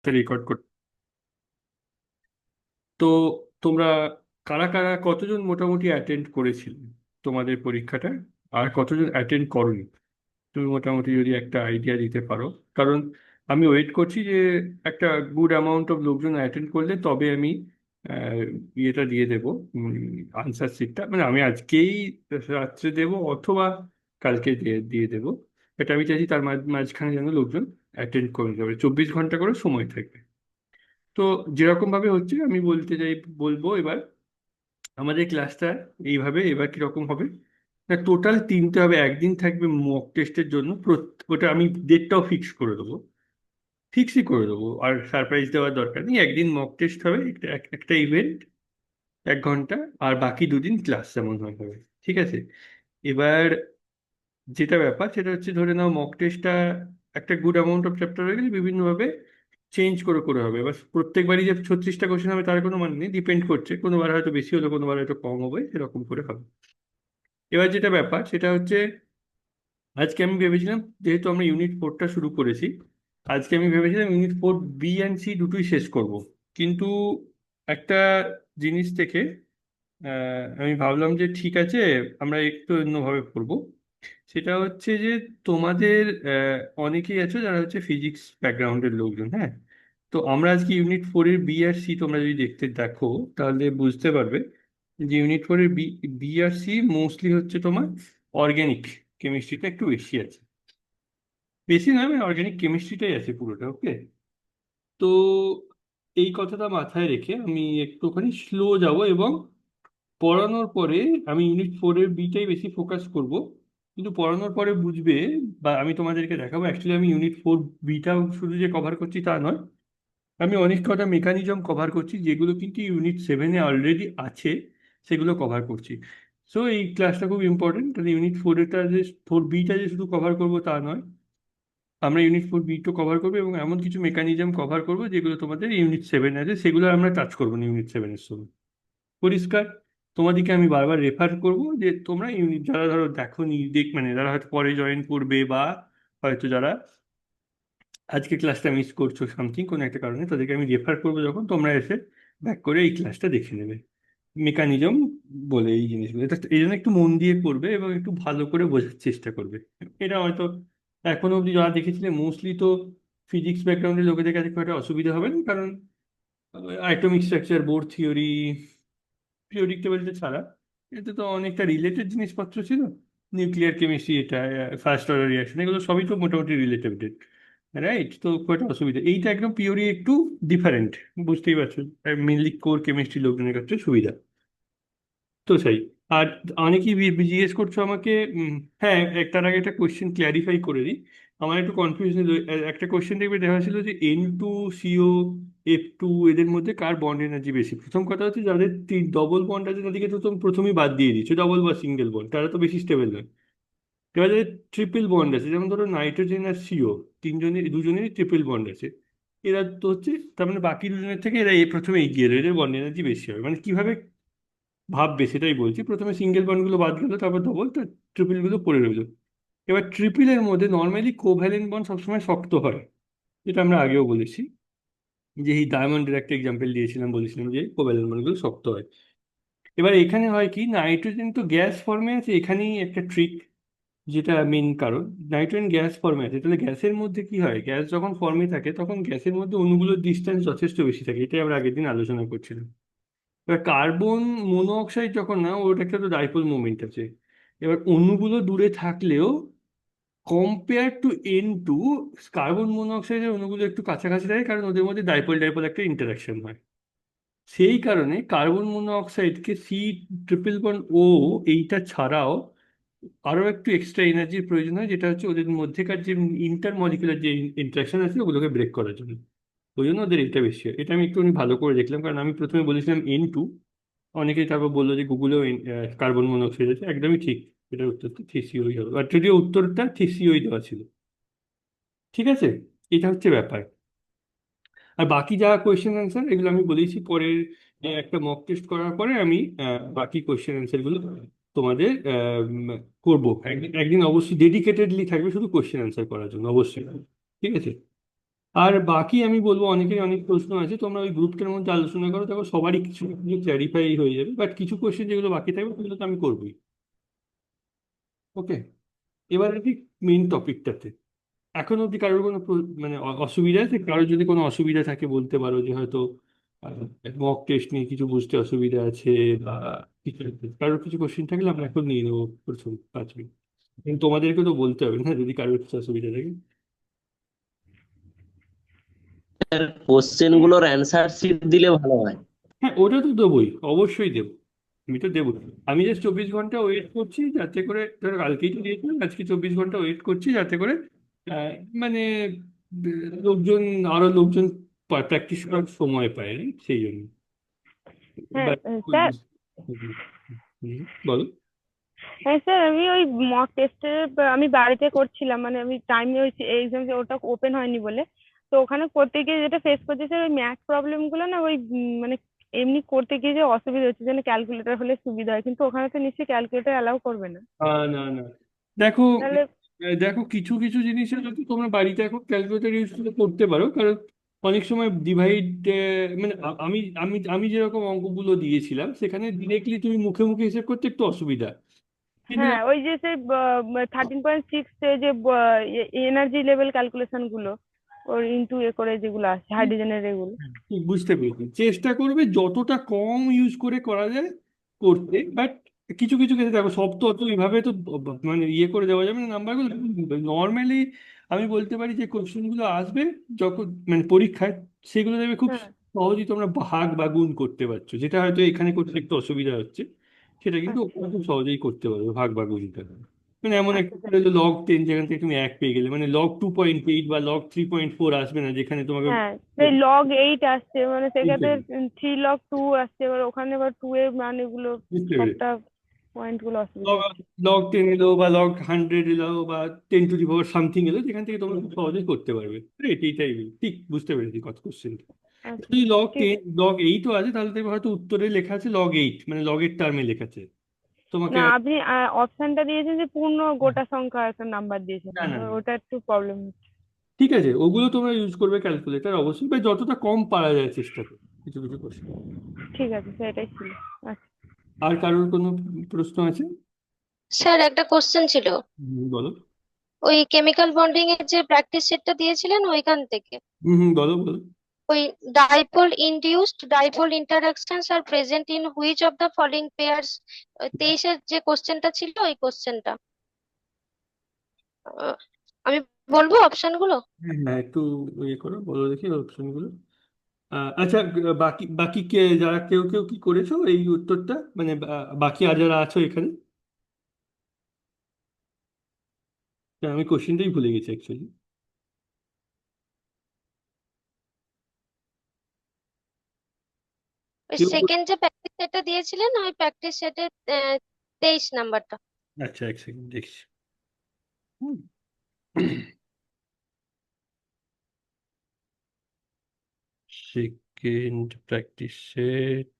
Record করতে। তো তোমরা কারা কারা কতজন মোটামুটি অ্যাটেন্ড করেছিলে তোমাদের পরীক্ষাটা, আর কতজন অ্যাটেন্ড করনি? তুমি মোটামুটি যদি একটা আইডিয়া দিতে পারো, কারণ আমি ওয়েট করছি যে একটা গুড অ্যামাউন্ট অফ লোকজন অ্যাটেন্ড করলে তবে আমি আহ, ইয়েটা দিয়ে দেবো, আনসার শিটটা। মানে আমি আজকেই রাত্রে দেবো অথবা কালকে দিয়ে দিয়ে দেবো। এটা আমি চাইছি তার মাঝখানে যেন লোকজন অ্যাটেন্ড করে যাবে, 24 ঘন্টা করে সময় থাকবে। তো যেরকম ভাবে হচ্ছে আমি বলতে চাই, বলবো এবার আমাদের ক্লাসটা এইভাবে এবার কিরকম হবে না, টোটাল তিনটে হবে। একদিন থাকবে মক টেস্টের জন্য, ওটা আমি ডেটটাও ফিক্স করে দেবো, ফিক্সই করে দেবো, আর সারপ্রাইজ দেওয়ার দরকার নেই। একদিন মক টেস্ট হবে, একটা ইভেন্ট 1 ঘন্টা, আর বাকি 2 দিন ক্লাস যেমন হয় হবে। ঠিক আছে? এবার যেটা ব্যাপার সেটা হচ্ছে, ধরে নাও মক টেস্টটা একটা গুড অ্যামাউন্ট অফ চ্যাপ্টার হয়ে গেলে বিভিন্নভাবে চেঞ্জ করে করে হবে। এবার প্রত্যেকবারই যে 36টা কোশ্চেন হবে তার কোনো মানে নেই, ডিপেন্ড করছে, কোনোবার হয়তো বেশি হলো কোনোবার হয়তো কম হবে, এরকম করে হবে। এবার যেটা ব্যাপার সেটা হচ্ছে, আজকে আমি ভেবেছিলাম, যেহেতু আমরা ইউনিট 4টা শুরু করেছি, আজকে আমি ভেবেছিলাম ইউনিট 4 বি অ্যান্ড সি দুটোই শেষ করব। কিন্তু একটা জিনিস থেকে আমি ভাবলাম যে ঠিক আছে, আমরা একটু অন্যভাবে পড়বো। সেটা হচ্ছে যে তোমাদের অনেকেই আছো যারা হচ্ছে ফিজিক্স ব্যাকগ্রাউন্ডের লোকজন, হ্যাঁ। তো আমরা আজকে ইউনিট 4-এর বি আর সি তোমরা যদি দেখো তাহলে বুঝতে পারবে যে ইউনিট 4-এর বি বি আর সি মোস্টলি হচ্ছে তোমার অর্গ্যানিক কেমিস্ট্রিটা একটু বেশি আছে। বেশি নয়, মানে অর্গ্যানিক কেমিস্ট্রিটাই আছে পুরোটা, ওকে। তো এই কথাটা মাথায় রেখে আমি একটুখানি স্লো যাব, এবং পড়ানোর পরে আমি ইউনিট 4-এর বিটাই বেশি ফোকাস করব। কিন্তু পড়ানোর পরে বুঝবে, বা আমি তোমাদেরকে দেখাবো অ্যাকচুয়ালি আমি ইউনিট 4 বিটা শুধু যে কভার করছি তা নয়, আমি অনেক কটা মেকানিজম কভার করছি যেগুলো কিন্তু ইউনিট 7-এ অলরেডি আছে, সেগুলো কভার করছি। সো এই ক্লাসটা খুব ইম্পর্টেন্ট, তাহলে ইউনিট 4-এটা যে 4 বিটা যে শুধু কভার করবো তা নয়, আমরা ইউনিট 4 বিটা কভার করবো, এবং এমন কিছু মেকানিজম কভার করবো যেগুলো তোমাদের ইউনিট 7 আছে, সেগুলো আমরা টাচ করবো না ইউনিট 7-এর সময়। পরিষ্কার? তোমাদেরকে আমি বারবার রেফার করব যে তোমরা ইউনিট, যারা ধরো দেখো নি মানে যারা হয়তো পরে জয়েন করবে, বা হয়তো যারা আজকে ক্লাসটা মিস করছো সামথিং কোনো একটা কারণে, তাদেরকে আমি রেফার করবো যখন তোমরা এসে ব্যাক করে এই ক্লাসটা দেখে নেবে। মেকানিজম বলে এই জিনিসগুলো, এটা এই জন্য একটু মন দিয়ে করবে এবং একটু ভালো করে বোঝার চেষ্টা করবে। এটা হয়তো এখনো অব্দি যারা দেখেছিলে মোস্টলি তো ফিজিক্স ব্যাকগ্রাউন্ডের লোকেদের কাছে খুব একটা অসুবিধা হবে না, কারণ atomic structure, Bohr theory, periodic টেবিলটা ছাড়া এতে তো অনেকটা রিলেটেড জিনিসপত্র ছিল। নিউক্লিয়ার কেমিস্ট্রি, এটা ফার্স্ট অর্ডার রিয়াকশন, এগুলো সবই তো মোটামুটি রিলেটেড, রাইট? তো খুব একটা অসুবিধা, এইটা একদম পিওরি একটু ডিফারেন্ট, বুঝতেই পারছো। মেনলি কোর কেমিস্ট্রি লোকজনের কাছে সুবিধা। তো সেই, আর অনেকেই জিজ্ঞেস করছো আমাকে। হ্যাঁ, তার আগে একটা কোয়েশ্চেন ক্ল্যারিফাই করে দিই। আমার একটু কনফিউশন, একটা কোয়েশ্চেন দেখবে দেখা ছিল যে N2CO F2 এদের মধ্যে কার বন্ড এনার্জি বেশি। প্রথম কথা হচ্ছে, যাদের ডবল বন্ড আছে তাদেরকে তো তুমি প্রথমেই বাদ দিয়ে দিচ্ছ, ডবল বা সিঙ্গেল বন্ড, তারা তো বেশি স্টেবল নয়। এবার যাদের ট্রিপল বন্ড আছে, যেমন ধরো নাইট্রোজেন আর CO, দুজনেরই ট্রিপল বন্ড আছে, এরা তো হচ্ছে, তার মানে বাকি দুজনের থেকে এরা প্রথমে এগিয়ে এলো, এদের বন্ড এনার্জি বেশি হবে। মানে কিভাবে ভাববে সেটাই বলছি, প্রথমে সিঙ্গেল বন্ডগুলো বাদ গেলো, তারপর ডবল, তো ট্রিপল গুলো পড়ে রইলো। এবার ট্রিপলের মধ্যে নর্মালি কোভ্যালেন্ট বন্ড সবসময় শক্ত হয়, যেটা আমরা আগেও বলেছি, যে এই ডায়মন্ডের একটা এক্সাম্পল দিয়েছিলাম, বলেছিলাম যে কোভ্যালেন্ট বন্ডগুলো শক্ত হয়। এবার এখানে হয় কি, নাইট্রোজেন তো গ্যাস ফর্মে আছে, এখানেই একটা ট্রিক, যেটা মেন কারণ। নাইট্রোজেন গ্যাস ফর্মে আছে, তাহলে গ্যাসের মধ্যে কি হয়, গ্যাস যখন ফর্মে থাকে তখন গ্যাসের মধ্যে অণুগুলোর ডিস্টেন্স যথেষ্ট বেশি থাকে, এটাই আমরা আগের দিন আলোচনা করছিলাম। এবার কার্বন মনোঅক্সাইড যখন, না ওর একটা তো ডাইপোল মোমেন্ট আছে, এবার অণুগুলো দূরে থাকলেও কম্পেয়ার টু N2, কার্বন মনোঅক্সাইডের অণুগুলো একটু কাছাকাছি থাকে, কারণ ওদের মধ্যে ডাইপোল ডাইপোল একটা ইন্টারাকশন হয়। সেই কারণে কার্বন মনোঅক্সাইডকে C ট্রিপল বন্ড O এইটা ছাড়াও আরো একটু এক্সট্রা এনার্জির প্রয়োজন হয়, যেটা হচ্ছে ওদের মধ্যেকার যে ইন্টার মলিকুলার যে ইন্টারাকশন আছে ওগুলোকে ব্রেক করার জন্য। ওই জন্য ওদের এটা বেশি হয়। এটা আমি একটুখানি ভালো করে দেখলাম, কারণ আমি প্রথমে বলেছিলাম N2, অনেকেই তারপর বললো যে গুগলেও কার্বন মনোক্সাইড আছে, একদমই ঠিক। এটার উত্তরটা TCOই হবে, আর যদিও উত্তরটা TCOই দেওয়া ছিল। ঠিক আছে? এটা হচ্ছে ব্যাপার। আর বাকি যা কোয়েশ্চেন অ্যান্সার এগুলো আমি বলেছি, পরের একটা মক টেস্ট করার পরে আমি বাকি কোয়েশ্চেন অ্যান্সার গুলো তোমাদের করবো। একদিন একদিন অবশ্যই ডেডিকেটেডলি থাকবে শুধু কোয়েশ্চেন অ্যান্সার করার জন্য, অবশ্যই। ঠিক আছে? আর বাকি আমি বলবো অনেকের অনেক প্রশ্ন আছে, তোমরা ওই গ্রুপটার মধ্যে আলোচনা করো, দেখো সবারই কিছু কিছু ক্ল্যারিফাই হয়ে যাবে, বাট কিছু কোশ্চেন যেগুলো বাকি থাকবে সেগুলো তো আমি করবোই। ওকে, এবার আর কি মেইন টপিকটাতে। এখন অব্দি কারোর কোনো মানে অসুবিধা আছে? কারোর যদি কোনো অসুবিধা থাকে বলতে পারো, যে হয়তো মক টেস্ট নিয়ে কিছু বুঝতে অসুবিধা আছে, বা কিছু কারোর কিছু কোশ্চেন থাকলে আমরা এখন নিয়ে নেবো প্রথম 5 মিনিট। কিন্তু তোমাদেরকে তো বলতে হবে না যদি কারোর কিছু অসুবিধা থাকে। কোশ্চেন গুলোর অ্যান্সার শিট দিলে ভালো হয়। হ্যাঁ, ওটা তো দেবোই, অবশ্যই দেবো। আমি তো দেবো। আমি জাস্ট 24 ঘন্টা ওয়েট করছি যাতে করে, ধরো কালকেই তো দিয়েছিলাম, আজকে 24 ঘন্টা ওয়েট করছি যাতে করে আহ, মানে লোকজন, আরো লোকজন প্র্যাকটিস করার সময় পায়, right? সেই জন্য। হ্যাঁ এবার স্যার। হুম, বলো। হ্যাঁ স্যার, আমি ওই মক টেস্টের আমি বাড়িতে করছিলাম, মানে আমি টাইমে ওই এক্সাম ওটা ওপেন হয়নি বলে। তো ওখানে করতে গিয়ে যেটা ফেস করছি স্যার, ওই ম্যাথ প্রবলেম গুলো না, ওই মানে এমনি করতে গিয়ে যে অসুবিধা হচ্ছে, যেন ক্যালকুলেটর হলে সুবিধা হয়, কিন্তু ওখানে তো নিশ্চয়ই ক্যালকুলেটর অ্যালাউ করবে না। না না, দেখো, তাহলে দেখো কিছু কিছু জিনিসের যদি তোমরা বাড়িতে এখন ক্যালকুলেটর ইউজ করে করতে পারো, কারণ অনেক সময় ডিভাইড, মানে আমি আমি আমি যেরকম অঙ্কগুলো দিয়েছিলাম সেখানে ডিরেক্টলি তুমি মুখে মুখে হিসেব করতে একটু অসুবিধা, কিন্তু হ্যাঁ, ওই যে সেই 13.6 যে এনার্জি লেভেল ক্যালকুলেশন গুলো, ওর ইন্টু এ করে যেগুলো আছে হাইড্রোজেনের এগুলো। ঠিক বুঝতে পেরেছি, চেষ্টা করবে যতটা কম ইউজ করে করা যায় করতে, বাট কিছু কিছু ক্ষেত্রে দেখো, সব তো অত এইভাবে তো মানে ইয়ে করে দেওয়া যাবে না নাম্বারগুলো। নর্মালি আমি বলতে পারি যে কোশ্চেনগুলো আসবে যখন মানে পরীক্ষায়, সেগুলো দেখবে খুব হ্যাঁ। সহজেই তোমরা ভাগ বা গুণ করতে পারছো, যেটা হয়তো এখানে করতে একটু অসুবিধা হচ্ছে, সেটা কিন্তু আচ্ছা ওখানে খুব সহজেই করতে পারবে ভাগ বা গুণটা। মানে এমন আচ্ছা স্যার। একটা লগ 10 যেখান থেকে তুমি 1 পেয়ে গেলে, মানে লগ 2.8 বা লগ 3.4 আসবে না, যেখানে তোমাকে হ্যাঁ, সেই log 8 আসছে, মানে বুঝতে সেক্ষেত্রে পেরেছি। 3 log 2 আসছে, এবার ওখানে আবার 2 এর মানেগুলো বুঝতে পেরেছি। সবটা পয়েন্ট গুলো অসুবিধা লগ হচ্ছে। লগ 10 এলো বা লগ 100 এলো বা 10 টু দি পাওয়ার সামথিং এলো, যেখান থেকে তোমরা খুব সহজেই করতে পারবে। এইটাই ঠিক বুঝতে পেরেছি কত কোশ্চেন। আচ্ছা, যদি লগ ঠিক টেন আছে। লগ 8ও আছে, তাহলে দেখবে হয়তো উত্তরে লেখা আছে লগ 8, মানে লগের টার্মে লেখা আছে তোমাকে। না, আপনি অপশনটা দিয়েছেন যে পূর্ণ গোটা সংখ্যা একটা নাম্বার দিয়েছেন, না না তো না, ওটা একটু প্রবলেম হচ্ছে। ঠিক আছে, ওগুলো তোমরা ইউজ করবে ক্যালকুলেটর অবশ্যই, বা যতটা কম পারা যায় চেষ্টা করো কিছু কিছু কোশ্চেন। ঠিক আছে স্যার, এটাই ছিল। আচ্ছা। আর কারোর কোনো প্রশ্ন আছে? স্যার একটা কোশ্চেন ছিল। বলো। ওই কেমিক্যাল বন্ডিং এর যে প্র্যাকটিস সেটটা দিয়েছিলেন ওইখান থেকে, বলো বলো। ওই ডাইপোল ইনডিউসড ডাইপোল ইন্টারঅ্যাকশনস আর present in which of the following pairs, 23-এর যে কোশ্চেনটা ছিল ওই কোশ্চেনটা আমি বলবো অপশন গুলো। হ্যাঁ হ্যাঁ, একটু ইয়ে করো, বলো দেখি অপশনগুলো। আচ্ছা, বাকি বাকি কে, যারা কেউ কেউ কি করেছো এই উত্তরটা, মানে বাকি আর যারা আছো এখানে? আমি কোশ্চেনটাই ভুলে গেছি অ্যাকচুয়ালি। ওই কেউ সেকেন্ড যে প্র্যাকটিস সেটটা দিয়েছিলেন ওই প্র্যাকটিস সেটের 23 নাম্বারটা। আচ্ছা, 1 সেকেন্ড দেখছি। Second practice set.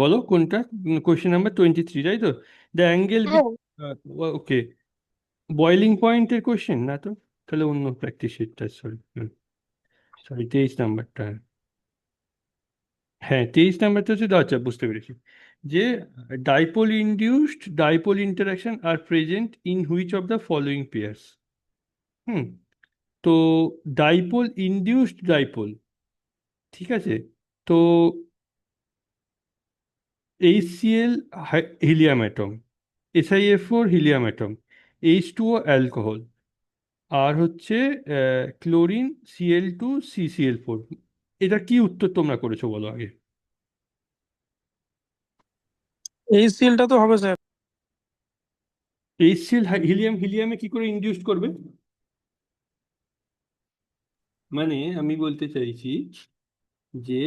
বলো কোনটা? কোশ্চেন নাম্বার 23, তাই তো? দ্য অ্যাঙ্গেল হ্যাঁ। ওকে, বয়লিং পয়েন্টের কোশ্চেন না তো? তাহলে অন্য প্র্যাকটিস সেটটা, সরি। সরি, 23 নাম্বারটা। হ্যাঁ, 23 নাম্বারটা হচ্ছে, আচ্ছা বুঝতে পেরেছি, যে ডাইপোল ইন্টারাকশন আর present in which of the following pairs. Hmm তো ডাইপোল ইনডিউসড ডাইপোল, ঠিক আছে, তো HCl helium atom, SiF4 helium atom, H2O alcohol, আর হচ্ছে ক্লোরিন Cl2 CCl4। এটা কি উত্তর তোমরা করেছো বলো আগে? এই সিলটা তো হবে স্যার। HCl হিলিয়ামে কি করে ইনডিউসড করবে? মানে আমি বলতে চাইছি যে,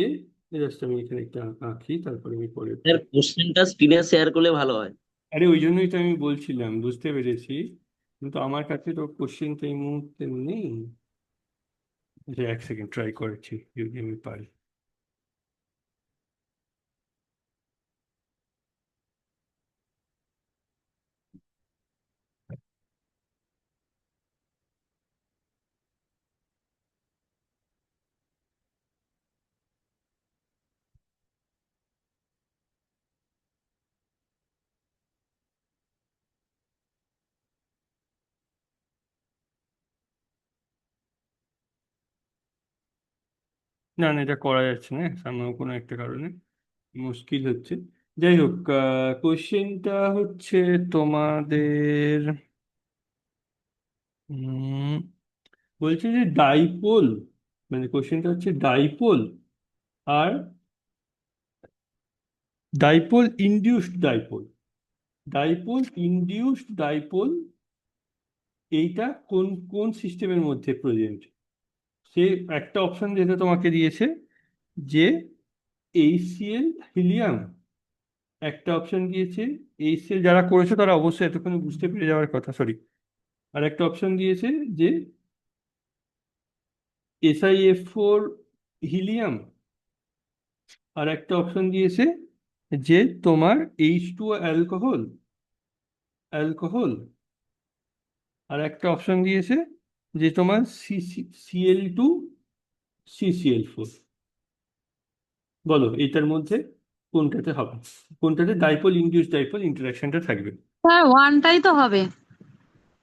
জাস্ট আমি এখানে একটা আঁকি, তারপরে আমি পরে। স্যার কোশ্চেনটা স্ক্রিনে শেয়ার করলে ভালো হয়। আরে ওই জন্যই তো আমি বলছিলাম, বুঝতে পেরেছি, কিন্তু আমার কাছে তো কোশ্চেনটা এই মুহূর্তে নেই। যে এক সেকেন্ড ট্রাই করেছি যদি আমি পারি। না না, এটা করা যাচ্ছে না সামনে কোনো একটা কারণে, মুশকিল হচ্ছে। যাই হোক, কোশ্চেনটা হচ্ছে তোমাদের উম, বলছে যে ডাইপোল, মানে কোশ্চেনটা হচ্ছে ডাইপোল আর dipole induced dipole, dipole induced dipole এইটা কোন কোন সিস্টেমের মধ্যে প্রেজেন্ট। সে একটা অপশন যেটা তোমাকে দিয়েছে যে এইচসিএল হিলিয়াম, একটা অপশন দিয়েছে এইচসিএল, যারা করেছে তারা অবশ্যই এতক্ষণ বুঝতে পেরে যাওয়ার কথা, সরি। আর একটা অপশন দিয়েছে যে SiF4 হিলিয়াম, আর একটা অপশন দিয়েছে যে তোমার H2O অ্যালকোহল, অ্যালকোহল, আর একটা অপশন দিয়েছে যে তোমার Cl2 CCl4। বলো এটার মধ্যে কোনটাতে হবে, কোনটাতে ডাইপোল ইনডিউস ডাইপোল ইন্টারাকশনটা থাকবে। স্যার ওয়ানটাই তো হবে।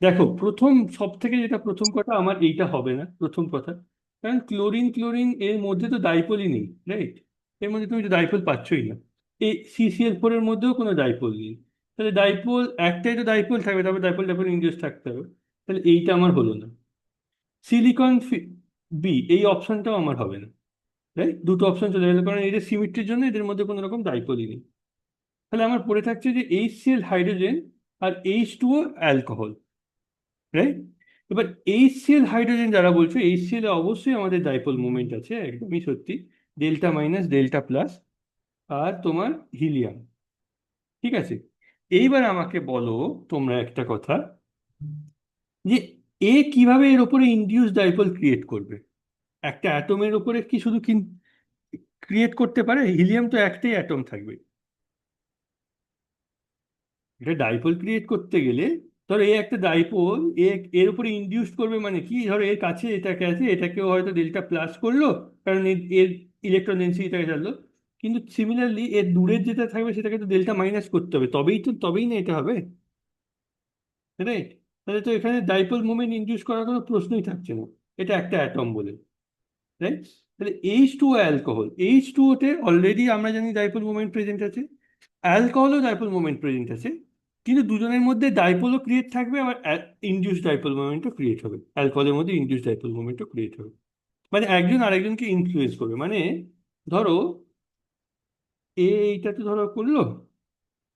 দেখো প্রথম সব থেকে যেটা প্রথম কথা, আমার এইটা হবে না প্রথম কথা, কারণ ক্লোরিন ক্লোরিন এর মধ্যে তো ডাইপোলই নেই, রাইট? এর মধ্যে তুমি তো ডাইপোল পাচ্ছই না। এই CCl4 এর মধ্যেও কোনো ডাইপোল নেই। তাহলে ডাইপোল একটাই তো ডাইপোল থাকবে, তারপর ডাইপোল ডাইপোল ইনডিউস থাকতে হবে। তাহলে এইটা আমার হলো না। সিলিকন বি, এই অপশনটাও আমার হবে না, রাইট? দুটো অপশন চলে গেলো, কারণ এটা সিমিট্রির জন্য এদের মধ্যে কোনো রকম ডাইপোলই নেই। তাহলে আমার পড়ে থাকছে যে HCl হাইড্রোজেন আর H2O অ্যালকোহল, রাইট? এবার HCl হাইড্রোজেন যারা বলছো, HCl এ অবশ্যই আমাদের ডাইপোল মুভমেন্ট আছে, একদমই সত্যি, ডেল্টা মাইনাস ডেল্টা প্লাস, আর তোমার হিলিয়াম, ঠিক আছে। এইবার আমাকে বলো তোমরা একটা কথা, যে কিভাবে এর উপরে ইনডিউস ডাইপোল ক্রিয়েট করবে। একটা অ্যাটমের উপরে কি শুধু ক্রিয়েট করতে পারে? হিলিয়াম তো একটাই অ্যাটম থাকবে। এটা ডাইপোল ক্রিয়েট করতে গেলে ধরো এ একটা ডাইপোল, এর উপরে ইনডিউস করবে, মানে কি, ধরো এর কাছে এটাকে আছে, এটাকেও হয়তো ডেল্টা প্লাস করলো, কারণ এর ইলেকট্রন ডেন্সিটিটাকে জানলো। কিন্তু সিমিলারলি এর দূরের যেটা থাকবে সেটাকে তো ডেল্টা মাইনাস করতে হবে, তবেই না এটা হবে, রাইট? তাহলে তো এখানে ডাইপোল মোমেন্ট ইনডিউস করার কোনো প্রশ্নই থাকছে না, এটা একটা অ্যাটম বলে, রাইট? তাহলে H2O অ্যালকোহল, H2O তে অলরেডি আমরা জানি ডাইপোল মোমেন্ট প্রেজেন্ট আছে, অ্যালকোহলও ডাইপোল মোমেন্ট প্রেজেন্ট আছে, কিন্তু দুজনের মধ্যে ডাইপোলও ক্রিয়েট থাকবে, আবার ইনডিউস ডাইপোল মোমেন্টও ক্রিয়েট হবে, অ্যালকোহলের মধ্যে ইনডিউস ডাইপোল মোমেন্টও ক্রিয়েট হবে। মানে একজন আরেকজনকে ইনফ্লুয়েন্স করবে, মানে ধরো এইটাতে ধরো করলো,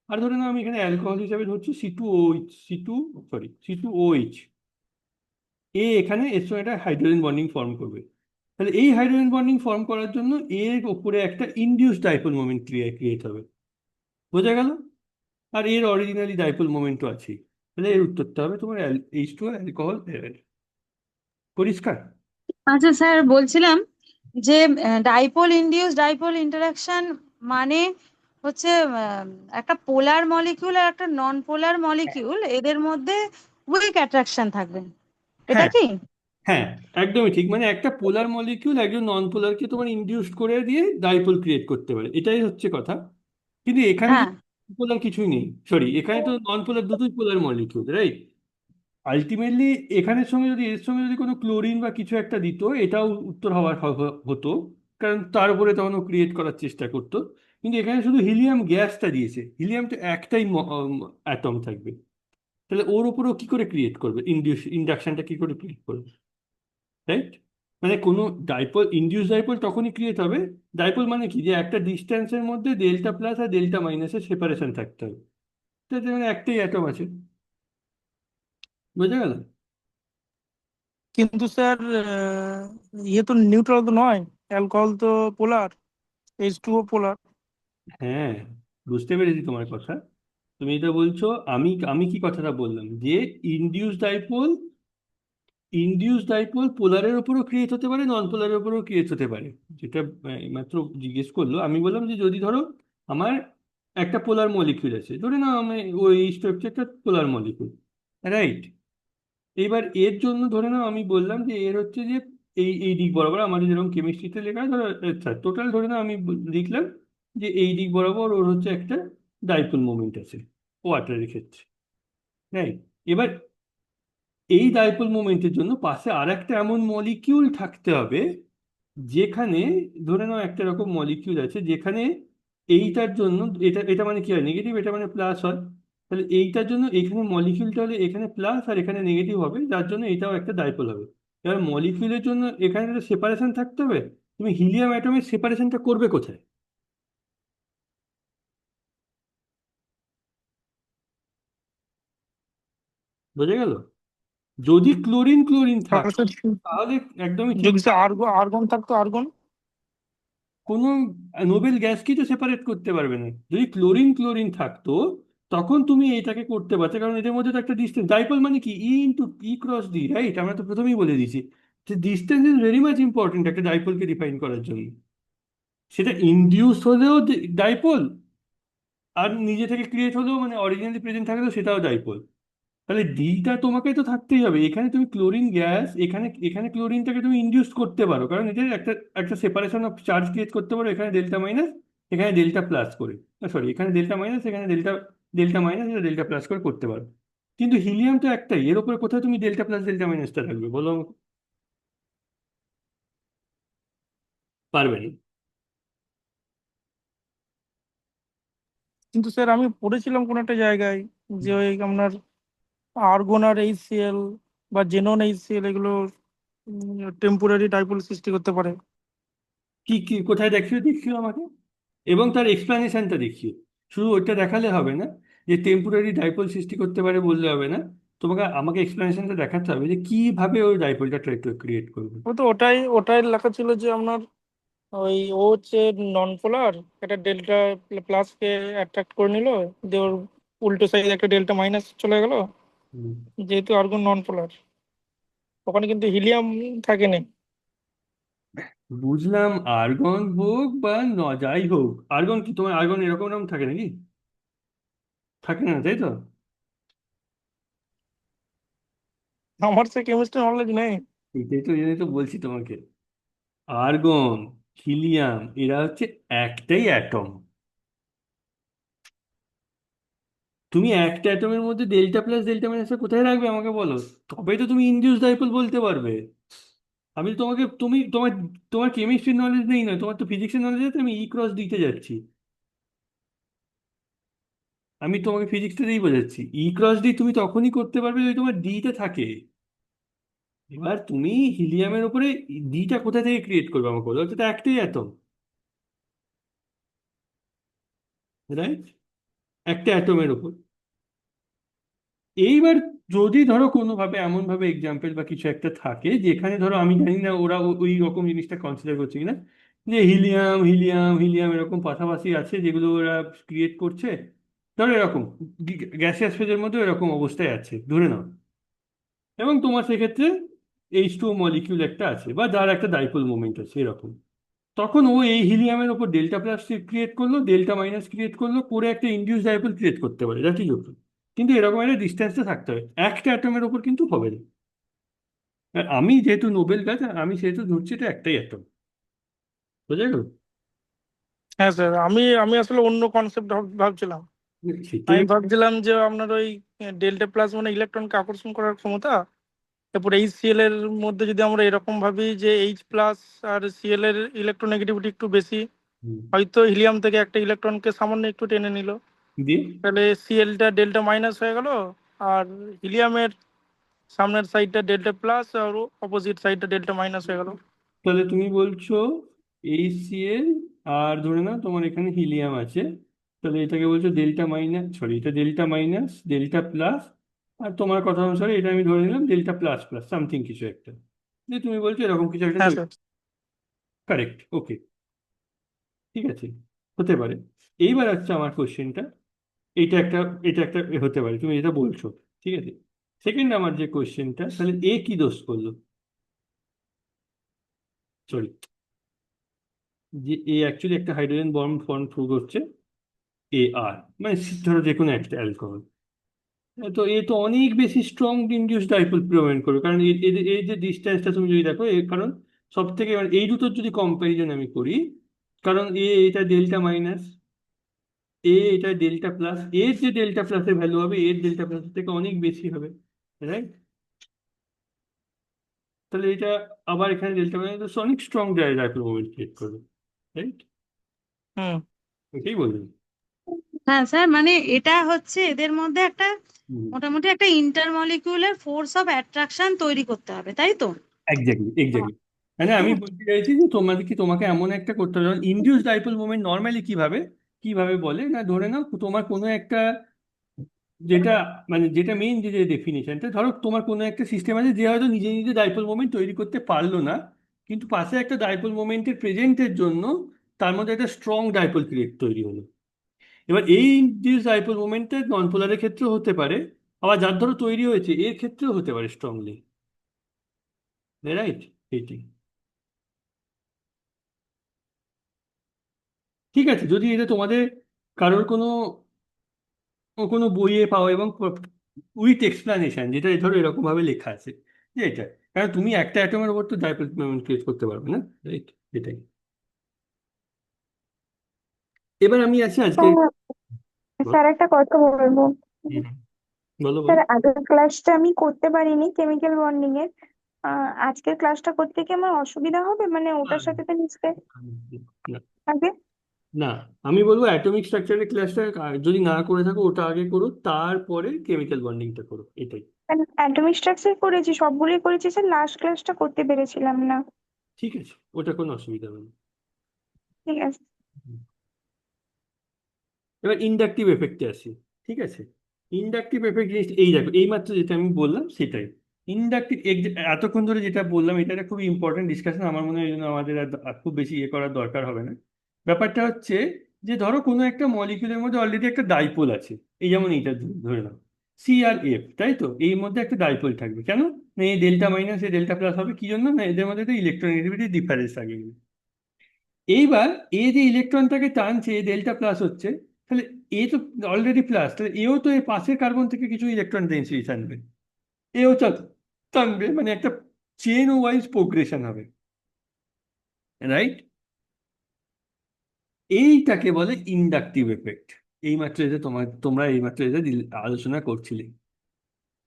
আর ধরে নাও আমি এখানে অ্যালকোহল হিসাবে ধরছি C2OH, C2OH, এখানে এর সঙ্গে একটা হাইড্রোজেন বন্ডিং ফর্ম করবে। তাহলে এই হাইড্রোজেন বন্ডিং ফর্ম করার জন্য এর ওপরে একটা ইনডিউস ডাইপোল মোমেন্ট ক্রিয়েট হবে, বোঝা গেল? আর এর অরিজিনালি ডাইপোল মোমেন্টও আছে। তাহলে এর উত্তরটা হবে তোমার H2O অ্যালকোহল অ্যারেড। পরিষ্কার? আচ্ছা স্যার, বলছিলাম যে ডাইপোল ইন্টারাকশন মানে হচ্ছে একটা পোলার মলিকিউল আর একটা নন পোলার মলিকিউল, এদের মধ্যে উইক অ্যাট্রাকশন থাকবে, এটা হ্যাঁ, কি? হ্যাঁ, একদমই ঠিক। মানে একটা পোলার মলিকিউল একজন নন পোলারকে তোমার ইনডিউস করে দিয়ে ডাইপোল ক্রিয়েট করতে পারে, এটাই হচ্ছে কথা। কিন্তু এখানে তো হ্যাঁ। পোলার কিছুই নেই, সরি, এখানে তো নন পোলার, দুটোই পোলার মলিকিউল, রাইট? আলটিমেটলি এখানের সঙ্গে যদি, এর সঙ্গে যদি কোনো ক্লোরিন বা কিছু একটা দিত, এটাও উত্তর হওয়ার হতো, কারণ তার উপরে তখন ও ক্রিয়েট করার চেষ্টা করতো। কিন্তু এখানে শুধু হিলিয়াম গ্যাসটা দিয়েছে, হিলিয়াম তো একটাই অ্যাটম থাকবে, তাহলে ওর উপরেও কি করে ক্রিয়েট করবে, ইন্ডাকশনটা কি করে ক্রিয়েট করবে, রাইট? মানে কোনো ডাইপোল, ইনডিউস ডাইপোল তখনই ক্রিয়েট হবে, ডাইপোল মানে কি, যে একটা ডিস্টেন্সের মধ্যে ডেল্টা প্লাস আর ডেল্টা মাইনাসের সেপারেশন থাকতে হবে, তাতে মানে একটাই অ্যাটম আছে, বোঝা গেল? কিন্তু স্যার ইয়ে তো নিউট্রাল তো নয়, অ্যালকোহল তো পোলার, H2O পোলার। হ্যাঁ, বুঝতে পেরেছি তোমার কথা। তুমি এটা বলছো, আমি আমি কি কথাটা বললাম, যে ইনডিউস ডাইপোল ইনডিউস ডাইপোল পোলারের ওপরও ক্রিয়েট হতে পারে, নন পোলারের ওপরও ক্রিয়েট হতে পারে। যেটা মাত্র জিজ্ঞেস করলো, আমি বললাম যে যদি ধরো আমার একটা পোলার মলিকিউল আছে, ধরে না আমি ওই স্ট্রাকচারটা পোলার মলিকিউল, রাইট? এবার এর জন্য ধরে নাও আমি বললাম যে এর হচ্ছে যে এই এই দিক বরাবর আমাদের যেরকম কেমিস্ট্রিতে লেখা হয়, ধরো আচ্ছা টোটাল ধরে নাও আমি লিখলাম যে এই দিক বরাবর ওর হচ্ছে একটা ডাইপোল মোমেন্ট আছে ওয়াটারের ক্ষেত্রে, রাইট? এবার এই ডাইপোল মোমেন্টের জন্য পাশে আর একটা এমন মলিকিউল থাকতে হবে যেখানে, ধরে নাও একটা এরকম মলিকিউল আছে যেখানে এইটার জন্য, এটা এটা মানে কি হয়, নেগেটিভ, এটা মানে প্লাস হয়। তাহলে এইটার জন্য এখানে মলিকিউলটা হলে এখানে প্লাস আর এখানে নেগেটিভ হবে, যার জন্য এটাও একটা ডাইপোল হবে। এবার মলিকিউলের জন্য এখানে একটা সেপারেশন থাকতে হবে। তুমি হিলিয়াম অ্যাটমের সেপারেশনটা করবে কোথায়? বোঝা গেল? যদি ক্লোরিন ক্লোরিন তাহলে থাকে স্যার তাহলে একদমই ঠিক। যদি স্যার আর্গন থাকতো, আর্গন। কোনো নোবেল গ্যাসকেই তো সেপারেট করতে পারবে না। যদি ক্লোরিন ক্লোরিন থাকতো তখন তুমি এটাকে করতে পারতে, কারণ এদের মধ্যে তো একটা ডিস্টেন্স, ডাইপোল মানে কি, ই ইন্টু ই ক্রস ডি, রাইট? আমরা তো প্রথমেই বলে দিয়েছি যে distance is very much important একটা ডাইপোলকে ডিফাইন করার জন্য। সেটা ইনডিউস হলেও ডাইপোল, আর নিজে থেকে ক্রিয়েট হলেও মানে অরিজিনালি প্রেজেন্ট থাকলেও সেটাও ডাইপোল। তাহলে ডিটা তোমাকে তো থাকতেই হবে। এখানে তুমি ক্লোরিন গ্যাস, এখানে এখানে ক্লোরিনটাকে তুমি ইনডিউস করতে পারো, কারণ এটা একটা একটা সেপারেশন অফ চার্জ ক্রিয়েট করতে পারো, এখানে ডেল্টা মাইনাস এখানে ডেল্টা প্লাস করে, সরি এখানে ডেল্টা মাইনাস এখানে ডেল্টা, ডেল্টা মাইনাস এটা ডেল্টা প্লাস করে করতে পারো। কিন্তু হিলিয়াম তো একটাই, এর উপরে কোথায় তুমি ডেল্টা প্লাস ডেল্টা মাইনাসটা রাখবে বলো আমাকে? পারবে না। কিন্তু স্যার আমি পড়েছিলাম কোন একটা জায়গায় যে ওই আপনার আর্গন আর এইচসিএল বা জেনন এইচসিএল এগুলো টেম্পোরারি ডাইপোল সৃষ্টি করতে পারে। কি কি কোথায় দেখিও দেখিও আমাকে, এবং তার এক্সপ্লানেশনটা দেখিও। শুধু ওইটা দেখালে হবে না, যে টেম্পোরারি ডাইপোল সৃষ্টি করতে পারে বললে হবে না, তোমাকে আমাকে এক্সপ্লানেশনটা দেখাতে হবে যে কিভাবে ওই ডাইপোলটা ক্রিয়েট করবে। ও তো ওটাই ওটাই লেখা ছিল যে আপনার ওই ও হচ্ছে নন পোলার, একটা ডেল্টা প্লাসকে অ্যাট্রাক্ট করে নিল, দিয়ে ওর উল্টো সাইডে একটা ডেল্টা মাইনাস চলে গেল, হুম। যেহেতু আর্গন নন পোলার। ওখানে কিন্তু হিলিয়াম থাকে না। বুঝলাম, আর্গন হোক বা যাই হোক, আর্গন কি তোমার আর্গন এরকম নাম থাকে নাকি? থাকে না, তাই তো? আমার সে কেমিস্ট্রি নলেজ নেই। এই জন্যই তো বলছি তোমাকে, আর্গন, হিলিয়াম এরা হচ্ছে একটাই অ্যাটম। তুমি একটা অ্যাটমের মধ্যে ডেল্টা প্লাস ডেল্টা মাইনাস কোথায় রাখবে আমাকে বলো, তবেই তো তুমি ইনডিউস ডাইপোল বলতে পারবে। আমি তো তোমাকে, তুমি তোমার তোমার কেমিস্ট্রির নলেজ নেই না, তোমার তো ফিজিক্সের নলেজ আছে, আমি ই ক্রস দিতে যাচ্ছি। আমি তোমাকে ফিজিক্সটা দিয়েই বোঝাচ্ছি, ই ক্রস ডি তুমি তখনই করতে পারবে যদি তোমার ডিটা থাকে। এবার তুমি হিলিয়ামের উপরে ডিটা কোথা থেকে ক্রিয়েট করবে আমাকে বলো, এটা তো একটাই অ্যাটম, রাইট? একটা অ্যাটমের উপর। এইবার যদি ধরো কোনোভাবে এমন ভাবে এক্সাম্পল বা কিছু একটা থাকে যেখানে ধরো, আমি জানি না ওরা ওই রকম জিনিসটা কনসিডার করছে কিনা, যে হিলিয়াম হিলিয়াম হিলিয়াম এরকম পাশাপাশি আছে যেগুলো ওরা ক্রিয়েট করছে, ধরো এরকম গ্যাসিয়াস ফেজের মধ্যে এরকম অবস্থায় আছে ধরে নাও, এবং তোমার সেক্ষেত্রে H2 মলিকিউল একটা আছে বা যার একটা ডাইপোল মোমেন্ট আছে এরকম, তখন ও এই হিলিয়ামের ওপর ডেল্টা প্লাস ক্রিয়েট করলো, ডেল্টা মাইনাস ক্রিয়েট করলো, করে একটা ইনডিউস ডাইপোল ক্রিয়েট করতে পারে, যা ঠিক আছে। কিন্তু এরকম একটা ডিস্টেন্সে থাকতে হবে, একটা অ্যাটমের ওপর কিন্তু হবে না। আর আমি যেহেতু নোবেল গাছ, আমি সেহেতু ধরছি এটা একটাই অ্যাটম। বুঝা গেল? হ্যাঁ স্যার, আমি আমি আসলে অন্য কনসেপ্ট ভাবছিলাম। সেটাই। আমি ভাবছিলাম যে আপনার ওই ডেল্টা প্লাস মানে ইলেকট্রনকে আকর্ষণ করার ক্ষমতা, তারপর এইচ সিএল এর মধ্যে যদি আমরা এরকম ভাবি যে এইচ প্লাস আর সিএল এর ইলেকট্রোনেগেটিভিটি একটু বেশি, হুম। হয়তো হিলিয়াম থেকে একটা ইলেকট্রনকে সামান্য একটু টেনে নিল, দিয়ে তাহলে সিএলটা ডেল্টা মাইনাস হয়ে গেল, আর হিলিয়ামের সামনের সাইডটা ডেল্টা প্লাস আর অপোজিট সাইডটা ডেল্টা মাইনাস হয়ে গেল। তাহলে তুমি বলছো HCl, আর ধরে নাও তোমার এখানে হিলিয়াম আছে, তাহলে এটাকে বলছো ডেল্টা মাইনাস, সরি এটা ডেল্টা মাইনাস ডেল্টা প্লাস, আর তোমার কথা অনুসারে এটা আমি ধরে নিলাম ডেল্টা প্লাস প্লাস সামথিং কিছু একটা, যে তুমি বলছো এরকম কিছু একটা হ্যাঁ তৈরি। স্যার। কারেক্ট, ওকে, ঠিক আছে, হতে পারে। এইবার হচ্ছে আমার কোশ্চেনটা, এটা একটা, এটা একটা হতে পারে তুমি যেটা বলছো, ঠিক আছে। সেকেন্ড আমার যে কোশ্চেনটা, তাহলে এ কি দোষ করলো? সরি, যে এ অ্যাকচুয়ালি একটা হাইড্রোজেন বন্ড ফর্ম করছে, এ আর মানে ধরো যে কোনো একটা অ্যালকোহল, তো এ তো অনেক বেশি স্ট্রং ইনডিউস ডাইপোল প্রিভেন্ট করবে, কারণ এই যে ডিস্টেন্সটা তুমি যদি দেখো, কারণ সব থেকে মানে এই দুটোর যদি কম্প্যারিজন আমি করি, কারণ এটা ডেল্টা মাইনাস, এটা ডেল্টা প্লাস, এর যে ডেল্টা প্লাসের ভ্যালু হবে এর ডেল্টা প্লাসের থেকে অনেক বেশি হবে, রাইট? তাহলে এটা আবার এখানে ডেল্টা মাইনাস অনেক স্ট্রং ডাইপোল মোমেন্ট ক্রিয়েট করবে, রাইট? হুম। এটাই বলবেন। হ্যাঁ স্যার, মানে এটা হচ্ছে এদের মধ্যে একটা হুম, মোটামুটি একটা ইন্টারমলিকিউলার ফোর্স অফ অ্যাট্রাকশন তৈরি করতে হবে, তাই তো? Exactly exactly. মানে আমি বলতে চাইছি যে তোমাকে এমন একটা করতে হবে, যেমন ইনডিউস ডাইপোল মোমেন্ট নর্মালি কিভাবে কিভাবে বলে না, ধরে নাও তোমার কোনো একটা, যেটা মানে যেটা মেইন যে ডেফিনেশনটা, ধরো তোমার কোনো একটা সিস্টেম আছে যে হয়তো নিজে নিজে ডাইপোল মোমেন্ট তৈরি করতে পারলো না, কিন্তু পাশে একটা ডাইপোল মোমেন্টের প্রেজেন্টের জন্য তার মধ্যে একটা স্ট্রং ডাইপোল ক্রিয়েট তৈরি হলো। এবার এই ইনডিউস ডাইপোল মোমেন্টটা নন পোলারের ক্ষেত্রেও হতে পারে, আবার যার ধরো তৈরি হয়েছে এর ক্ষেত্রেও হতে পারে স্ট্রংলি, রাইট? এইটি ঠিক আছে, যদি এটা তোমাদের কারোর কোনো কোনো বইয়ে পাও এবং উইথ এক্সপ্লানেশন, যেটা ধরো এরকম ভাবে লেখা আছে যে এটা, কারণ তুমি একটা অ্যাটমের উপর তো ডাইপোল মোমেন্ট ক্রিয়েট করতে পারবে না, রাইট? এটাই। এবার আমি আছি আজকে। স্যার একটা কথা বলবো। হুম, বলো স্যার বলো। আগের ক্লাসটা আমি করতে পারিনি কেমিক্যাল বন্ডিং এর। আজকের ক্লাসটা করতে কি আমার অসুবিধা হবে, মানে না, ওটার সাথে তো মিশতে না, আগে? না, আমি বলবো অ্যাটমিক স্ট্রাকচারের ক্লাসটা যদি না করে থাকো ওটা আগে করো, তারপরে কেমিক্যাল বন্ডিংটা করো, এটাই। অ্যাটমিক স্ট্রাকচার করেছি, সবগুলোই করেছি স্যার, লাস্ট ক্লাসটা করতে পেরেছিলাম না। ঠিক আছে, ওটা কোনো অসুবিধা হবে না। ঠিক আছে। এবার ইন্ডাকটিভ এফেক্টে আসি, ঠিক আছে? ইন্ডাকটিভ এফেক্ট জিনিস এই দেখো, এইমাত্র যেটা আমি বললাম সেটাই ইন্ডাকটিভ। এতক্ষণ ধরে যেটা বললাম এটা একটা খুবই ইম্পর্টেন্ট ডিসকাশন, আমার মনে হয় এই জন্য আমাদের আর খুব বেশি ইয়ে করার দরকার হবে না। ব্যাপারটা হচ্ছে যে ধরো কোনো একটা মলিকিউলের মধ্যে অলরেডি একটা ডাইপোল আছে, এই যেমন এইটা ধরে নাও সি আর এফ, তাই তো? এই মধ্যে একটা ডাইপোল থাকবে, কেন না এই ডেল্টা মাইনাস এই ডেল্টা প্লাস হবে, কি জন্য না এদের মধ্যে একটা ইলেকট্রোনেগেটিভিটি ডিফারেন্স থাকে। এইবার এ যে ইলেকট্রনটাকে টানছে ডেল্টা প্লাস হচ্ছে, তাহলে এ তো অলরেডি প্লাস, তাহলে এও তো এর পাশের কার্বন থেকে কিছু ইলেকট্রন ডেন্সিটি টানবে, এও টানবে, মানে একটা চেন ওয়াইজ প্রোগ্রেশন হবে, রাইট? এইটাকে বলে ইন্ডাকটিভ এফেক্ট। এইমাত্র এটা তোমরা এইমাত্র এটা আলোচনা করছিলে,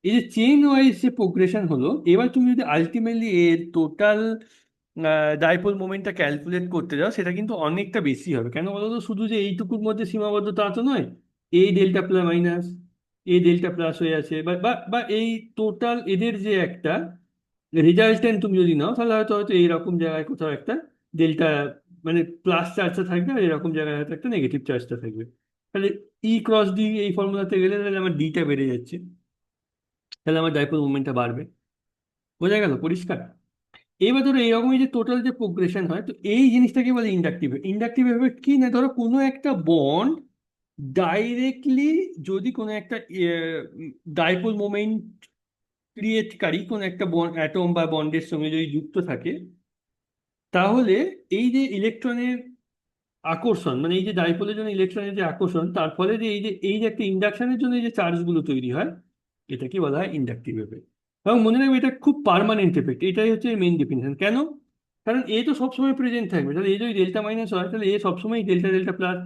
এই যে চেন ওয়াইজ যে প্রোগ্রেশন হলো, এবার তুমি যদি আলটিমেটলি এর টোটাল ডাইপোল মোমেন্টটা ক্যালকুলেট করতে যাও, সেটা কিন্তু অনেকটা বেশি হবে। কেন বলো তো? শুধু যে এইটুকুর মধ্যে সীমাবদ্ধ তা তো নয়, এই ডেল্টা প্লাস মাইনাস এই ডেল্টা প্লাস হয়ে আছে, বা বা বা এই টোটাল এদের যে একটা রেজাল্টেন্ট তুমি যদি নাও, তাহলে হয়তো হয়তো এইরকম জায়গায় কোথাও একটা ডেল্টা মানে প্লাস চার্জটা থাকবে, আর এরকম জায়গায় হয়তো একটা নেগেটিভ চার্জটা থাকবে। তাহলে ই ক্রস ডি এই ফর্মুলাতে গেলে তাহলে আমার ডিটা বেড়ে যাচ্ছে, তাহলে আমার ডাইপোল মুভমেন্টটা বাড়বে। বোঝা গেল? পরিষ্কার? এবার ধরো এইরকমই যে টোটাল যে প্রোগ্রেশন হয়, তো এই জিনিসটাকে বলে ইন্ডাকটিভ। ইন্ডাকটিভ এফেক্ট কি না, ধরো কোনো একটা বন্ড ডাইরেক্টলি যদি কোনো একটা ডাইপোল মোমেন্ট ক্রিয়েটকারী কোনো একটা অ্যাটম বা বন্ডের সঙ্গে যদি যুক্ত থাকে, তাহলে এই যে ইলেকট্রনের আকর্ষণ, মানে এই যে ডাইপোলের জন্য ইলেকট্রনের যে আকর্ষণ, তার ফলে যে এই যে একটা ইন্ডাকশনের জন্য এই যে চার্জগুলো তৈরি হয়, এটাকে বলা হয় ইন্ডাকটিভ এফেক্ট। এবং মনে রাখবে এটা খুব পার্মানেন্ট এফেক্ট, এটাই হচ্ছে মেইন ডেফিনেশন। কেন? কারণ এ তো সবসময় প্রেজেন্ট থাকবে, তাহলে এই যদি ডেল্টা মাইনাস হয় তাহলে এ সবসময় ডেল্টা ডেল্টা প্লাস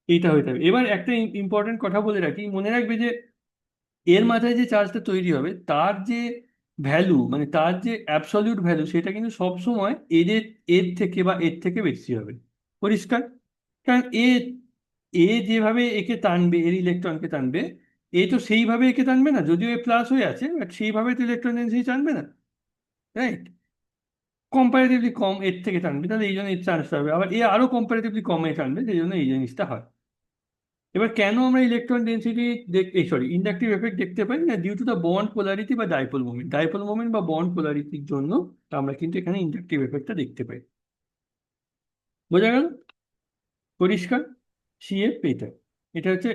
এইটা হয়ে থাকবে। এবার একটা ইম্পর্টেন্ট কথা বলে রাখি, মনে রাখবে যে এর মাথায় যে চার্জটা তৈরি হবে তার যে ভ্যালু, মানে তার যে অ্যাবসলিউট ভ্যালু, সেটা কিন্তু সবসময় এর থেকে বা এর থেকে বেশি হবে। পরিষ্কার? কারণ এ যেভাবে একে টানবে, এর ইলেকট্রনকে টানবে, এ তো সেইভাবে একে টানবে না, যদিও এ প্লাস হয়ে আছে, বাট সেইভাবে তো ইলেকট্রন ডেন্সিটি টানবে না, রাইট? কম্পারেটিভলি কম এর থেকে টানবে, তাহলে এই জন্য এর চান্সটা হবে। আবার এ আরো কম্পারেটিভলি কমে টানবে, সেই জন্য এই জিনিসটা হয়। এবার কেন আমরা ইলেকট্রন ডেন্সিটি ইন্ডাকটিভ এফেক্ট দেখতে পাই না? Due to the bond polarity বা ডাইপোল মোমেন্ট বা বন্ড পোলারিটির জন্য আমরা কিন্তু এখানে ইন্ডাকটিভ এফেক্টটা দেখতে পাই। বোঝা গেল? পরিষ্কার? সিএফ এটা, এটা হচ্ছে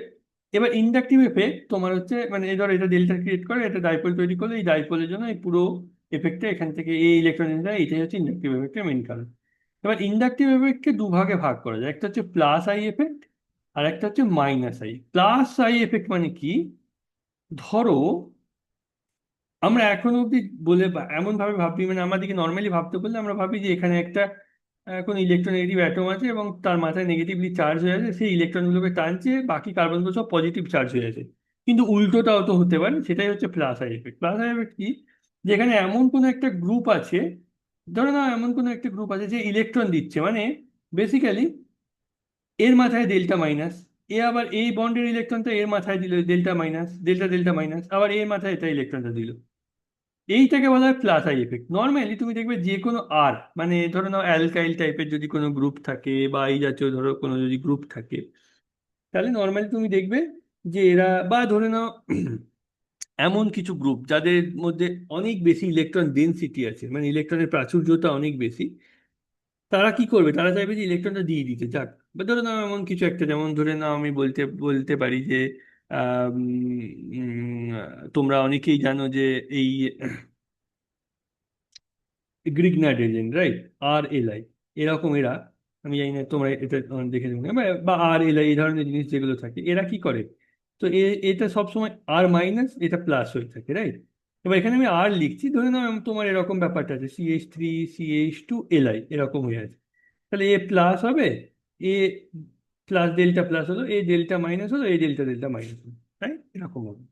এবার ইন্ডাকটিভ এফেক্ট তোমার হচ্ছে মানে এই ধরো এটা ডেল্টা ক্রিয়েট করে, এটা ডাইপোল তৈরি করলে এই ডাইপোলের জন্য এই পুরো এফেক্টটা এখান থেকে এই ইলেকট্রন যায়, এটাই হচ্ছে ইন্ডাকটিভ এফেক্টের মেইন কারণ। এবার ইন্ডাকটিভ এফেক্টকে দুভাগে ভাগ করা যায়, একটা হচ্ছে প্লাস আই এফেক্ট আর একটা হচ্ছে minus I. Plus I effect মানে কি, ধরো আমরা এখনো অব্দি বলে এমন ভাবে ভাবি, মানে আমাদেরকে নর্মালি ভাবতে বললে আমরা ভাবি যে এখানে একটা কোনো ইলেকট্রোনেগেটিভ অ্যাটম আছে এবং তার মাথায় নেগেটিভলি চার্জ হয়ে আছে, সেই ইলেকট্রনগুলোকে টানছে, বাকি কার্বনগুলো সব পজিটিভ চার্জ হয়ে আছে। কিন্তু উল্টোটাও তো হতে পারে, সেটাই হচ্ছে plus I effect. Plus I effect কি, যেখানে এমন কোনো একটা গ্রুপ আছে, ধরে নাও এমন কোনো একটা গ্রুপ আছে যে ইলেকট্রন দিচ্ছে, মানে বেসিক্যালি এর মাথায় ডেল্টা মাইনাস, এ আবার এই বন্ডের ইলেকট্রনটা এর মাথায় দিল delta minus, delta delta minus, আবার এর মাথায় এটা ইলেকট্রনটা দিল। এইটাকে বলা হয় প্লাস আই এফেক্ট। নর্মালি তুমি দেখবে যে কোনো আর, মানে ধরো নাও অ্যালকাইল টাইপের যদি কোনো গ্রুপ থাকে বা এই জাতীয় ধরো কোনো যদি গ্রুপ থাকে, তাহলে নর্মালি তুমি দেখবে যে এরা, বা ধরে নাও এমন কিছু গ্রুপ যাদের মধ্যে অনেক বেশি ইলেকট্রন ডেনসিটি আছে, মানে ইলেকট্রনের প্রাচুর্যতা অনেক বেশি, তারা কি করবে, তারা চাইবে যে ইলেকট্রনটা দিয়ে দিতে যাক। বা ধরে নাও এমন কিছু একটা, যেমন ধরে নাও আমি বলতে বলতে পারি যে আহ, তোমরা অনেকেই জানো যে এই গ্রিগনার্ড এজেন্ট, রাইট, আর এল আই, এরকম এরা, আমি জানি না তোমরা এটা দেখে দেবো না, বা আর এল আই এই ধরনের জিনিস যেগুলো থাকে, এরা কি করে, তো এটা সবসময় আর মাইনাস এটা প্লাস হয়ে থাকে, রাইট। এবার এখানে আমি আর লিখছি, ধরে নাও তোমার এরকম ব্যাপারটা আছে CH3CH2 Li এরকম হয়ে আছে, তাহলে এ প্লাস হবে, এ প্লাস ডেল্টা প্লাস হলো, এ ডেল্টা মাইনাস হলো, এ ডেল্টা ডেল্টা মাইনাস হলো, তাই এরকম হবে।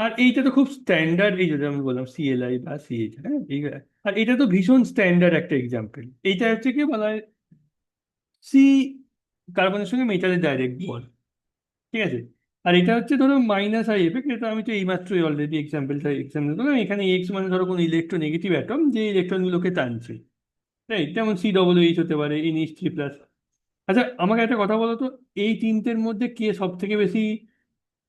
আর এইটা তো খুব স্ট্যান্ডার্ড, এই যেটা আমি বললাম CLI বা CH, হ্যাঁ এই, আর এটা তো ভীষণ স্ট্যান্ডার্ড একটা এক্সাম্পল। এইটা হচ্ছে কি বলা হয়, সি কার্বনের সঙ্গে মেটালের ডাইরেক্ট বন্ড, ঠিক আছে। আর এটা হচ্ছে ধরো মাইনাস আই এফেক্ট, এটা আমি তো এইমাত্রই অলরেডি এক্সাম্পল দিলাম। এখানে এক্স মানে ধরো কোনো ইলেকট্রোনেগেটিভ অ্যাটম যে ইলেকট্রনগুলোকে টানছে, রাইট, যেমন COOH হতে পারে, NH3+। আচ্ছা আমাকে একটা কথা বলো তো, এই তিনটের মধ্যে কে সব থেকে বেশি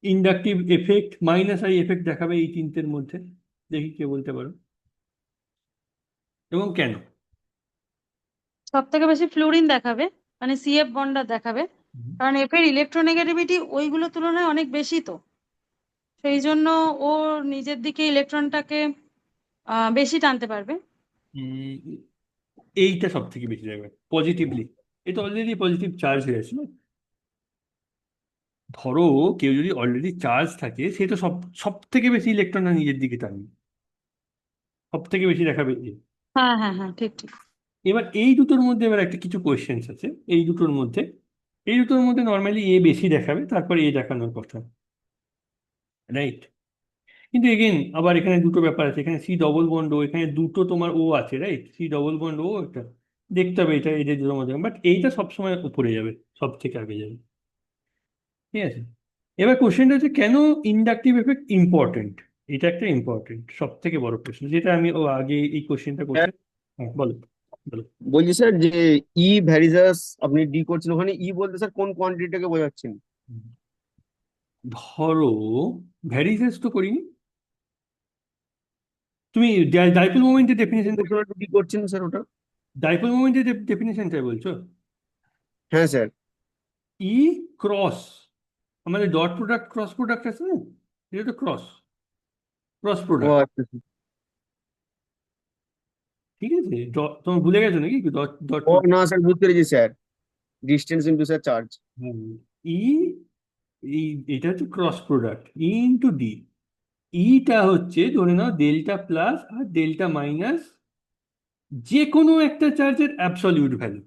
inductive effect minus I effect দেখাবে এই তিনটের মধ্যে, দেখি কে বলতে পারো, এবং কেন? সব থেকে বেশি ফ্লুরিন দেখাবে, মানে সিএফ বন্ডটা দেখাবে, হুম। কারণ এফ এর ইলেকট্রোনেগেটিভিটি ওইগুলোর তুলনায় অনেক বেশি, তো সেই জন্য ও নিজের দিকে ইলেকট্রনটাকে বেশি টানতে পারবে। উম, এইটা সব থেকে বেশি যাবে পজিটিভলি, এটা অলরেডি পজিটিভ চার্জ হয়ে আছে না। ধরো কেউ যদি অলরেডি চার্জ থাকে, সে তো সব সব থেকে বেশি ইলেকট্রনটা নিজের দিকে টানবে, সব থেকে বেশি দেখাবে এ। হ্যাঁ হ্যাঁ হ্যাঁ, ঠিক ঠিক। এবার এই দুটোর মধ্যে এবার একটা কিছু কোয়েশ্চেন্স আছে, এই দুটোর মধ্যে, এই দুটোর মধ্যে নর্মালি এ বেশি দেখাবে, তারপর এ দেখানোর কথা, রাইট। কিন্তু এগেন আবার এখানে দুটো ব্যাপার আছে, এখানে C ডবল বন্ড ও, এখানে দুটো তোমার ও আছে, রাইট, C ডবল বন্ড ও, একটা দেখতে হবে এটা এদের দুটোর মধ্যে, বাট এইটা সবসময় উপরে যাবে, সব থেকে আগে যাবে, ঠিক আছে। এবার কোশ্চেনটা হচ্ছে কেন ইন্ডাকটিভ এফেক্ট ইম্পর্টেন্ট, এটা একটা ইম্পর্টেন্ট সব থেকে বড় প্রশ্ন, যেটা আমি ও আগে এই কোশ্চেনটা করতে। হ্যাঁ বলো, বলো। বলছি স্যার যে ই ভ্যারিজাস আপনি ডি করছেন, ওখানে ই বলতে স্যার কোন কোয়ান্টিটিটাকে বোঝাচ্ছেন? ধরো ভ্যারিসেস তো করিনি, তুমি ডাইপোল মোমেন্টের ডেফিনেশন, ডি করছেন স্যার ওটা? ডাইপোল মোমেন্টের ডেফিনেশনটাই বলছো? হ্যাঁ স্যার। ই ক্রস, আমাদের ডট প্রোডাক্ট ক্রস প্রোডাক্ট আছে না, এটা তো ক্রস ক্রস ও প্রোডাক্ট, আচ্ছা স্যার। ঠিক আছে। তোমার ভুলে গেছো নাকি ডট ডট ও না স্যার, বুঝতে পেরেছি sir, distance into sir charge. E, এই এটা হচ্ছে cross product e into d. ইটা হচ্ছে ধরে নাও ডেল্টা প্লাস আর ডেল্টা মাইনাস যে কোনো একটা চার্জের অ্যাবসলিউট ভ্যালু।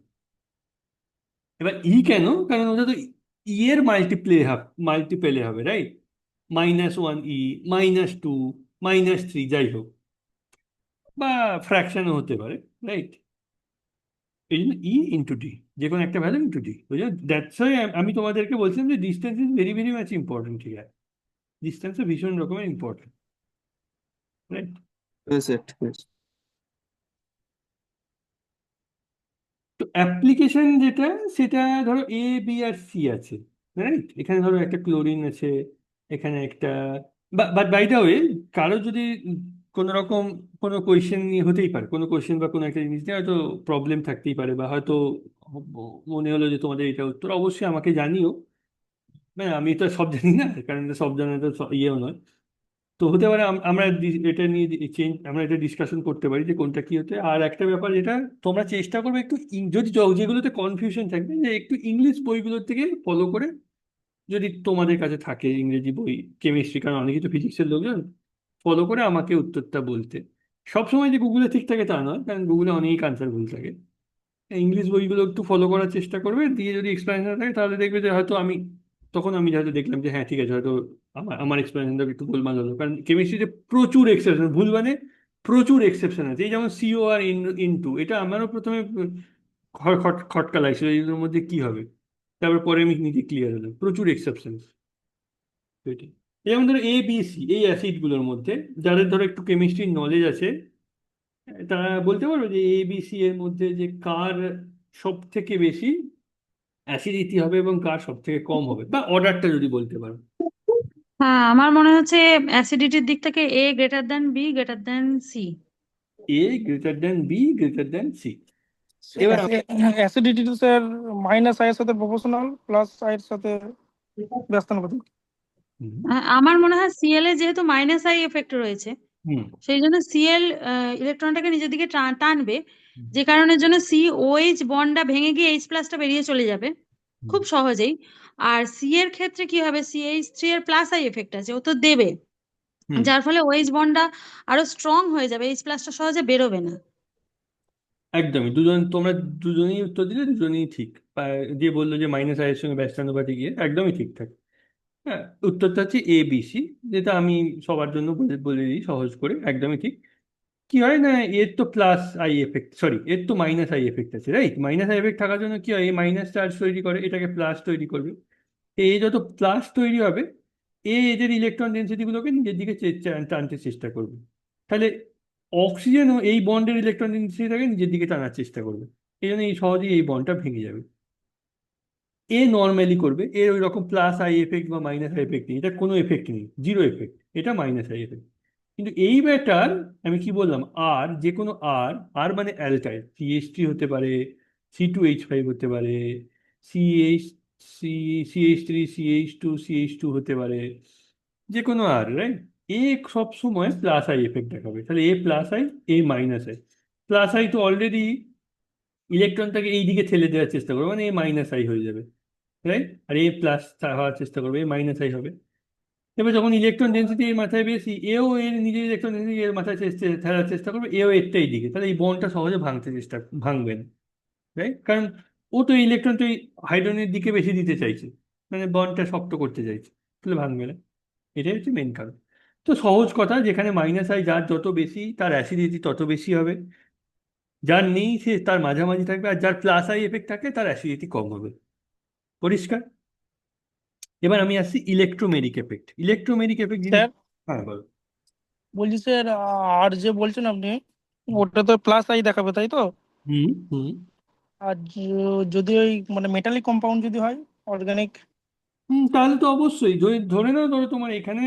এবার ই কেন, কারণ ওটা তো ই এর মাল্টিপেলে হবে, রাইট, -1 ই, -2, -3, যাই হোক, বা ফ্র্যাকশনও হতে পারে, রাইট। এই জন্য ই ইন্টু ডি, যে কোনো একটা ভ্যালু ইন্টু ডি, বুঝলো, দ্যাটস ওয়াই আমি তোমাদেরকে বলছিলাম যে distance is very very much important, ঠিক আছে, ডিস্টেন্সও ভীষণ রকমের ইম্পর্টেন্ট, রাইট। হ্যাঁ স্যার, ঠিক আছে। তো অ্যাপ্লিকেশন যেটা, সেটা ধরো A, B আর C আছে, রাইট, এখানে ধরো একটা ক্লোরিন আছে, এখানে একটা, বাট বাই দ্য ওয়ে, কারো যদি কোনো রকম কোনো কোয়েশ্চেন নিয়ে হতেই পারে, কোনো কোয়েশ্চেন বা কোনো একটা জিনিস নিয়ে হয়তো প্রবলেম থাকতেই পারে, বা হয়তো মনে হলো যে তোমাদের এটা উত্তর, অবশ্যই আমাকে জানিও, না আমি তো সব জানি না, কারণ এটা সব জানা তো ইয়েও নয়। তো হতে পারে আমরা এটা নিয়ে আমরা এটা ডিসকাশন করতে পারি যে কোনটা কি হতে। আর একটা ব্যাপার যেটা তোমরা চেষ্টা করবে একটু যদি যেগুলোতে কনফিউশন থাকবে যে একটু ইংলিশ বইগুলোর থেকে ফলো করে, যদি তোমাদের কাছে থাকে ইংরেজি বই, কেমিস্ট্রি, কারণ অনেকেই তো ফিজিক্সের লোকজন, ফলো করে আমাকে উত্তরটা বলতে। সবসময় যে গুগলে ঠিক থাকে তা নয়, কারণ গুগলে অনেক আনসার ভুল থাকে। ইংলিশ বইগুলো একটু ফলো করার চেষ্টা করবে, দিয়ে যদি এক্সপ্লেনেশন থাকে তাহলে দেখবে যে হয়তো তখন আমি হয়তো দেখলাম যে হ্যাঁ ঠিক আছে, হয়তো আমার এক্সপ্লেনেশনটা একটু গোলমাল হলো, কারণ কেমিস্ট্রিতে প্রচুর এক্সেপশন, ভুল মানে প্রচুর এক্সেপশন আছে। এই যেমন সিও আর ইনটু, এটা আমারও প্রথমে খটকা লাগছিল, এগুলোর মধ্যে কি হবে। তারপর পরে আমি নিজে ক্লিয়ার হলাম, প্রচুর এক্সেপশন। যেমন ধরো এ বি সি, এই অ্যাসিড গুলোর মধ্যে যাদের ধরো একটু কেমিস্ট্রির নলেজ আছে, তারা বলতে পারবে যে এ বি সি এর মধ্যে যে কার সব থেকে বেশি অ্যাসিডিটি হবে এবং কার সব থেকে কম হবে, বা অর্ডারটা যদি বলতে পারো। হ্যাঁ, আমার মনে হচ্ছে অ্যাসিডিটির দিক থেকে A greater than B greater than C. A greater then B greater then C. এবার অ্যাসিডিটি তো স্যার মাইনাস আই এর সাথে প্রপোর্শনাল, প্লাস আই এর সাথে ব্যস্তানুপাতিক। হুম আমার মনে হয় সিএল এ যেহেতু মাইনাস আই এফেক্ট রয়েছে, হুম সেই জন্য সিএল ইলেকট্রনটাকে নিজের দিকে টানবে, হুম, যে কারণের জন্য সি ওএইচ বন্ডটা ভেঙে গিয়ে এইচ প্লাসটা বেরিয়ে চলে যাবে হুম, খুব সহজেই। আর সি এর ক্ষেত্রে কি হবে, সিএইচ থ্রি এর প্লাস আই এফেক্ট আছে, ও তো দেবে, হুম। যার ফলে ওএইচ বন্ডটা আরো স্ট্রং হয়ে যাবে, এইচ প্লাসটা সহজে বেরোবে না। একদমই, তোমরা দুজনেই উত্তর দিলে, দুজনেই ঠিক। যে বললো যে মাইনাস আয়ের সঙ্গে ব্যস্তানুপাতি গিয়ে একদমই ঠিকঠাক। হ্যাঁ, উত্তরটা হচ্ছে এ বি সি, যেটা আমি সবার জন্য বলে বলে দিই সহজ করে, একদমই ঠিক। কি হয় না, এর তো প্লাস আই এফেক্ট, সরি এর তো মাইনাস আই এফেক্ট আছে, রাইট? মাইনাস আই এফেক্ট থাকার জন্য কি হয়, এই মাইনাস চার্জ তৈরি করে, এটাকে প্লাস তৈরি করবে। এ যত প্লাস তৈরি হবে, এদের ইলেকট্রন ডেন্সিটি গুলোকে নিজের দিকে টানতে চেষ্টা করবে। তাহলে অক্সিজেনও এই বন্ডের ইলেকট্রন ডেন্সিটিটাকে নিজের দিকে টানার চেষ্টা করবে। এই জন্য এই সহজেই এই বন্ডটা ভেঙে যাবে। এ নর্মালি করবে, এর ওই রকম প্লাস আই এফেক্ট বা মাইনাস আই এফেক্ট নেই, এটা কোনো এফেক্ট নেই, জিরো এফেক্ট, এটা মাইনাস আই এফেক্ট। কিন্তু এই ব্যাটার, আমি কি বললাম, আর যে কোনো আর, আর মানে অ্যালকাইল, সিএইচ3 হতে পারে, C2H5 হতে পারে, CH C CH3 CH2 CH2 হতে পারে, যে কোনো আর, রাইট? এ সব সময় প্লাস আই এফেক্ট দেখাবে। তাহলে a plus I, a minus I. Plus I তো অলরেডি ইলেকট্রনটাকে এই দিকে ঠেলে দেওয়ার চেষ্টা করবে, মানে এ মাইনাস আই হয়ে যাবে, রাইট? আর এ প্লাস হওয়ার চেষ্টা করবে, এ মাইনাস আই হবে। এবার যখন ইলেকট্রন ডেন্সিটি এর মাথায় বেশি, এও এর নিজের ইলেকট্রন ডেন্সিটি এর মাথায় ঠেলার চেষ্টা করবে, এও এরটাই দিকে, তাহলে এই বন্ডটা সহজে ভাঙবে না, রাইট? কারণ ও তো ইলেকট্রন তো হাইড্রোজেনের দিকে বেশি দিতে চাইছে, মানে বন্ডটা শক্ত করতে চাইছে, তাহলে ভাঙবে না। এটাই হচ্ছে মেন কারণ। তো সহজ কথা, যেখানে মাইনাস আই যার যত বেশি, তার অ্যাসিডিটি তত বেশি হবে। যার নেই সে তার মাঝামাঝি থাকবে, আর যার প্লাস আই এফেক্ট থাকে তার অ্যাসিডিটি কম হবে। পরিষ্কার? এবার আমি আসছি ইলেকট্রোমেরিক এফেক্ট। ইলেকট্রোমেরিক এফেক্ট জিনিস, স্যার হ্যাঁ বলো। বলছি স্যার, আর যে বলছেন আপনি, ওটা তো প্লাস আই দেখাবে তাই তো? হুম হুম আর যদি ওই মানে মেটালিক কম্পাউন্ড যদি হয়, অর্গানিক। হুম, তাহলে তো অবশ্যই ধরে ধরে নাও, ধরো তোমার এখানে,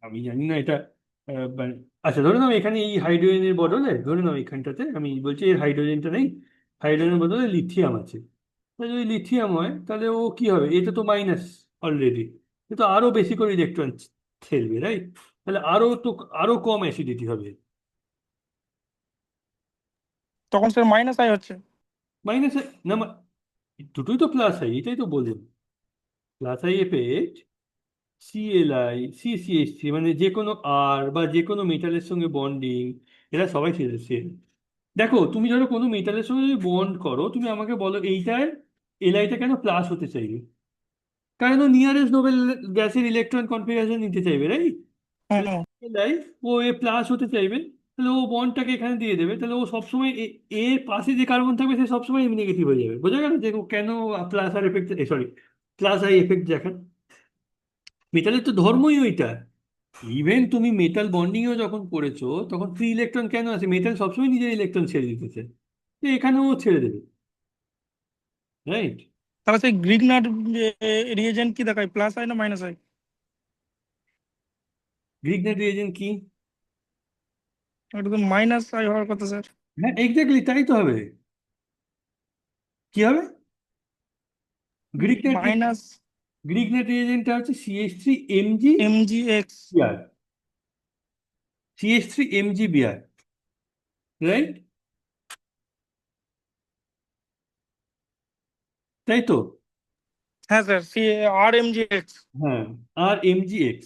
আমি জানি না এটা, মানে আচ্ছা ধরে নাও এখানে এই হাইড্রোজেনের বদলে, ধরে নাও এখানটাতে আমি বলছি এর হাইড্রোজেনটা নেই, হাইড্রোজেনের বদলে লিথিয়াম আছে। তাহলে যদি লিথিয়াম হয় তাহলে ও কি হবে, এটা তো মাইনাস অলরেডি, এ তো আরো বেশি করে ইলেকট্রন ঠেলবে, রাইট? তাহলে আরো কম অ্যাসিডিটি হবে। তখন স্যার মাইনাস আই হচ্ছে। মাইনাস না, দুটোই তো প্লাস আই, এটাই তো বললাম। Plus I effect, CLI, CCH3, মানে যে কোনো আর বা যে কোনো মেটালের সঙ্গে বন্ডিং, এরা সবাই সেল। দেখো তুমি ধরো কোনো মেটালের সঙ্গে যদি বন্ড করো, তুমি আমাকে বলো এইটার এলআইটা কেন প্লাস হতে চাইবে, কারণ ও নিয়ারেস্ট নোবেল গ্যাসের ইলেকট্রন কনফিগারেশন নিতে চাইবে, রাইট? তাহলে হুম। এলআই, ও এ প্লাস হতে চাইবে, তাহলে ও বন্ডটাকে এখানে দিয়ে দেবে, তাহলে ও সবসময় এর পাশে যে কার্বন থাকবে সে সবসময় নেগেটিভ হয়ে যাবে। বোঝা গেল যে ও কেন plus R effect, sorry, plus I effect দেখান। মেটালের তো ধর্মই ওইটা। ইভেন তুমি মেটাল বন্ডিংও যখন পড়েছো, তখন ফ্রি ইলেকট্রন কেন আছে, মেটাল সবসময় নিজের ইলেকট্রন ছেড়ে দিতে চায়, তো এখানেও ছেড়ে দেবে, রাইট? তাহলে সেই গ্রিগনার রিয়েজেন্ট কি দেখায়, প্লাস আই না মাইনাস আই? গ্রিগনেট রিয়েজেন্ট কি? এটা তো মাইনাস আই হওয়ার কথা স্যার। হ্যাঁ এক্স্যাক্টলি, তাই তো হবে। কি হবে? গ্রিগনেট মাইনাস গ্রিগনেট রিয়েজেন্টটা হচ্ছে CH3 Mg MgX। Br, CH3 Mg Br, right? তাই তো? হ্যাঁ স্যার, RMgX। হ্যাঁ, RMgX।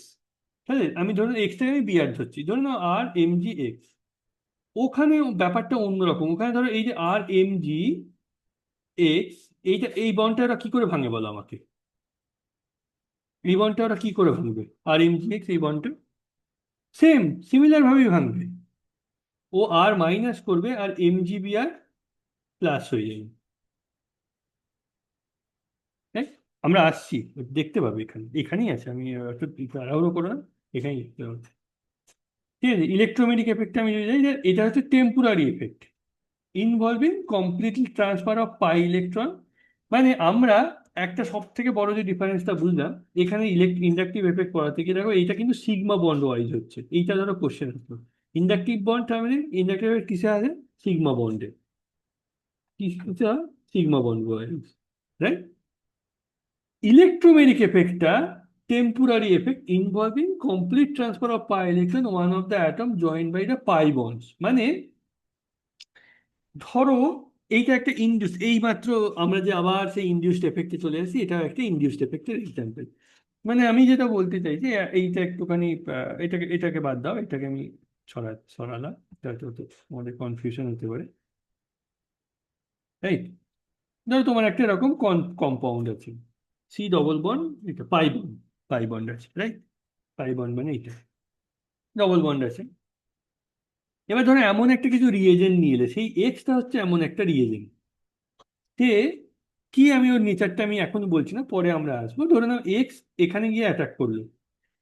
হ্যাঁ, আমি ধরুন এক্সটাকে আমি বিআর ধরছি, ধরুন RMgX। ওখানে ব্যাপারটা অন্যরকম। ওখানে ধরো এই যে RMgX, এই বন্ডটা ওরা কি করে ভাঙে বলো আমাকে? এই বন্ডটা ওরা কি করে ভাঙবে? RMgX এই বন্ডটা সিমিলার ভাবেই ভাঙবে। ও আর মাইনাস করবে আর MgBr প্লাস হয়ে যাবে। হ্যাঁ, আমরা আসছি, দেখতে পাবে এখানেই আছে। আমি একটু তাড়াহুড়ো করো না, এখানেই দেখতে পাবে। ঠিক আছে, ইলেকট্রোম্যাগনেটিক এফেক্টটা আমি যদি যাই, এটা হচ্ছে temporary effect involving completely transfer of pi electron. মানে আমরা একটা সব থেকে বড় যে ডিফারেন্সটা বুঝলাম এখানে ইন্ডাকটিভ এফেক্ট পড়াতে গিয়ে, দেখো এইটা কিন্তু সিগমা বন্ড ওয়াইজ হচ্ছে। এইটা ধরো কোশ্চেন হতো, ইন্ডাকটিভ বন্ড টার্মিনে ইন্ডাকটিভ এফেক্ট কিসে আছে? সিগমা বন্ডে। কিসে হয়? Sigma bond wise, right? Electromagnetic এফেক্টটা temporary effect involving complete transfer of pi electron one of the atom joint by the pi bonds. মানে ধরো এইটা একটা ইনডিউস, এইমাত্র আমরা যে আবার সেই ইনডিউসড এফেক্টে চলে আসি, এটা একটা ইনডিউসড এফেক্টের এক্সাম্পল। মানে আমি যেটা বলতে চাই যে এইটা একটুখানি এটাকে বাদ দাও, এটাকে আমি সরালাম। এটা তো আমাদের কনফিউশন হতে পারে, রাইট? ধরো তোমার একটা এরকম কম্পাউন্ড আছে, C ডবল বন্ড, এটা পাই বন্ড আছে, রাইট? পাই বন্ড মানে এইটা ডবল বন্ড আছে। এবার ধরো এমন একটা কিছু রিয়েজেন্ট নিয়ে এলে, সেই এক্সটা হচ্ছে এমন একটা রিয়েজেন্ট, তে কি, আমি ওর নেচারটা আমি এখন বলছি না, পরে আমরা আসবো। ধরে নাও এক্স এখানে গিয়ে অ্যাটাক করলো।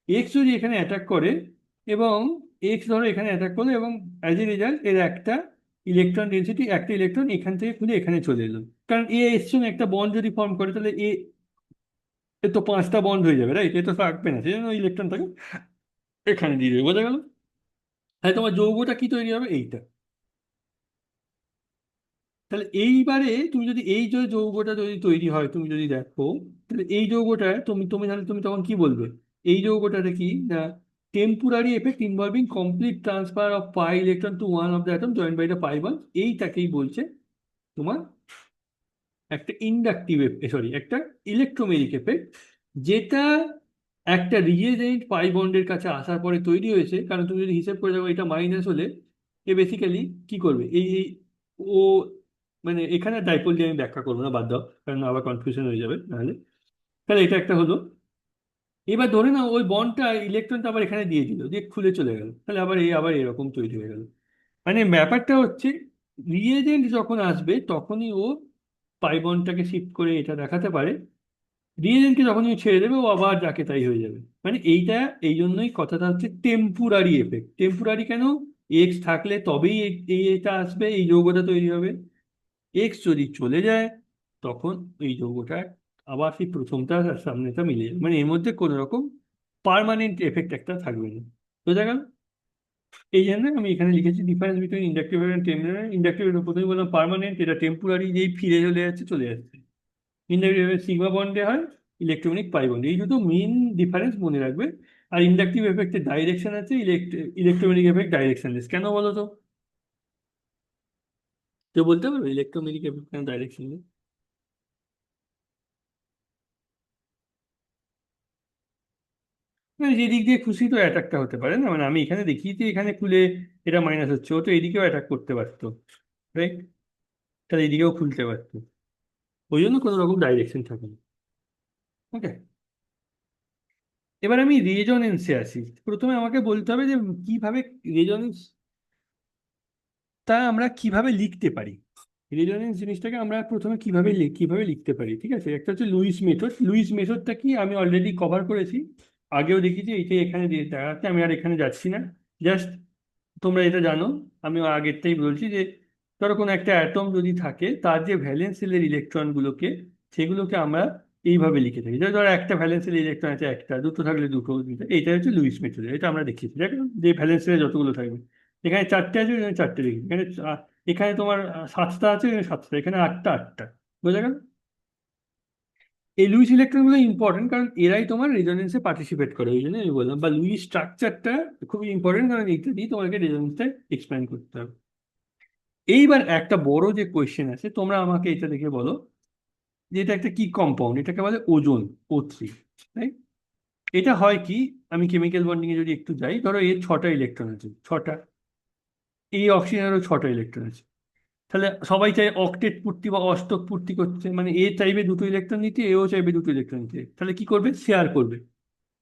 এক্স যদি এখানে অ্যাটাক করে, এবং এক্স ধরো এখানে অ্যাটাক করলো, এবং অ্যাজ এ রেজাল্ট এর একটা ইলেকট্রন ডেন্সিটি, একটা ইলেকট্রন এখান থেকে খুলে এখানে চলে এলো। কারণ এর সঙ্গে একটা বন্ড যদি ফর্ম করে, তাহলে এ তো 5টা বন্ড হয়ে যাবে, রাইট? এ তো থাকবে না, সেই জন্য ইলেকট্রনটাকে এখানে দিয়ে দেবে। বোঝা গেল? তাহলে তোমার যৌগটা কি তৈরি হবে? এইটা। তাহলে এইবারে তুমি যদি এই যে যৌগটা যদি তৈরি হয়, তুমি যদি দেখো, তাহলে এই যৌগটা তুমি তুমি তাহলে তুমি তখন কি বলবে? এই যৌগটাতে কি না, temporary effect involving complete transfer of pi electron to one of the atom joint by the pi bond, এইটাকেই বলছে তোমার একটা ইন্ডাকটিভ, সরি, একটা ইলেকট্রোমেরিক এফেক্ট, যেটা একটা রিয়েজেন্ট পাই বন্ডের কাছে আসার পরে তৈরি হয়েছে। কারণ তুমি যদি হিসেব করে দেখো, এটা মাইনাস হলে এ বেসিক্যালি কি করবে, ও, মানে এখানে ডাইপোল দিয়ে আমি ব্যাখ্যা করবো না, বাদ দাও, কারণ আবার কনফিউশন হয়ে যাবে নাহলে। তাহলে এটা একটা হলো। এবার ধরে নাও ওই বন্ডটা ইলেকট্রনটা আবার এখানে দিয়ে দিল, দিয়ে খুলে চলে গেল, তাহলে আবার এরকম তৈরি হয়ে গেল। মানে ব্যাপারটা হচ্ছে, রিয়েজেন্ট যখন আসবে তখনই ও পাই বন্ডটাকে শিফট করে এটা দেখাতে পারে, রিয়েজেন্টকে যখন তুমি ছেড়ে দেবে ও আবার যাকে তাই হয়ে যাবে। মানে এইটা, এই জন্যই কথাটা হচ্ছে টেম্পোরারি এফেক্ট। টেম্পোরারি কেন? এক্স থাকলে তবেই এটা আসবে, এই যৌগটা তৈরি হবে। এক্স যদি চলে যায়, তখন এই যৌগটা আবার সেই প্রথমটা আর সামনেটা মিলে যাবে। মানে এর মধ্যে কোনো রকম পার্মানেন্ট এফেক্ট একটা থাকবে না। বোঝা গেল? এই জন্য আমি এখানে লিখেছি difference between inductive and temporary. Inductive প্রথমে বললাম পার্মানেন্ট, এটা টেম্পোরারি, যেই ফিরে চলে যাচ্ছে চলে যাচ্ছে। ইন্ডাকটিভ সিগমা বন্ডে হয়, ইলেকট্রনিক পাই বন্ডে। এই দুটো মেইন ডিফারেন্স মনে রাখবে। আর ইন্ডাকটিভ এফেক্টের ডাইরেকশন আছে, ইলেকট্রোম্যাগনেটিক এফেক্ট ডাইরেকশনলেস। কেন বলো তো? কেউ বলতে পারবে ইলেকট্রোম্যাগনেটিক এফেক্ট কেন ডাইরেকশনলেস? মানে যেদিক দিয়ে খুশি তো অ্যাটাকটা হতে পারে না। মানে আমি এখানে দেখিয়েছি এখানে খুলে এটা মাইনাস হচ্ছে, ও তো এদিকেও অ্যাটাক করতে পারতো, রাইট? তাহলে এদিকেও খুলতে পারতো। ওই জন্য কোনো রকম ডাইরেকশন থাকে না। ওকে, এবার আমি রেজোনেন্সে আসি। প্রথমে আমাকে বলতে হবে যে কিভাবে রেজোনেন্স আমরা কিভাবে লিখতে পারি। রেজোনেন্স জিনিসটাকে আমরা প্রথমে কিভাবে লিখতে পারি। ঠিক আছে, একটা হচ্ছে লুইস মেথড। লুইস মেথডটা কি আমি অলরেডি কভার করেছি, আগেও দেখিয়েছি। এইটাই এখানে দিয়ে দেখাচ্ছে, আমি আর এখানে যাচ্ছি না। জাস্ট তোমরা এটা জানো, আমি আগেরটাই বলছি যে ধরো কোনো একটা অ্যাটম যদি থাকে, তার যে ভ্যালেন্স সেলের ইলেকট্রনগুলোকে, সেগুলোকে আমরা এইভাবে লিখে থাকি। ধরো একটা ভ্যালেন্স সেলের ইলেকট্রন আছে একটা, দুটো থাকলে দুটো, এইটা হচ্ছে লুইস মেথড। এটা আমরা দেখিয়েছি, দেখো যে ভ্যালেন্স সেলে যতগুলো থাকবে, এখানে 4টে আছে, এখানে 4টে লিখি, এখানে তোমার 7টা আছে, এখানে 7টা, এখানে 8টা 8টা। বোঝা গেল? এই লুইস ইলেকট্রনগুলো ইম্পর্টেন্ট, কারণ এরাই তোমার রেজোনেন্সে পার্টিসিপেট করে, ওই জন্য আমি বললাম। বা লুইস স্ট্রাকচারটা খুবই ইম্পর্টেন্ট, কারণ এইটা দিয়ে তোমাকে রেজোনেন্সটা এক্সপ্যান্ড করতে হবে। এইবার একটা বড় যে কোয়েশ্চেন আছে, তোমরা আমাকে এটা দেখে বলো যে এটা একটা কি কম্পাউন্ড, এটাকে বলে ওজোন, O3, তাই? এটা হয় কি, আমি কেমিক্যাল বন্ডিং এ যদি একটু যাই, ধরো এর 6টা ইলেকট্রন আছে, 6টা। এই অক্সিজেনেরও 6টা ইলেকট্রন আছে। তাহলে সবাই চাই অক্টেট পূর্তি বা অষ্টক পূর্তি করতে, মানে এ চাইবে 2টো ইলেকট্রন নিতে, এও চাইবে 2টো ইলেকট্রন নিতে। তাহলে কি করবে? শেয়ার করবে।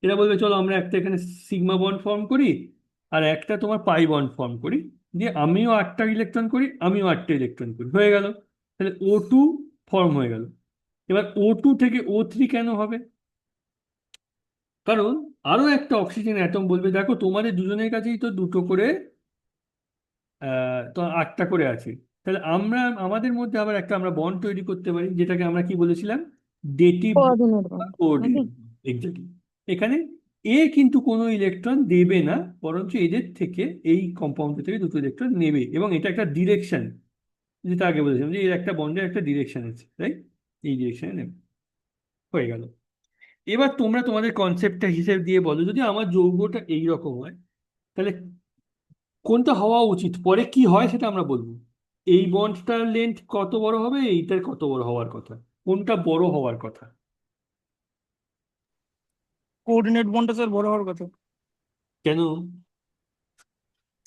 এরা বলবে চলো আমরা একটা এখানে সিগমা বন্ড ফর্ম করি, আর একটা তোমার পাই বন্ড ফর্ম করি, দিয়ে আমিও 8টা ইলেকট্রন করি, আমিও 8টা ইলেকট্রন করি, হয়ে গেল। তাহলে O2 ফর্ম হয়ে গেল। এবার O2 থেকে O3 কেন হবে? কারণ আরো একটা অক্সিজেন অ্যাটম বলবে দেখো তোমাদের দুজনের কাছেই তো 2টো করে, তো 8টা করে আছে। তাহলে আমরা আমাদের মধ্যে আবার একটা আমরা বন্ড তৈরি করতে পারি, যেটাকে আমরা কি বলেছিলাম? ডেটিভ কোঅর্ডিনেট বন্ড নাকি? কোঅর্ডিনেট। এক্স্যাক্টলি। এখানে এ কিন্তু কোনো ইলেকট্রন দেবে না, বরঞ্চ এদের থেকে, এই কম্পাউন্ড থেকে 2টো ইলেকট্রন নেবে, এবং এটা একটা ডিরেকশন, যেটা আগে বলেছিলাম যে এর একটা বন্ডের একটা ডিরেকশন আছে, তাই? এই ডিরেকশনে নেবে। হয়ে গেল। এবার তোমরা তোমাদের কনসেপ্টটা হিসেব দিয়ে বলো, যদি আমার যৌগটা এইরকম হয়, তাহলে কোনটা হওয়া উচিত? পরে কি হয় সেটা আমরা বলবো। এই বন্ডটার লেন্থ কত বড় হবে, এইটার কত বড় হওয়ার কথা, কোনটা বড় হওয়ার কথা? কোঅর্ডিনেট বন্ডটা স্যার বড় হওয়ার কথা, কেন?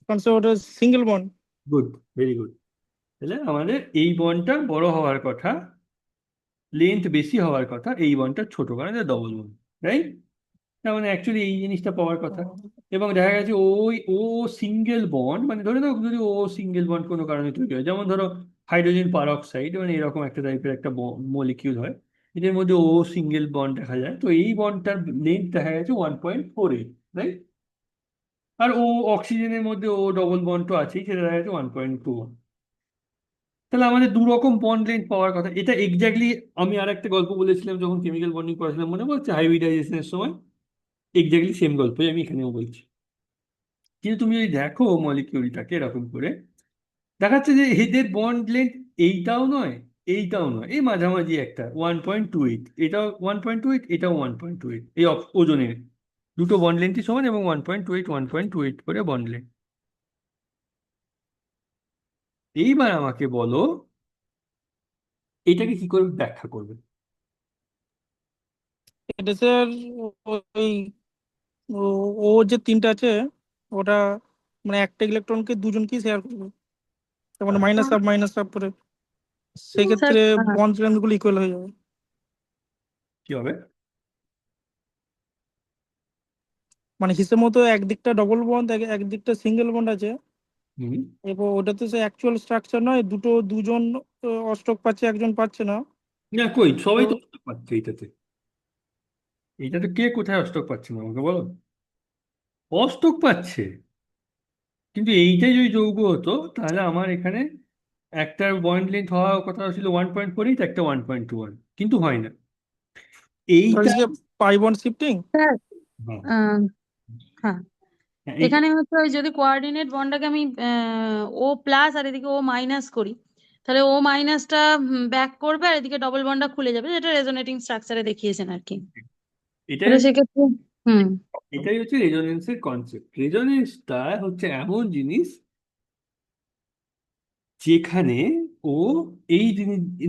কারণ স্যার ওটা single bond. Good, very good. তাহলে আমাদের এই বন্ডটা বড় হওয়ার কথা, লেন্থ বেশি হওয়ার কথা, এই বন্ডটা ছোট, কারণ এটা ডবল বন্ড, রাইট? তার মানে অ্যাকচুয়ালি এই জিনিসটা পাওয়ার কথা। এবং দেখা গেছে ও সিঙ্গেল বন্ড, মানে ধরে নাও যদি ও সিঙ্গেল বন্ড কোনো কারণে তৈরি হয়, যেমন ধরো হাইড্রোজেন পারঅক্সাইড, মানে এরকম একটা টাইপের একটা মলিকিউল হয়, এদের মধ্যে ও সিঙ্গেল বন্ড দেখা যায়, তো এই বন্ডটার লেন্থ দেখা গেছে 1.48, রাইট? আর ও অক্সিজেনের মধ্যে ও ডবল বন্ড তো আছেই, সেটা দেখা গেছে 1.21। তাহলে আমাদের দু রকম বন্ড লেন্থ পাওয়ার কথা। এটা এক্স্যাক্টলি আমি আর একটা গল্প বলেছিলাম যখন কেমিক্যাল বন্ডিং করেছিলাম, মনে পড়ছে? হাইব্রিডাইজেশনের সময় এক্স্যাক্টলি সেম গল্পই আমি এখানেও বলছি। কিন্তু তুমি যদি দেখো মলিকিউলটাকে এরকম করে, দেখাচ্ছে যে এদের বন্ড লেন্থ এইটাও নয়, এইটাও নয়, এই মাঝামাঝি একটা 1.28, এটাও 1.28, এটাও 1.28। এই ওজনের দুটো বন্ড লেন্থই সমান, এবং 1.28 করে বন্ড লেন্থ। এইবার আমাকে বলো এটাকে কি করে ব্যাখ্যা করবে? এটা স্যার ওই ও ও যে তিনটা আছে ওটা মানে একটা ইলেকট্রনকে দুজনকেই শেয়ার করবে, তার মানে মাইনাস হাফ করে, সেই স্যার ক্ষেত্রে বন্ড লেন্থ গুলো ইকুয়াল হয়ে যাবে। কি হবে? মানে হিসেব মতো একদিকটা ডবল বন্ড, একদিকটা সিঙ্গেল বন্ড আছে, হুম। এরপর ওটা তো সে অ্যাকচুয়াল স্ট্রাকচার নয়, দুজন অষ্টক পাচ্ছে, একজন পাচ্ছে না। না, কই, তো সবাই তো অষ্টক পাচ্ছে এইটাতে। এইটাতে কে কোথায় অষ্টক পাচ্ছে না আমাকে বলো? অষ্টক পাচ্ছে। কিন্তু এইটাই যদি যৌগ হতো, তাহলে আমার এখানে একটার বন্ড লেন্থ হওয়ার কথা ছিল 1.48, একটা 1.21, কিন্তু হয় না। এইটা, পাই বন্ড শিফটিং। স্যার হ্যাঁ, হ্যাঁ, হ্যাঁ, এখানে হচ্ছে ওই যদি কোঅর্ডিনেট বন্ডটাকে আমি ও প্লাস আর এদিকে ও মাইনাস করি, তাহলে ও মাইনাসটা ব্যাক করবে আর এদিকে ডবল বন্ডটা খুলে যাবে, যেটা রেজোনেটিং স্ট্রাকচারে দেখিয়েছেন আর কি। এটাই তাহলে সেক্ষেত্রে হুম এটাই হচ্ছে রেজোনেন্সের কনসেপ্ট। রেজোনেন্সটা হচ্ছে এমন জিনিস যেখানে ও এই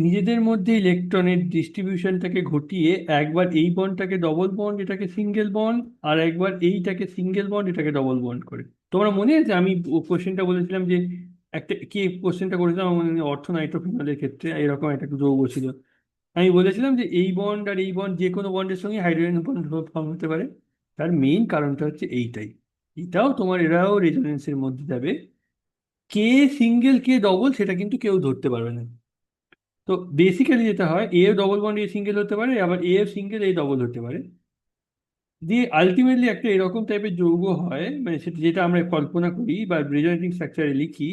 নিজেদের মধ্যে ইলেকট্রনের ডিস্ট্রিবিউশনটাকে ঘটিয়ে একবার এই বন্ডটাকে ডবল বন্ড, এটাকে সিঙ্গেল বন্ড, আর একবার এইটাকে সিঙ্গেল বন্ড, এটাকে ডবল বন্ড করে। তোমার মনে আছে আমি কোশ্চেনটা বলেছিলাম যে, একটা কি কোশ্চেনটা করেছিলাম আমার মনে নেই, অর্থনাইট্রোফিনলের ক্ষেত্রে এরকম একটা যৌগ ছিল। আমি বলেছিলাম যে এই বন্ড আর এই বন্ড যে কোনো বন্ডের সঙ্গে হাইড্রোজেন বন্ড ফর্ম হতে পারে। তার মেইন কারণটা হচ্ছে এইটাই। এটাও তোমার, এরাও রেজোনেন্সের মধ্যে যাবে। কে সিঙ্গেল কে ডবল সেটা কিন্তু কেউ ধরতে পারবে না। তো বেসিক্যালি যেটা হয়, এ ডবল বন্ড এ সিঙ্গেল হতে পারে, আবার এ সিঙ্গেল এ ডবল হতে পারে, দিয়ে আলটিমেটলি একটা এরকম টাইপের যৌগ হয়, মানে সেটা যেটা আমরা কল্পনা করি বা রেজোনেটিং স্ট্রাকচারে লিখি।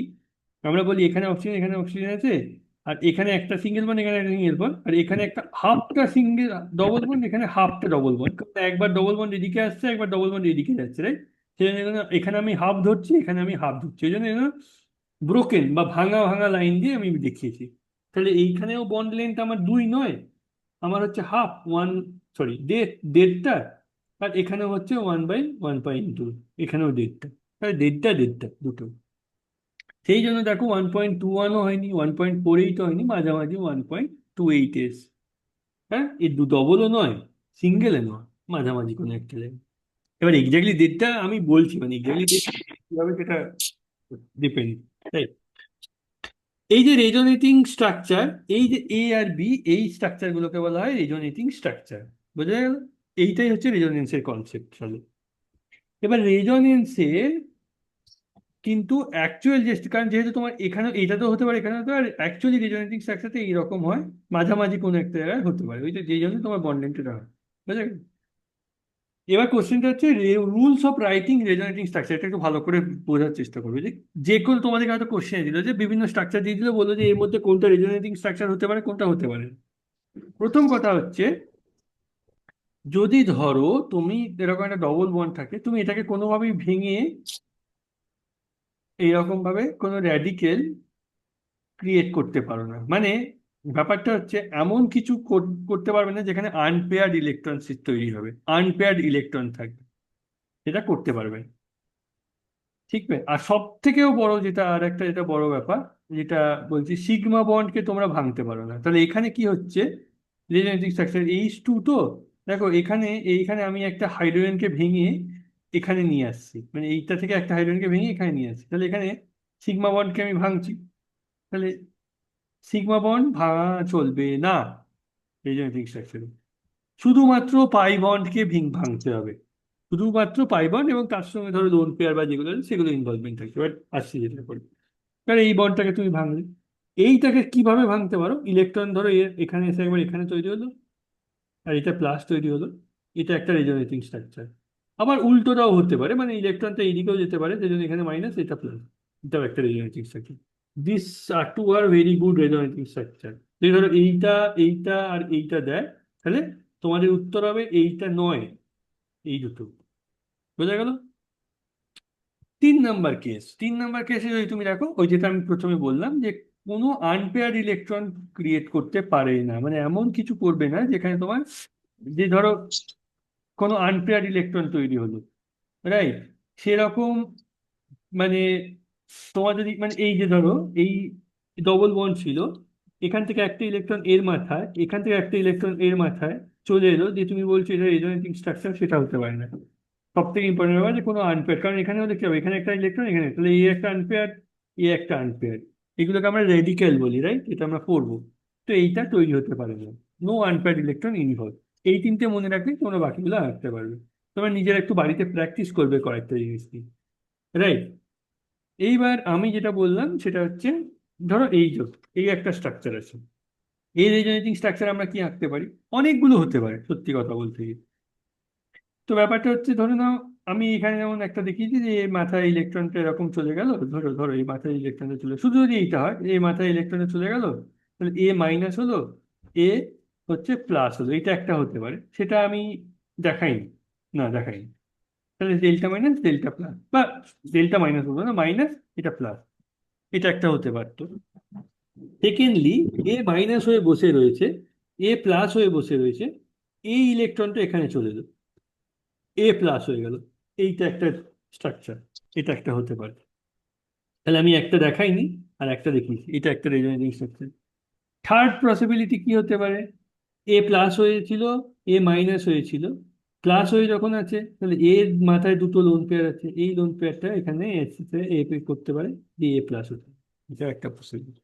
আমরা বলি এখানে অক্সিজেন, এখানে অক্সিজেন আছে, আর এখানে একটা সিঙ্গেল বন্ড, এখানে একটা সিঙ্গেল বন্ড, আর এখানে একটা হাফটা সিঙ্গেল ডবল বন্ড, এখানে হাফটা ডবল বন্ড, একবার ডবল বন্ড এদিকে আসছে, একবার ডবল বন্ড এদিকে যাচ্ছে, রাইট? সেই জন্য এখানে আমি হাফ ধরছি, এখানে আমি হাফ ধরছি, এই জন্য ব্রোকেন বা ভাঙা ভাঙা লাইন দিয়ে আমি দেখিয়েছি। তাহলে এইখানেও বন্ড লেন্থ আমার 2 নয়, আমার হচ্ছে হাফ ওয়ান, সরি দেড়টা, আর এখানেও হচ্ছে 1/1.2, এখানেও দেড়টা, তাহলে দেড়টা দুটো। সেই জন্য দেখো 1.21ও হয়নি, 1.48ও হয়নি, মাঝামাঝি 1.28 এস। হ্যাঁ, এই ডবলও নয়, সিঙ্গেলে নয়, মাঝামাঝি কোনো একটা জায়গায়। এবার এক্স্যাক্টলি ডেটটা আমি বলছি, মানে এক্স্যাক্টলি ডেট কিভাবে সেটা ডিপেন্ড, তাই। এই যে রেজোনেটিং স্ট্রাকচার, এই যে এ আর বি, এই স্ট্রাকচার গুলোকে বলা হয় রেজোনেটিং স্ট্রাকচার। বোঝা গেল? এইটাই হচ্ছে রেজোনেন্সের কনসেপ্ট। চলো এবার রেজোনেন্সের কিন্তু অ্যাকচুয়াল যে, কারণ যেহেতু তোমার এখানে এটা তো হতে পারে, এখানে হতে পারে, অ্যাকচুয়ালি রেজোনেটিং স্ট্রাকচারটা এইরকম হয়, মাঝামাঝি কোনো একটা জায়গায় হতে পারে, ওই যে জন্য তোমার বন্ডেন্টটা হয়। বুঝা গেল? এবার কোশ্চেনটা হচ্ছে rules of writing resonating structure, এটা একটু ভালো করে বোঝার চেষ্টা করবে। যে যে কোনো তোমাদেরকে হয়তো কোশ্চেন দিল, যে বিভিন্ন স্ট্রাকচার দিয়ে দিল, বললো যে এর মধ্যে কোনটা রেজোনেটিং স্ট্রাকচার হতে পারে, কোনটা হতে পারে না। প্রথম কথা হচ্ছে, যদি ধরো তুমি এরকম একটা ডবল বন্ড থাকে, তুমি এটাকে কোনোভাবেই ভেঙে এইরকম ভাবে কোনো র্যাডিকেল ক্রিয়েট করতে পারো না। মানে ব্যাপারটা হচ্ছে, এমন কিছু করতে পারবে না যেখানে আনপেয়ার্ড ইলেকট্রন তৈরি হবে, আনপেয়ার্ড ইলেকট্রন থাকবে, সেটা করতে পারবে না। ঠিক আছে? আর সব থেকেও বড় যেটা, আর একটা যেটা বড় ব্যাপার, যেটা বলছি, সিগমা বন্ডকে তোমরা ভাঙতে পারো না। তাহলে এখানে কি হচ্ছে, রেজোনেটিং স্ট্রাকচার H2 তো, দেখো এইখানে আমি একটা হাইড্রোজেনকে ভেঙে এখানে নিয়ে আসছি, মানে এইটা থেকে একটা হাইড্রোজেনকে ভেঙে এখানে নিয়ে আসছি, তাহলে এখানে সিগমা বন্ডকে আমি ভাঙছি, তাহলে সিগমা বন্ড ভাঙা চলবে না রেজোনেটিং স্ট্রাকচারে। শুধুমাত্র পাই বন্ডকে ভাঙতে হবে, শুধুমাত্র পাই বন্ড, এবং তার সঙ্গে ধরো লোন পেয়ার বা যেগুলো আছে সেগুলো ইনভলভমেন্ট থাকবে। এবার আসছি যেটা করি, কারণ এই বন্ডটাকে তুমি ভাঙলে, এইটাকে কিভাবে ভাঙতে পারো, ইলেকট্রন ধরো এখানে এসে একবার এখানে তৈরি হলো, আর এটা প্লাস তৈরি হলো, এটা একটা রেজোনেটিং স্ট্রাকচার। আবার উল্টোটাও হতে পারে, মানে ইলেকট্রনটা এইদিকেও যেতে পারে, যেজন্য এখানে মাইনাস, এটা প্লাস, এটাও একটা resonating structure. This are two are very good resonating structure. যদি ধরো এইটা এইটা আর এইটা দেয়, তাহলে তোমাদের উত্তর হবে এইটা নয়, এই দুটো। বোঝা গেল? 3 নাম্বার কেসে যদি তুমি দেখো, ওই যেটা আমি প্রথমে বললাম, যে কোনো আনপেয়ার্ড ইলেকট্রন ক্রিয়েট করতে পারে না, মানে এমন কিছু করবে না যেখানে তোমার, যে ধরো কোনো আনপেয়ার্ড ইলেকট্রন তৈরি হলো, রাইট, সেরকম, মানে তোমার যদি, মানে এই যে ধরো এই ডবল বন্ড ছিল, এখান থেকে একটা ইলেকট্রন এর মাথায়, এখান থেকে একটা ইলেকট্রন এর মাথায় চলে এলো, যে তুমি বলছো এটা রেজোনেটিং স্ট্রাকচার, সেটা হতে পারে না। সব থেকে ইম্পর্টেন্ট ব্যাপার, যে কোনো আনপেয়ার, কারণ এখানে হলে কি হবে, এখানে একটা ইলেকট্রন, এখানে, তাহলে এ একটা আনপেয়ার, এ একটা আনপেয়ার, এগুলোকে আমরা রেডিক্যাল বলি, রাইট, এটা আমরা পড়বো। তো এইটা তৈরি হতে পারে না, নো আনপেয়ার্ড ইলেকট্রন ইনভলভ। এই তিনটে মনে রাখলে তোমরা বাকিগুলো আঁকতে পারবে। তোমরা নিজেরা একটু বাড়িতে প্র্যাকটিস করবে কয়েকটা জিনিস দিয়ে, রাইট। এইবার আমি যেটা বললাম সেটা হচ্ছে, ধরো এই একটা স্ট্রাকচার আছে, এই রেজোনেটিং স্ট্রাকচার আমরা কি আঁকতে পারি, অনেকগুলো হতে পারে সত্যি কথা বলতে গিয়ে। তো ব্যাপারটা হচ্ছে, ধরে নাও আমি এখানে যেমন একটা দেখিয়েছি, যে এই মাথায় ইলেকট্রনটা এরকম চলে গেল, ধরো ধরো এই মাথায় ইলেকট্রনটা চলে, শুধু যদি এইটা হয়, এই মাথায় ইলেকট্রনটা চলে গেল, তাহলে এ মাইনাস হলো, এ হচ্ছে প্লাস হলো, এটা একটা হতে পারে, সেটা আমি দেখাইনি, না দেখাইনি। তাহলে ডেল্টা মাইনাস ডেল্টা প্লাস, বা ডেল্টা মাইনাস বলবো না, মাইনাস, এটা প্লাস, এটা একটা হতে পারতো। সেকেন্ডলি, এ মাইনাস হয়ে বসে রয়েছে, এ প্লাস হয়ে বসে রয়েছে, এই ইলেকট্রনটা এখানে চলে এলো, এ প্লাস হয়ে গেল, এইটা একটা স্ট্রাকচার, এটা একটা হতে পারে। তাহলে আমি একটা দেখাইনি আর একটা দেখিয়েছি, এটা একটা রেজোনেটিং স্ট্রাকচার। থার্ড পসিবিলিটি কি হতে পারে, এ প্লাস হয়েছিল, এ মাইনাস হয়েছিল, প্লাস হয়ে যখন আছে, তাহলে এর মাথায় দুটো লোন পেয়ার আছে, এই লোন পেয়ারটা এখানে এ পে করতে পারে, দিয়ে এ প্লাস হতে পারে। এটা একটা পসিবিলিটি।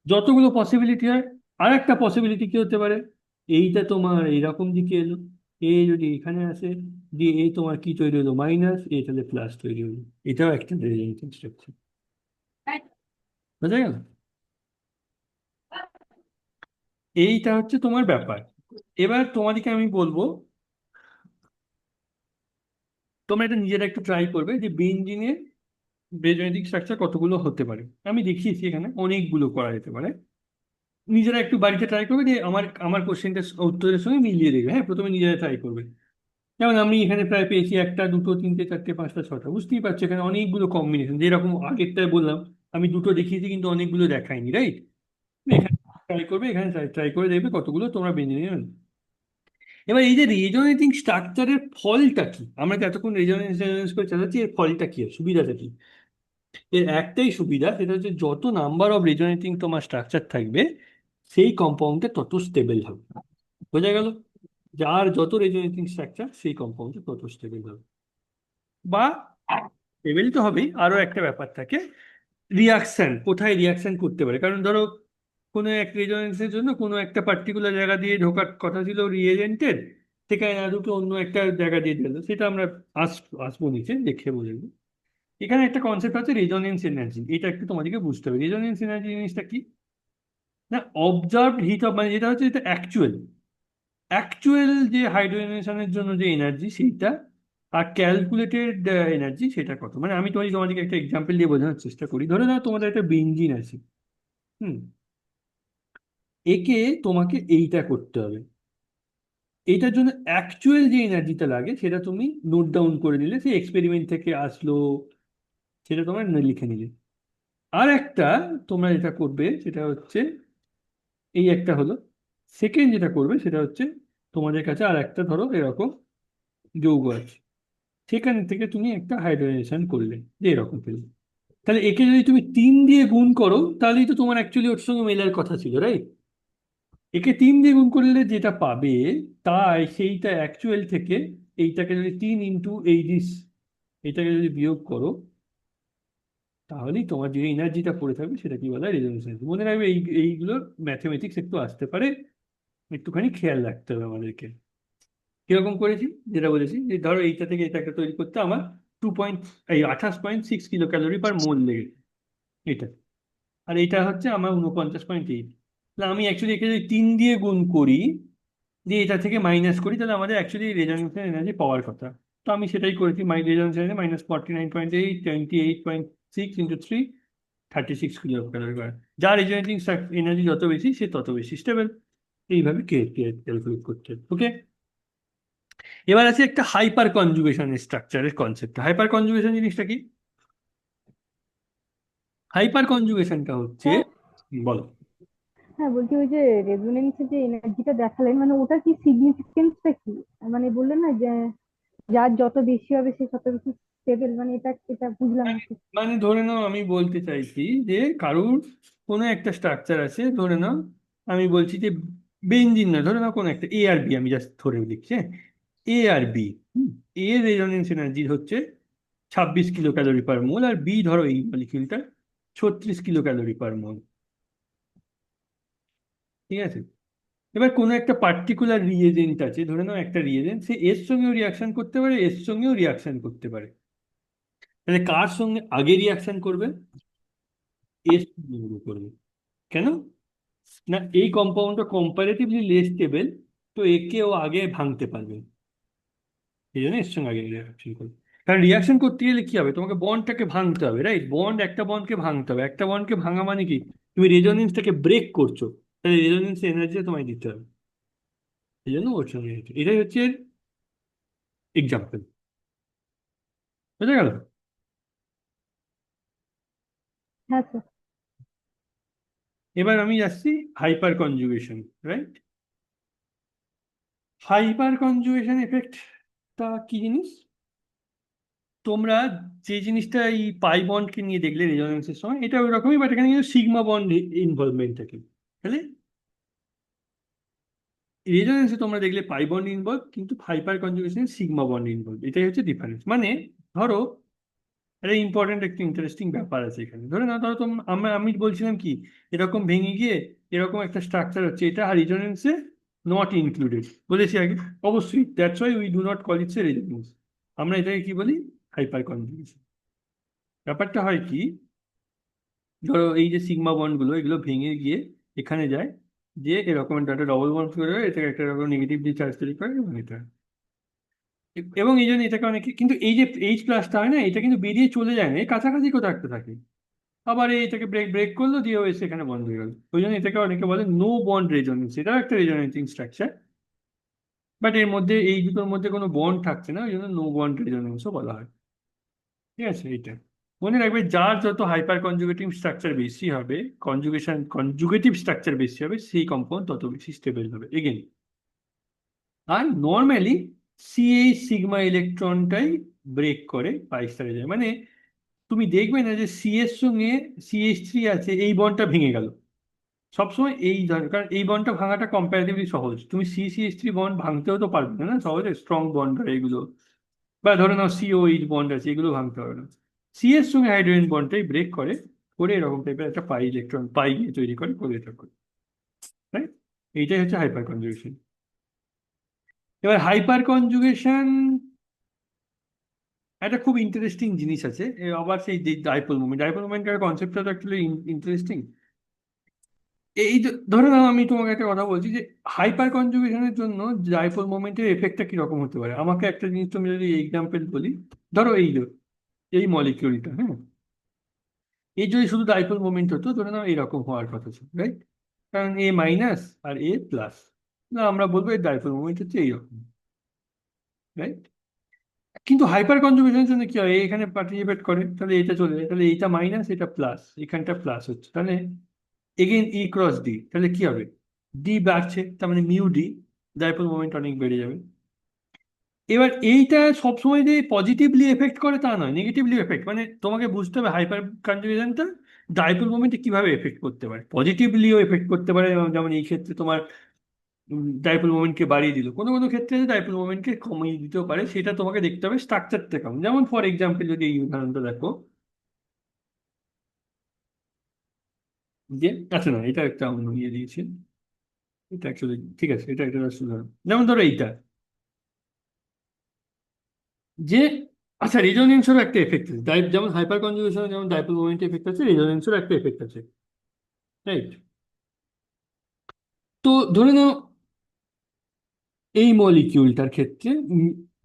যতগুলো পসিবিলিটি হয়, আর একটা পসিবিলিটি কি হতে পারে, এইটা তোমার এইরকম দিকে এলো, এ যদি এখানে আসে, দিয়ে এই তোমার কি তৈরি হলো, মাইনাস, এ তাহলে প্লাস তৈরি হলো, এটাও একটা রেজোনেটিং স্ট্রাকচার। বুঝা গেল? এইটা হচ্ছে তোমার ব্যাপার। এবার তোমাদেরকে আমি বলবো, তোমরা এটা নিজেরা একটু ট্রাই করবে, যে বেঞ্জিনের রেজোনেটিং স্ট্রাকচার কতগুলো হতে পারে। আমি দেখিয়েছি এখানে অনেকগুলো করা যেতে পারে, নিজেরা একটু বাড়িতে ট্রাই করবে, যে আমার আমার কোশ্চেনটা উত্তরের সঙ্গে মিলিয়ে দেখবে। হ্যাঁ, প্রথমে নিজেরা ট্রাই করবে। যেমন আমি এখানে প্রায় পেয়েছি একটা, দুটো, তিনটে, চারটে, পাঁচটা, ছটা, বুঝতেই পারছো এখানে অনেকগুলো কম্বিনেশন, যেরকম আগেরটায় বললাম, আমি দুটো দেখিয়েছি কিন্তু অনেকগুলো দেখাইনি, রাইট। এখানে ট্রাই করবে, এখানে ট্রাই করে দেখবে কতগুলো তোমরা বেঁধে নেবে। এবার এই যে রেজোনেটিং স্ট্রাকচারের ফলটা কি, আমরা তো এতক্ষণ রেজোনেন্স করে চালাচ্ছি, এর ফলটা কি, সুবিধাটা কি? এর একটাই সুবিধা, সেটা হচ্ছে যত নাম্বার অফ রেজোনেটিং তোমার স্ট্রাকচার থাকবে সেই কম্পাউন্ডে তত স্টেবল হবে। বোঝা গেল? যার যত রেজোনেটিং স্ট্রাকচার সেই কম্পাউন্ডে তত স্টেবল হবে। বা স্টেবল তো হবেই, আরো একটা ব্যাপার থাকে, রিয়াকশন কোথায় রিয়াকশন করতে পারে। কারণ ধরো কোনো এক রেজোনেন্সের জন্য কোনো একটা পার্টিকুলার জায়গা দিয়ে ঢোকার কথা ছিল রিয়েজেন্টের, সেখানে না দুটো অন্য একটা জায়গা দিয়ে দিল, সেটা আমরা আসবো নিচে দেখে বলে দেবো। এখানে একটা কনসেপ্ট আছে রেজোনেন্স এনার্জি, এটা একটু তোমাদেরকে বুঝতে হবে। রেজোনেন্স এনার্জি জিনিসটা কি না, অবজার্ভড হিট অফ, মানে যেটা হচ্ছে এটা অ্যাকচুয়াল অ্যাকচুয়াল যে হাইড্রোজেনেশনের জন্য যে এনার্জি সেইটা, আর ক্যালকুলেটেড এনার্জি সেটা কত। মানে আমি তোমাদেরকে একটা এক্সাম্পল দিয়ে বোঝানোর চেষ্টা করি। ধরে নাও তোমাদের একটা বেঞ্জিন আছে, হুম, একে তোমাকে এইটা করতে হবে, এইটার জন্য অ্যাকচুয়াল যে এনার্জিটা লাগে সেটা তুমি নোট ডাউন করে নিলে, সেই এক্সপেরিমেন্ট থেকে আসলো, সেটা তোমার লিখে নিলে। আর একটা তোমরা যেটা করবে সেটা হচ্ছে, এই একটা হলো। সেকেন্ড যেটা করবে সেটা হচ্ছে, তোমাদের কাছে আর একটা ধরো এরকম যৌগ আছে, সেখান থেকে তুমি একটা হাইড্রোজেনেশন করলে, যে এরকম পেলে। তাহলে একে যদি তুমি 3 দিয়ে গুণ করো, তাহলেই তো তোমার অ্যাকচুয়ালি ওর সঙ্গে মেলার কথা ছিল, রাইট? একে 3 দিয়ে গুণ করলে যেটা পাবে, তাই সেইটা অ্যাকচুয়াল থেকে এইটাকে যদি 3 ইন্টু এইটাকে যদি বিয়োগ করো, তাহলেই তোমার যে এনার্জিটা পড়ে থাকবে সেটা কি বলা হয়, রেজোনেন্স এনার্জি। মনে রাখবে এইগুলোর ম্যাথমেটিক্স একটু আসতে পারে, একটুখানি খেয়াল রাখতে হবে আমাদেরকে। কিরকম করেছি, যেটা বলেছি যে ধরো এইটা থেকে এটাকে তৈরি করতে আমার 28.6 কিলো ক্যালোরি পার মোল লেগেছে, এটা। আর এটা হচ্ছে আমার 49.8। তাহলে আমি অ্যাকচুয়ালি একে যদি 3 দিয়ে গুণ করি, দিয়ে এটা থেকে মাইনাস করি, তাহলে আমাদের অ্যাকচুয়ালি রেজোনেন্সের এনার্জি পাওয়ার কথা। তো আমি সেটাই করেছি, resonance energy -49.8, 28.6 into 3, 36 kilo calorie per. যার রেজোনেটিং এনার্জি যত বেশি সে তত বেশি স্টেবল। এইভাবে ক্যালকুলেট করতে, ওকে। এবার আছে একটা হাইপার কনজুগেশন স্ট্রাকচারের কনসেপ্ট। হাইপার কনজুগেশন জিনিসটা কি? হাইপার কনজুগেশনটা হচ্ছে, বলো। হ্যাঁ, বলছি ওই যে রেজোনেন্সে যে এনার্জিটা দেখালেন, মানে ওটা কি সিগনিফিকেন্সটা কি? মানে বললেন না যে যার যত বেশি হবে সে তত বেশি স্টেবল, মানে এটা এটা বুঝলাম না ঠিক। মানে ধরে নাও আমি বলতে চাইছি যে কারুর কোনো একটা স্ট্রাকচার আছে, ধরে নাও আমি বলছি যে বেঞ্জিন না, ধরে নাও কোনো একটা এ আর বি, আমি জাস্ট ধরে লিখছি, হ্যাঁ, এ আর বি। এর রেজোনেন্স এনার্জি হচ্ছে 26 কিলো ক্যালোরি পার মোল, আর বি ধরো এই মলিকিউলটা 36 কিলো ক্যালোরি পার মোল, ঠিক আছে? এবার কোনো একটা পার্টিকুলার রিয়েজেন্ট আছে, ধরে নাও একটা রিয়েজেন্ট, সে এর সঙ্গেও রিয়াকশন করতে পারে, এর সঙ্গেও রিয়াকশন করতে পারে। তাহলে কার সঙ্গে আগে রিয়াকশন করবে? এর সঙ্গে করবে। কেন না, এই কম্পাউন্ডটা কম্পারেটিভলি লেস স্টেবল, তো একে ও আগে ভাঙতে পারবে, এই জন্য এর সঙ্গে আগে রিয়াকশন করবে। কারণ রিয়াকশন করতে গেলে কি হবে, তোমাকে বন্ডটাকে ভাঙতে হবে, রাইট? একটা বন্ডকে ভাঙতে হবে, একটা বন্ডকে ভাঙা মানে কি, তুমি রেজোনেন্সটাকে ব্রেক করছো, তাহলে রেজোনেন্স এনার্জি তোমায় দিতে হবে, এই জন্য ওর সঙ্গে এটাই হচ্ছে এক্সাম্পল। বুঝা গেল? হ্যাঁ স্যার। এবার আমি যাচ্ছি hyperconjugation, right? Hyperconjugation এফেক্টটা কি জিনিস? তোমরা যে জিনিসটা এই পাই বন্ডকে নিয়ে দেখলে রেজোনেন্সের সময়, এটা ওই রকমই, বাট এখানে কিন্তু সিগমা বন্ড ইনভলভমেন্ট থাকে। তাহলে রেজোনেন্সে তোমরা দেখলে পাই বন্ড ইনভলভ, কিন্তু হাইপার কনজুগেশনে সিগমা বন্ড ইনভলভ, এটাই হচ্ছে ডিফারেন্স। মানে ধরো একটা ইম্পর্টেন্ট একটা ইন্টারেস্টিং ব্যাপার আছে এখানে। ধরে নাও, ধরো আমি বলছিলাম কি, এরকম ভেঙে গিয়ে এরকম একটা স্ট্রাকচার হচ্ছে, এটা রেজোনেন্সে নট ইনক্লুডেড বলেছি আগে। অবশ্যই, that's why we do not call it's a resonance. আমরা এটাকে কি বলি, হাইপার কনজুগেশন। ব্যাপারটা হয় কি, ধরো এই যে সিগমা বন্ড গুলো, এগুলো ভেঙে গিয়ে এখানে যায়, যে এরকম একটা ডবল বন্ড তৈরি হয়, এটা একটা এরকম নেগেটিভ যে চার্জ তৈরি করে, এবং এটা এবং এই জন্য এটাকে অনেকে, কিন্তু এই যে H+টা হয় না, এটা কিন্তু বেরিয়ে চলে যায় না, এই কাছাকাছি কোথাও থাকতে থাকে। আবার এটাকে ব্রেক ব্রেক করলো, দিয়ে ও এসে এখানে বন্ধ হয়ে গেল। ওই জন্য এটাকে অনেকে বলে নো বন্ড রেজোনেন্স, এটাও একটা রেজোনেটিং স্ট্রাকচার, বাট এর মধ্যে এই দুটোর মধ্যে কোনো বন্ড থাকছে না, ওই জন্য নো বন্ড রেজোনেন্সও বলা হয়। ঠিক আছে, এইটা। মনে রাখবে যার যত হাইপার কনজুগেটিভ স্ট্রাকচার বেশি হবে, কনজুগেটিভ স্ট্রাকচার বেশি হবে, সেই কম্পাউন্ড তত বেশি স্টেবল হবে এগেন। আর নর্মালি সিএইচ সিগমা ইলেকট্রনটাই ব্রেক করে পাই স্তরে যায়। মানে তুমি দেখবে না যে সি এর সঙ্গে CH3 আছে, এই বন্ডটা ভেঙে গেল সবসময় এই ধরনের, কারণ এই বন্ডটা ভাঙাটা কম্পারেটিভলি সহজ। তুমি CH3 বন্ড ভাঙতেও তো পারবে না, না সহজে, স্ট্রং বন্ড হয় এগুলো। বা ধরে নাও COH বন্ড আছে, এগুলো ভাঙতে পারবে না। সি এর সঙ্গে হাইড্রোজেন বন্ডটাই ব্রেক করে, করে এরকম টাইপের একটা পাই ইলেকট্রন পাই গিয়ে তৈরি করে, করে এটা করে, রাইট? এইটাই হচ্ছে হাইপার কনজুগেশন। এবার হাইপার কনজুগেশন একটা খুব ইন্টারেস্টিং জিনিস আছে। আবার সেই ডাইপোল মোমেন্টের কনসেপ্টটা তো অ্যাকচুয়ালি ইন্টারেস্টিং। এই ধরে নাও আমি তোমাকে একটা কথা বলছি যে হাইপার কনজুগেশনের জন্য ডাইপোল মোমেন্টের এফেক্টটা কিরকম হতে পারে। আমাকে একটা জিনিস তুমি যদি এক্সাম্পল বলি, ধরো এই মলিকিউলটা, হ্যাঁ, এই যদি শুধু ডাইপোল মোমেন্ট হতো, ধরে নাও এরকম হওয়ার কথা ছিল, রাইট? কারণ A- আর A+, না আমরা বলবো এর ডাইপোল মোমেন্ট হচ্ছে এইরকম, রাইট? কিন্তু হাইপার কনজুগেশনের জন্য কি হয়, এখানে পার্টিসিপেট করে, তাহলে এটা চলে যায়, তাহলে এইটা মাইনাস, এটা প্লাস, এখানটা প্লাস হচ্ছে, তাহলে এগেন E×D, তাহলে কি হবে, ডি বাড়ছে, তার মানে μD, ডাইপোল মোমেন্ট অনেক বেড়ে যাবে। এবার এইটা সবসময় যে পজিটিভলি এফেক্ট করে তা নয়, নেগেটিভলি এফেক্ট, মানে তোমাকে বুঝতে হবে হাইপার কনজুগেশনটা ডাইপোল মোমেন্টে কিভাবে এফেক্ট করতে পারে। পজিটিভলিও এফেক্ট করতে পারে, যেমন এই ক্ষেত্রে তোমার ডাইপোল মোমেন্টকে বাড়িয়ে দিল, কোনো কোনো ক্ষেত্রে ডাইপোল মোমেন্টকে কমিয়ে দিতেও পারে, সেটা তোমাকে দেখতে হবে স্ট্রাকচারটা কেমন। যেমন ফর এক্সাম্পল যদি এই উদাহরণটা দেখো, যে আচ্ছা না, এটা একটা অন্য ইয়ে দিয়েছে, এটা অ্যাকচুয়ালি ঠিক আছে, এটা একটা উদাহরণ। যেমন ধরো এইটা, যে আচ্ছা রেজোনেন্সেরও একটা এফেক্ট আছে, যেমন হাইপার কনজুগেশনে যেমন ডাইপোল মোমেন্ট এফেক্ট আছে, রেজোনেন্সেরও একটা এফেক্ট আছে, রাইট? তো ধরে নাও এই মলিকিউলটার ক্ষেত্রে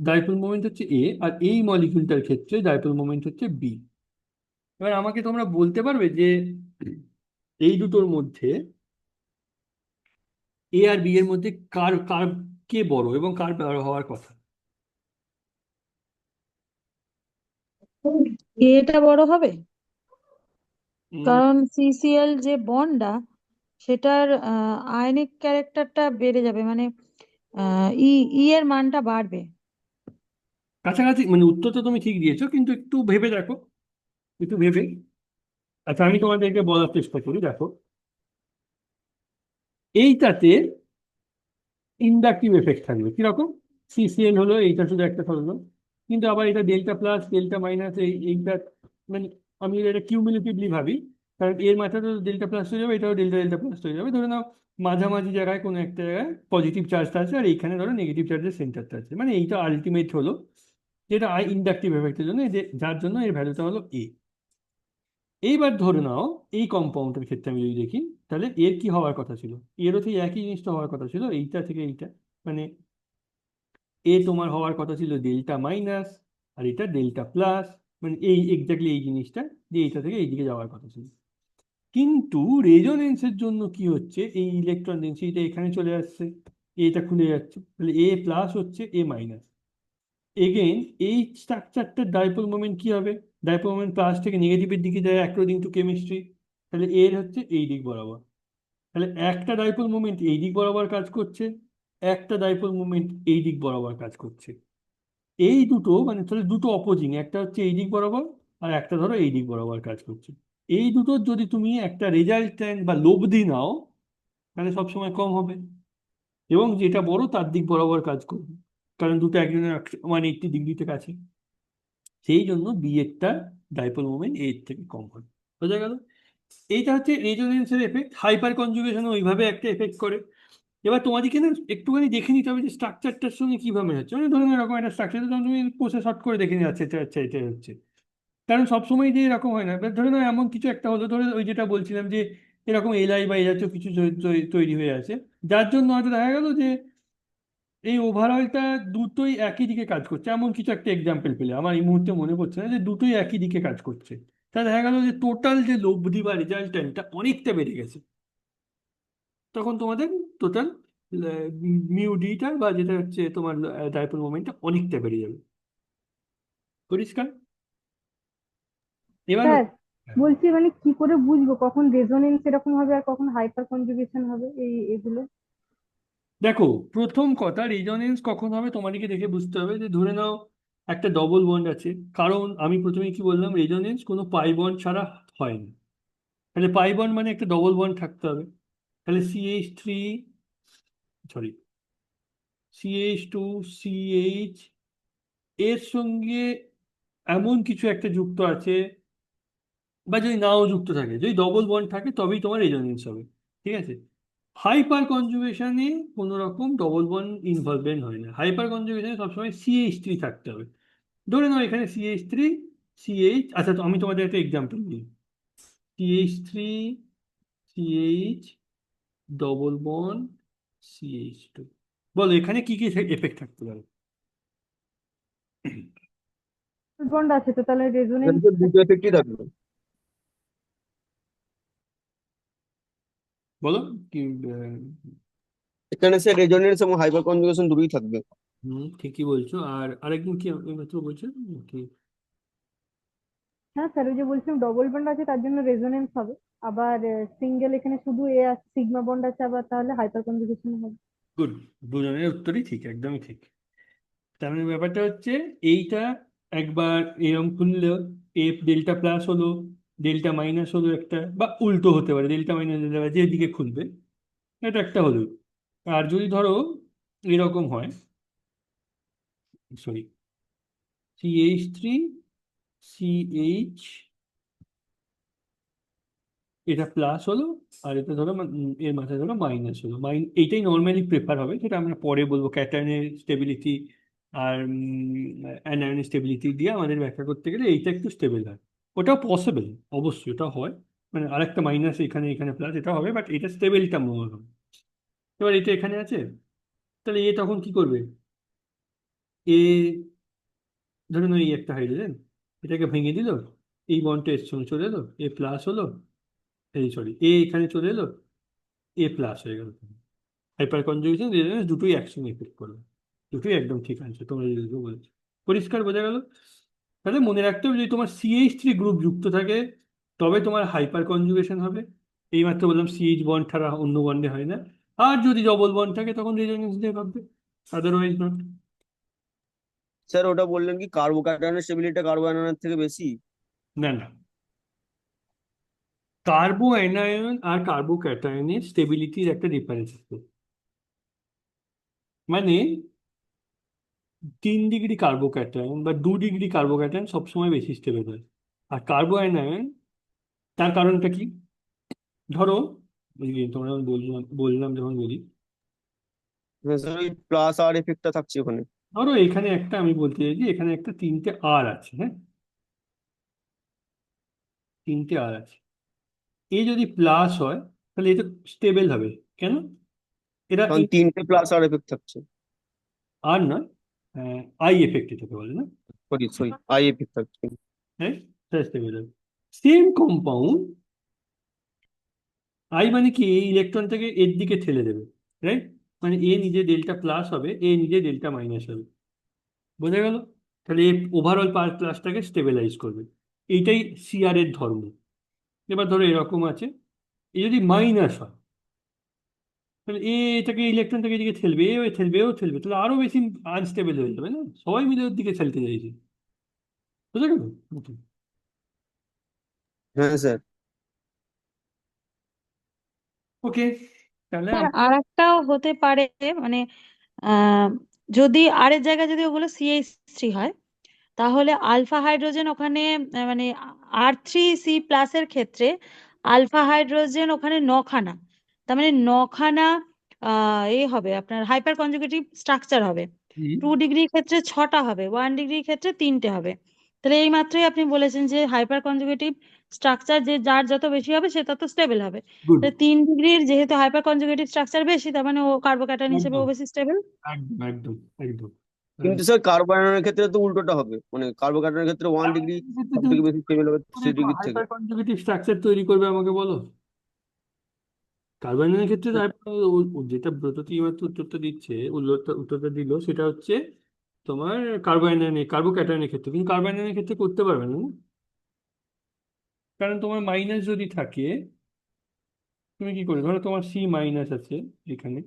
ডাইপোল মোমেন্ট হচ্ছে A, আর এই মলিকিউলটার ক্ষেত্রে ডাইপোল মোমেন্ট হচ্ছে B। এবার আমাকে তোমরা বলতে পারবে যে এই দুটোর মধ্যে A আর B এর মধ্যে কার কার কে বড় এবং কার বড় হওয়ার কথা? এটা বড় হবে, উম, কারণ সিসিএল যে বন্ডটা সেটার আয়নিক ক্যারেক্টারটা বেড়ে যাবে, মানে ই ই এর মানটা বাড়বে। কাছাকাছি, মানে উত্তর তো তুমি ঠিক দিয়েছো, কিন্তু একটু ভেবে দেখো, একটু ভেবে। আচ্ছা আমি তোমাদেরকে বলার চেষ্টা করি, দেখো এইটাতে ইন্ডাকটিভ এফেক্ট থাকবে কিরকম, CCl হলো এইটা শুধু একটা ধরলো, কিন্তু আবার এটা ডেল্টা প্লাস ডেল্টা মাইনাস এইটা, মানে আমি এটা কিউমুলেটিভলি ভাবি, কারণ এর মাথাটা ডেল্টা প্লাস হয়ে যাবে, এটাও ডেল্টা ডেল্টা প্লাস হয়ে যাবে। ধরে নাও মাঝামাঝি জায়গায় কোনো একটা জায়গায় পজিটিভ চার্জটা আছে, আর এইখানে ধরো নেগেটিভ চার্জের সেন্টারটা আছে, মানে এইটা আলটিমেট হলো যেটা ইন্ডাকটিভ এফেক্টের জন্য, যার জন্য এর ভ্যালুটা হলো A। এইবার ধরে নাও এই কম্পাউন্ডের ক্ষেত্রে আমি যদি দেখি, তাহলে এর কি হওয়ার কথা ছিল, এরও ঠিক একই জিনিসটা হওয়ার কথা ছিল, এইটা থেকে এইটা, মানে তোমার হওয়ার কথা ছিল ডেল্টা মাইনাস, আর এটা ডেল্টা প্লাস, মানে এই এক্স্যাক্টলি এই জিনিসটা, যে এইটা থেকে এইদিকে যাওয়ার কথা ছিল। কিন্তু রেজোনেন্সের জন্য কি হচ্ছে, এই ইলেকট্রন ডেন্সিটিটা এখানে চলে আসছে, এটা খুলে যাচ্ছে, তাহলে A+ হচ্ছে A-। এগেন এই স্ট্রাকচারটার ডাইপোল মোমেন্ট কি হবে, ডাইপোল মোমেন্ট প্লাস থেকে নেগেটিভের দিকে যায় অ্যাকর্ডিং টু কেমিস্ট্রি, তাহলে এর হচ্ছে এই দিক বরাবর। তাহলে একটা ডাইপোল মোমেন্ট এই দিক বরাবর কাজ করছে, একটা ডাইপোল মোমেন্ট এই দিক বরাবর কাজ করছে। এই দুটো মানে তাহলে দুটো অপোজিং, একটা হচ্ছে এই দিক বরাবর, আর একটা ধরো এই দিক বরাবর কাজ করছে। এই দুটোর যদি তুমি একটা রেজাল্ট্যান্ট বা লব্ধি নাও, তাহলে সবসময় কম হবে, এবং যেটা বড় তার দিক বরাবর কাজ করবে, কারণ দুটো একজনের 180 ডিগ্রিতে কাছে। সেই জন্য বি এরটা ডাইপোল মোমেন্ট এর থেকে কম হবে। বোঝা গেল? এইটা হচ্ছে রেজোনেন্সের এফেক্ট। হাইপার কনজুগেশন ওইভাবে একটা এফেক্ট করে। এবার তোমাদেরকে না একটুখানি দেখে নিতে হবে যে স্ট্রাকচারটার সঙ্গে কিভাবে হচ্ছে, মানে ধরুন এরকম একটা স্ট্রাকচার, তখন তুমি কোষে শর্ট করে দেখে নিয়ে যাচ্ছে এটা আচ্ছা এটা হচ্ছে, কারণ সবসময় যে এরকম হয় না। এবার ধরে নাও এমন কিছু একটা হলো, ধরে ওই যেটা বলছিলাম যে এরকম এলআই বা এই জাতীয় কিছু তৈরি হয়ে আছে, যার জন্য হয়তো দেখা গেল যে এই ওভারঅলটা দুটোই একই দিকে কাজ করছে, এমন কিছু একটা এক্সাম্পল পেলে, আমার এই মুহূর্তে মনে পড়ছে না, যে দুটোই একই দিকে কাজ করছে, তা দেখা গেল যে টোটাল যে লব্ধি বা রেজাল্টটা অনেকটা বেড়ে গেছে। তখন তোমাদের টোটাল মিউডিটা বা যেটা হচ্ছে তোমার ডাইপোল মোমেন্টটা অনেকটা বেড়ে যাবে। পরিষ্কার? এবার স্যার হ্যাঁ, বলছি মানে কি করে বুঝবো কখন রেজোনেন্স এরকম হবে আর কখন হাইপার কনজুগেশন হবে এগুলো? দেখো, প্রথম কথা, রেজোনেন্স কখন হবে তোমাদেরকে দেখে বুঝতে হবে। যে ধরে নাও একটা ডবল বন্ড আছে, কারণ আমি প্রথমে কি বললাম, রেজোনেন্স কোনো পাই বন্ড ছাড়া হয় না। তাহলে পাই বন্ড মানে একটা ডবল বন্ড থাকতে হবে। তাহলে CH3, সরি, CH2, CH এর সঙ্গে এমন কিছু একটা যুক্ত আছে, বা যদি নাও যুক্ত থাকে, যদি ডবল বন্ড থাকে তবেই তোমার রেজোনেন্স হবে। ঠিক আছে? হাইপার কনজুগেশনে কোনো রকম ডবল বন্ড ইনভলভমেন্ট হয় না। হাইপার কনজুগেশনে সবসময় CH3 থাকতে হবে। ধরে নাও এখানে CH3, আচ্ছা, তো আমি তোমাদের একটা এক্সাম্পল দিই। CH3, CH, double bond, CH2। বলো এখানে কি কি এফেক্ট থাকতে পারে? বন্ড আছে তো তাহলে এখানে রেজোনেন্স তো দুটো এফেক্টই থাকবে। বলো কি? এখানে স্যার রেজোনেন্স এবং হাইপার কনজুগেশন দুটোই থাকবে। ঠিকই বলছো। আর আরেকদিন কি মাত্র বলছো কি? হ্যাঁ স্যার, ওই যে বলছিলাম ডবল বন্ড আছে তার জন্য রেজোনেন্স হবে, আবার সিঙ্গেল এখানে শুধু এ আছে সিগমা বন্ড আছে আবার তাহলে হাইপার কনজুগেশন হবে। গুড, দুজনের উত্তরই ঠিক, একদমই ঠিক। তার মানে ব্যাপারটা হচ্ছে এইটা, একবার এরকম খুললো, এফ ডেল্টা প্লাস হলো, ডেল্টা মাইনাস হলো একটা, বা উল্টো হতে পারে, ডেল্টা মাইনাস ডেল্টা, যেদিকে খুলবে এটা একটা হলো। আর যদি ধরো এরকম হয়, সরি, CH3, CH, এটা প্লাস হলো, আর এটা ধরো এর মাথায় ধরো মাইনাস হলো। এইটাই নর্মালি প্রেফার হবে, সেটা আমরা পরে বলবো। ক্যাটায়নের স্টেবিলিটি আর অ্যানায়নের স্টেবিলিটি দিয়ে আমাদের ব্যাখ্যা করতে গেলে এইটা একটু স্টেবল হয়। ওটাও পসিবল, অবশ্যই ওটা হয়, মানে আরেকটা মাইনাস এখানে, এখানে প্লাস, এটা হবে, বাট এটা স্টেবিলটা মনে হবে। এবার এটা এখানে আছে, তাহলে এ তখন কি করবে? এ ধরুন এই একটা হাইড্রোজেন, এটাকে ভেঙে দিল, এই বন্ডটা এর সঙ্গে চলে এলো, এ প্লাস হলো, এই সরি, এ এখানে চলে এলো, এ প্লাস হয়ে গেল। হাইপার কনজুগেশন, রেজোনেন্স দুটোই একসঙ্গে এফেক্ট করবে। দুটোই একদম ঠিক আছে, তোমরা যেগুলো বলেছো। পরিষ্কার বোঝা গেল? তাহলে মনে রাখতে হবে, যদি তোমার CH3 গ্রুপ যুক্ত থাকে তবে তোমার হাইপার কনজুগেশন হবে। এইমাত্র বললাম CH বন্ড ছাড়া অন্য বন্ডে হয় না। আর যদি ডবল বন্ড থাকে তখন রেজোনেন্স দিয়ে ভাববে, আদারওয়াইজ নট। স্যার ওটা বললেন কি কার্বোক্যাটায়নের স্টেবিলিটি কার্বোঅ্যানোনের থেকে বেশি? না না, কার্বো অ্যানায়ন আর কার্বো ক্যাটায়নের স্টেবিলিটির একটা ডিফারেন্স আছে। মানে 3 ডিগ্রি কার্বোক্যাটায়ন বা 2 ডিগ্রি কার্বোক্যাটায়ন সবসময় বেশি স্টেবল হয়। আর কার্বো অ্যানায়ন, তার কারণটা কি? ধরো এই যে তোমরা যখন বললাম বললাম যখন বলি, হ্যাঁ স্যার, ওই প্লাস আর এফেক্টটা থাকছে ওখানে। ধরো এখানে একটা, আমি বলতে চাইছি এখানে একটা 3টে আর আছে, হ্যাঁ, 3টে আর আছে। এ যদি প্লাস হয় তাহলে এটা স্টেবল হবে। কেন? এরা কারণ এই তিনটে প্লাস আর এফেক্ট থাকছে। আর নয়, আই এফেক্ট এটাকে বলে না, সরি সরি, আই এফেক্ট থাকছে। হ্যাঁ, স্টেবল হবে। সেম কম্পাউন্ড, আই মানে কি, এই ইলেকট্রনটাকে এর দিকে ঠেলে দেবে, রাইট? মানে এ নিজে ডেল্টা প্লাস হবে, এ নিজে ডেল্টা মাইনাস হবে। বোঝা গেল? তাহলে এ ওভারঅল পাওয়ার ক্লাসটাকে স্টেবিলাইজ করবে। এইটাই CR এর ধর্ম। এবার ধরো এরকম আছে, এ যদি মাইনাস হয় তাহলে এটাকে, ইলেকট্রনটাকে এদিকে ঠেলবে, এ ঠেলবে, এও ঠেলবে, তাহলে আরো বেশি আনস্টেবল হয়ে যাবে না? সবাই মিলে ওর দিকে ঠেলতে চাইছে। বুঝা গেল? হ্যাঁ স্যার। ওকে, তাহলে স্যার আর একটাও হতে পারে, মানে আহ যদি আর এর জায়গায় যদি ওগুলো CH3 হয় তাহলে আলফা হাইড্রোজেন ওখানে মানে R3C+ এর ক্ষেত্রে আলফা হাইড্রোজেন ওখানে 9খানা, তার মানে 9খানা হবে আপনার হাইপার কনজুগেটিভ স্ট্রাকচার হবে। 2 ডিগ্রির ক্ষেত্রে 6টা হবে, 1 ডিগ্রির ক্ষেত্রে 3টে হবে। তাহলে এই মাত্রই আপনি বলেছেন যে হাইপার কনজুগেটিভ স্ট্রাকচার যে যার যত বেশি হবে সে তত স্টেবল হবে। গুড, 3 ডিগ্রির যেহেতু হাইপার কনজুগেটিভ স্ট্রাকচার বেশি, তার মানে ও কার্বোক্যাটায়ন হিসেবে ও একদম বেশি স্টেবল। একদম একদম একদম। কিন্তু স্যার কার্বোঅ্যানোনের ক্ষেত্রে তো উল্টোটা হবে, মানে কার্বোক্যাটায়নের ক্ষেত্রে 1 ডিগ্রি সব থেকে বেশি স্টেবল হবে 3 ডিগ্রির থেকে। হাইপার কনজুগেটিভ স্ট্রাকচার তৈরি করবে আমাকে বলো? কার্বনের ক্ষেত্রে যেটা ব্রততী এইমাত্র উত্তরটা দিচ্ছে, উত্তরটা দিল, সেটা হচ্ছে তোমার কার্বো ক্যাটায়নের ক্ষেত্রে, কিন্তু কার্বো ক্ষেত্রে করতে পারবে না, না? কারণ তোমার মাইনাস যদি থাকে, তুমি কি করে, ধরো তোমার সি মাইনাস আছে, এখানে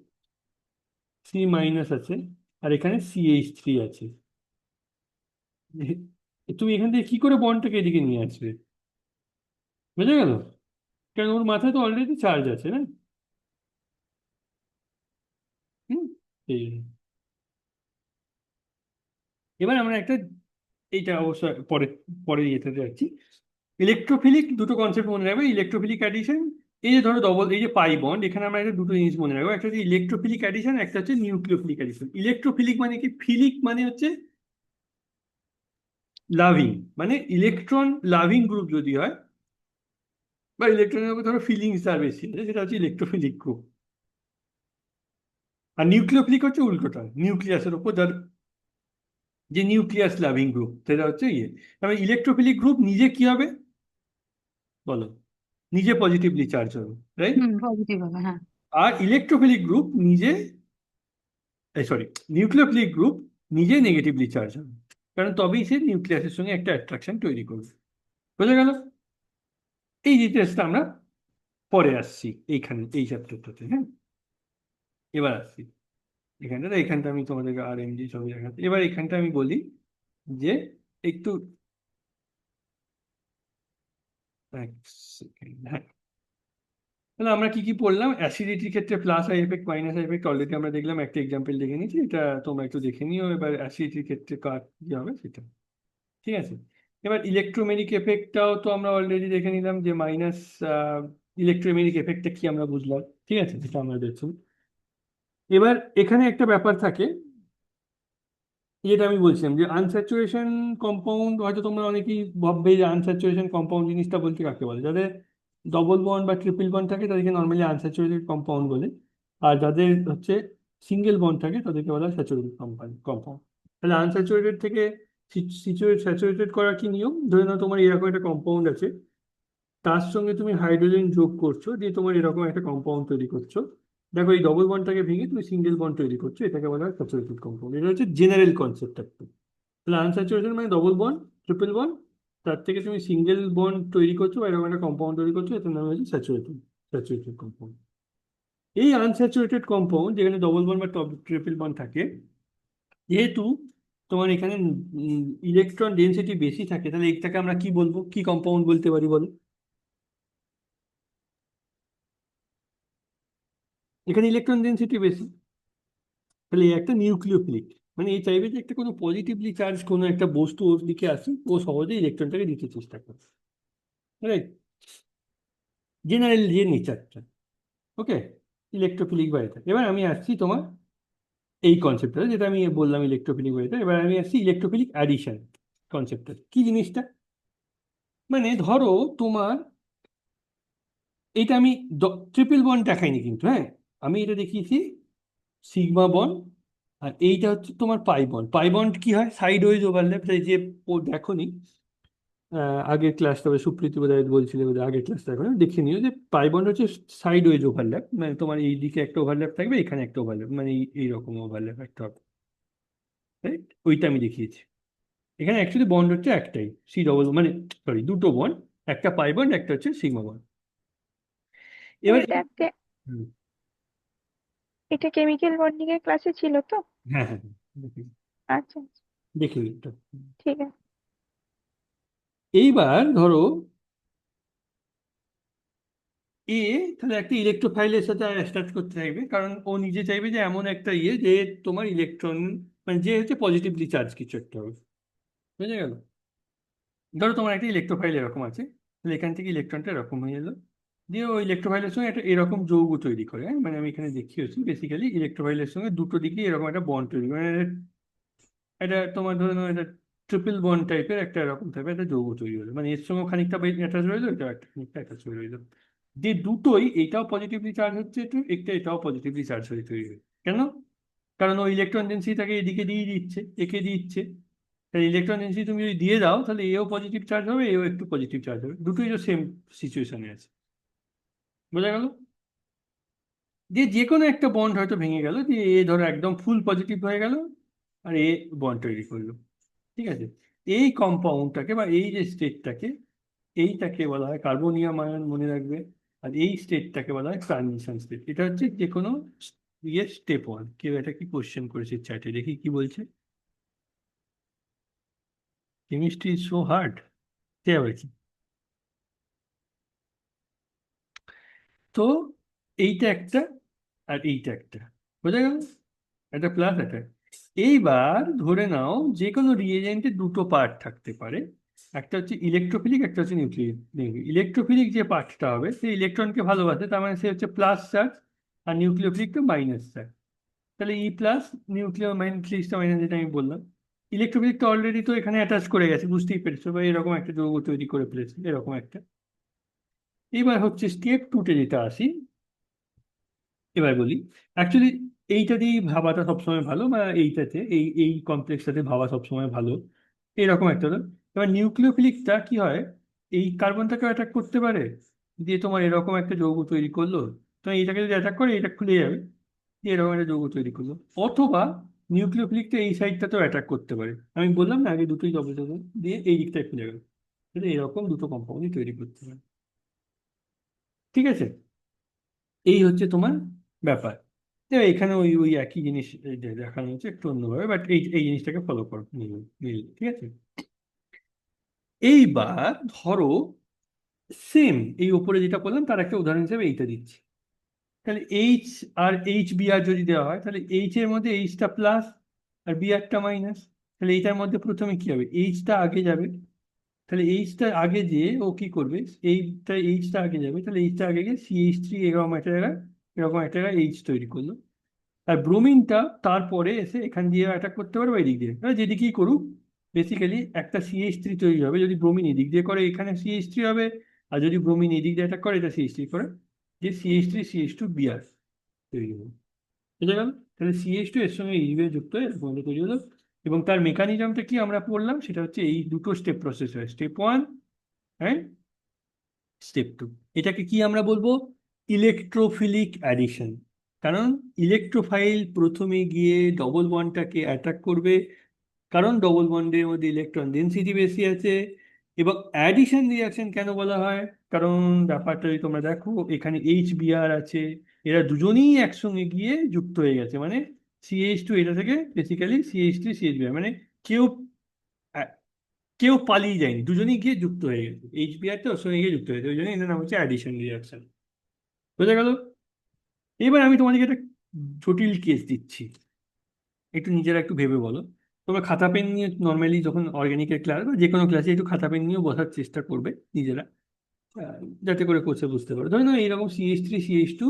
সি মাইনাস আছে, আর এখানে CH3 আছে, তুমি এখান থেকে কি করে বন্ডটাকে এদিকে নিয়ে আসবে? বুঝে গেল? কারণ ওর মাথায় তো অলরেডি চার্জ আছে না। হুম, এই জন্য। এবার আমরা একটা, এইটা অবশ্য পরে পরে ইয়েতে যাচ্ছি। ইলেকট্রোফিলিক দুটো কনসেপ্ট মনে রাখবে, ইলেকট্রোফিলিক অ্যাডিশন। এই যে ধরো ডবল, এই যে পাই বন্ড, এখানে আমরা একটা দুটো জিনিস মনে রাখবো, একটা হচ্ছে ইলেকট্রোফিলিক অ্যাডিশন, একটা হচ্ছে নিউক্লিওফিলিক অ্যাডিশন। ইলেকট্রোফিলিক মানে কি? ফিলিক মানে হচ্ছে লাভিং, মানে ইলেকট্রন লাভিং গ্রুপ যদি হয়, বা ইলেকট্রনের উপর ধরো ফিলিংস তার বেশি আছে, সেটা হচ্ছে ইলেকট্রোফিলিক গ্রুপ। আর নিউক্লিওফিলিক হচ্ছে উল্টোটা, নিউক্লিয়াসের উপর যার যে নিউক্লিয়াস লাভিং গ্রুপ, সেটা হচ্ছে ইয়ে। তবে ইলেকট্রোফিলিক গ্রুপ নিজে কি হবে বলো? নিজে পজিটিভলি চার্জ হবে, রাইট? পজিটিভ হবে, হ্যাঁ। আর ইলেকট্রোফিলিক গ্রুপ নিজে, সরি, নিউক্লিওফিলিক গ্রুপ নিজে নেগেটিভলি চার্জ হবে, কারণ তবেই সে নিউক্লিয়াসের সঙ্গে একটা অ্যাট্রাকশন তৈরি করবে। বোঝা গেল? এই ডিটেলসটা আমরা পরে আসছি এইখানে, এই চ্যাপ্টারটাতে। হ্যাঁ, এবার আসছি এখানটা আমি তোমাদেরকে RMG ছবি দেখাচ্ছি। এবার এখানটা আমি বলি যে একটু, এক সেকেন্ড, হ্যাঁ। তাহলে আমরা কি কি পড়লাম? অ্যাসিডিটির ক্ষেত্রে plus I effect minus I effect already আমরা দেখলাম, একটা এক্সাম্পল দেখে নিয়েছি, এটা তোমরা একটু দেখে নিও। এবার অ্যাসিডিটির ক্ষেত্রে কার কি হবে সেটা, ঠিক আছে। এবার ইলেকট্রোমেরিক এফেক্টটাও তো আমরা অলরেডি দেখে নিলাম, যে মাইনাস ইলেকট্রোমেরিক এফেক্টটা কি আমরা বুঝলাম, ঠিক আছে, সেটা আমরা দেখছি। এবার এখানে একটা ব্যাপার থাকে, যেটা আমি বলছিলাম, যে আনস্যাচুরেশন কম্পাউন্ড, হয়তো তোমরা অনেকেই ভাববে যে আনস্যাচুরেশন কম্পাউন্ড জিনিসটা বলতে কাকে বলে। যাদের ডবল বন্ড বা ট্রিপল বন্ড থাকে তাদেরকে নর্মালি আনস্যাচুরেটেড কম্পাউন্ড বলে, আর যাদের হচ্ছে সিঙ্গেল বন্ড থাকে তাদেরকে বলা হয় স্যাচুরেটেড কম্পাউন্ড। তাহলে আনস্যাচুরেটেড থেকে স্যাচুরেটেড করার কি নিয়ম? ধরে নাও তোমার এরকম একটা কম্পাউন্ড আছে, তার সঙ্গে তুমি হাইড্রোজেন যোগ করছো, দিয়ে তোমার এরকম একটা কম্পাউন্ড তৈরি করছো। দেখো, এই ডবল বন্ডটাকে ভেঙে তুমি সিঙ্গেল বন্ড তৈরি করছো, এটাকে বলা হয় স্যাচুরেটেড কম্পাউন্ড। এটা হচ্ছে জেনারেল কনসেপ্ট একটা। তাহলে আনস্যাচুরেশন মানে ডবল বন্ড, ট্রিপল বন্ড, তার থেকে তুমি সিঙ্গেল বন্ড তৈরি করছো বা এরকম একটা কম্পাউন্ড তৈরি করছো, এটার নাম হচ্ছে স্যাচুরেটেড কম্পাউন্ড। এই আনস্যাচুরেটেড কম্পাউন্ড, যেখানে ডবল বন্ড বা ট্রিপল বন্ড থাকে, যেহেতু তোমার এখানে ইলেকট্রন ডেনসিটি বেশি থাকে, তাহলে এটাকে আমরা কি বলবো, কি কম্পাউন্ড বলতে পারি বলো? এখানে ইলেকট্রন ডেনসিটি বেশি, তাহলে এই একটা নিউক্লিওফিলিক, মানে এই চাইবে যে একটা কোনো পজিটিভলি চার্জ কোনো একটা বস্তু ওর দিকে আসে, ও সহজে ইলেকট্রনটাকে দিতে চেষ্টা করে, রাইট? জেনারেল যে নেচারটা, ওকে, ইলেকট্রোফিলিক বা এটা। এবার আমি আসছি তোমার এই কনসেপ্টটা, যেটা আমি বললাম ইলেকট্রোফিলিক বা এটা। এবার আমি আসছি ইলেকট্রোফিলিক অ্যাডিশন কনসেপ্টটা। কি জিনিসটা? মানে ধরো তোমার, এটা আমি ট্রিপল বন্ড দেখাইনি কিন্তু, হ্যাঁ, আমি এটা দেখিয়েছি সিগমা বন্ড, আর এইটা হচ্ছে তোমার পাই বন্ড। পাই বন্ড কি হয়? সাইড ওয়াইজ ওভারল্যাপ, যে ও দেখোনি আগের ক্লাসটা, সুপ্রীতি বোধহয় বলছিলে, বোধহয় আগের ক্লাসটা এখন দেখে নিও, যে পাই বন্ড হচ্ছে সাইড ওয়াইজ ওভারল্যাপ, মানে তোমার এই দিকে একটা ওভারল্যাপ থাকবে, এখানে একটা ওভারল্যাপ, মানে এইরকম ওভারল্যাপ একটা হবে, রাইট? ওইটা আমি দেখিয়েছি। এখানে অ্যাকচুয়ালি বন্ড হচ্ছে একটাই, সি ডবল, মানে সরি, দুটো বন্ড, একটা পাই বন্ড, একটা হচ্ছে সিগমা বন্ড। এবার হুম, এটা কেমিক্যাল বন্ডিং এর ক্লাসে ছিল তো? হ্যাঁ হ্যাঁ হ্যাঁ, আচ্ছা আচ্ছা, দেখি এটা। ঠিক আছে। এইবার ধরো এ, তাহলে একটা ইলেকট্রোফাইলের সাথে অ্যাটাচ করতে চাইবে, কারণ ও নিজে চাইবে যে এমন একটা ইয়ে যে তোমার ইলেকট্রন, মানে যে হচ্ছে পজিটিভলি চার্জ কিছু একটা হবে। বুঝে গেল? ধরো তোমার একটা ইলেকট্রোফাইল এরকম আছে, তাহলে এখান থেকে ইলেকট্রনটা এরকম হয়ে গেলো, দিয়ে ওই ইলেকট্রোফাইলের সঙ্গে একটা এরকম যৌগ তৈরি করে, হ্যাঁ, মানে আমি এখানে দেখিয়েছি বেসিক্যালি ইলেকট্রোফাইলের সঙ্গে দুটো দিকে এরকম একটা বন্ড তৈরি করে, মানে এটা তোমার ধরে নাও এটা ট্রিপল বন্ড টাইপের একটা এরকম টাইপের একটা যৌগ তৈরি হলো, মানে এর সঙ্গে খানিকটা অ্যাটাচ রইলো, এটা একটা খানিকটা অ্যাটাচ হয়ে রইলো, যে দুটোই, এটাও পজিটিভলি চার্জ হচ্ছে একটু, একটা এটাও পজিটিভলি চার্জ হয়ে তৈরি হয়। কেন? কারণ ও ইলেকট্রন ডেন্সিটিটাকে এদিকে দিয়ে দিচ্ছে, একে দিচ্ছে। তাহলে ইলেকট্রন ডেন্সিটি তুমি যদি দিয়ে দাও, তাহলে এও পজিটিভ চার্জ হবে, এও একটু পজিটিভ চার্জ হবে, দুটোই তো সেম সিচুয়েশনে আছে। বোঝা গেল? যে কোনো একটা বন্ড হয়তো ভেঙে গেল, দিয়ে এ ধরো একদম ফুল পজিটিভ হয়ে গেল, আর এ বন্ড তৈরি করলো, ঠিক আছে। এই কম্পাউন্ডটাকে বা এই যে স্টেটটাকে এইটাকে বলা হয় কার্বনিয়াম আয়ন, মনে রাখবে। আর এই স্টেটটাকে বলা হয় ট্রানজিশন স্টেট। এটা হচ্ছে যে কোনো স্টেপ ওয়ান। কেউ এটা কি কোশ্চেন করেছে চ্যাটে, দেখি কি বলছে। কেমিস্ট্রি ইজ সো হার্ড, সে আবার কি। তো এইটা একটা আর এইটা একটা, বোঝা গেল? একটা প্লাস একটা। এইবার ধরে নাও যে কোনো রিয়েজেন্টে দুটো পার্ট থাকতে পারে, একটা হচ্ছে ইলেকট্রোফিলিক, একটা হচ্ছে নিউক্লিয়ার। ইলেকট্রোফিলিক যে পার্টটা হবে সে ইলেকট্রনকে ভালোবাসে, তার মানে সে হচ্ছে প্লাস চার্জ, আর নিউক্লিওফিলিক তো মাইনাস চার্জ। তাহলে ই প্লাস, নিউক্লিয়ার মাইনাসটা মাইনাস, যেটা আমি বললাম। ইলেকট্রোফিলিকটা অলরেডি তো এখানে অ্যাটাচ করে গেছে, বুঝতেই পেরেছো, বা এরকম একটা যৌগ তৈরি করে ফেলেছে, এরকম একটা। এবার হচ্ছে স্টেপ টুতে যেটা আসি, এবার বলি। অ্যাকচুয়ালি এইটা দিয়েই ভাবাটা সবসময় ভালো, বা এইটাতে এই এই কমপ্লেক্সটাতে ভাবা সবসময় ভালো, এরকম একটা হলো। এবার নিউক্লিওফিলিকটা কি হয়, এই কার্বনটাকে অ্যাটাক করতে পারে, দিয়ে তোমার এরকম একটা যৌগ তৈরি করলো। তো এইটাকে যদি অ্যাটাক করে এটা খুলে যাবে, দিয়ে এরকম একটা যৌগ তৈরি করলো। অথবা নিউক্লিওফিলিকটা এই সাইডটাতেও অ্যাটাক করতে পারে, আমি বললাম না আগে দুটোই ডবল ডবল, দিয়ে এই দিকটায় খুলে গেল। তাহলে এরকম দুটো কম্পাউন্ডই তৈরি করতে পারে। ঠিক আছে, এই হচ্ছে তোমার ব্যাপার। এবার এখানে ওই ওই একই জিনিস এই যে দেখানো হচ্ছে একটু অন্যভাবে, বাট এই এই জিনিসটাকে ফলো করো, মিল, ঠিক আছে। এইবার ধরো সেম এই ওপরে যেটা বললাম তার একটা উদাহরণ হিসেবে এইটা দিচ্ছি। তাহলে এইচ আর এইচ বি আর যদি দেওয়া হয়, তাহলে এইচ এর মধ্যে এইচটা প্লাস আর বি আরটা মাইনাস। তাহলে এইটার মধ্যে প্রথমে কি হবে, এইচটা আগে যাবে। তাহলে এইচটা আগে যেয়ে ও কি করবে, এইটা এইচটা আগে যাবে, তাহলে এইচটা আগে গিয়ে CH3 এরকম একটা জায়গায় এইচ তৈরি করলো। আর ব্রোমিনটা তারপরে এসে এখান দিয়ে অ্যাটাক করতে পারবে এদিক দিয়ে, যেদিকেই করুক বেসিক্যালি একটা CH3 তৈরি হবে। যদি ব্রোমিন এদিক দিয়ে করে এখানে CH3 হবে, আর যদি ব্রোমিন এদিক দিয়ে অ্যাটাক করে এটা CH3 করে, যে CH3 CH2 Br তৈরি হবে। বুঝা গেল? তাহলে CH2 এর সঙ্গে এইচবিআর যুক্ত হয়ে এরকম একটা তৈরি হলো। এবং তার মেকানিজমটা কি আমরা পড়লাম, সেটা হচ্ছে এই দুটো স্টেপ প্রসেস হয়, step one and step two. এটাকে কি আমরা বলবো, ইলেকট্রোফিলিক অ্যাডিশন। কারণ ইলেকট্রোফাইল প্রথমে গিয়ে ডবল বন্ডটাকে অ্যাটাক করবে, কারণ ডবল বন্ডের মধ্যে ইলেকট্রন ডেনসিটি বেশি আছে। এবং অ্যাডিশন রিয়াকশন কেন বলা হয়, কারণ ব্যাপারটা যদি তোমরা দেখো এখানে HBr আছে, এরা দুজনেই একসঙ্গে গিয়ে যুক্ত হয়ে গেছে, মানে CH2 এটা থেকে বেসিক্যালি CH3 CHBr, মানে কেউ আহ, কেউ পালিয়ে যায়নি, দুজনেই গিয়ে যুক্ত হয়ে গেছে। HBr তো ওর সঙ্গে গিয়ে যুক্ত হয়েছে, ওই জন্য এটার নাম হচ্ছে অ্যাডিশন রিয়াকশন। বোঝা গেল? এবার আমি তোমাদেরকে একটা জটিল কেস দিচ্ছি, একটু নিজেরা একটু ভেবে বলো। তোমরা খাতা পেন নিয়ে নর্মালি যখন অর্গানিকের ক্লাস বা যে কোনো ক্লাসে একটু খাতা পেন নিয়ে বসার চেষ্টা করবে নিজেরা, আহ, যাতে করে কোর্সে বুঝতে পারো। ধরে নাও এইরকম CH3 CH2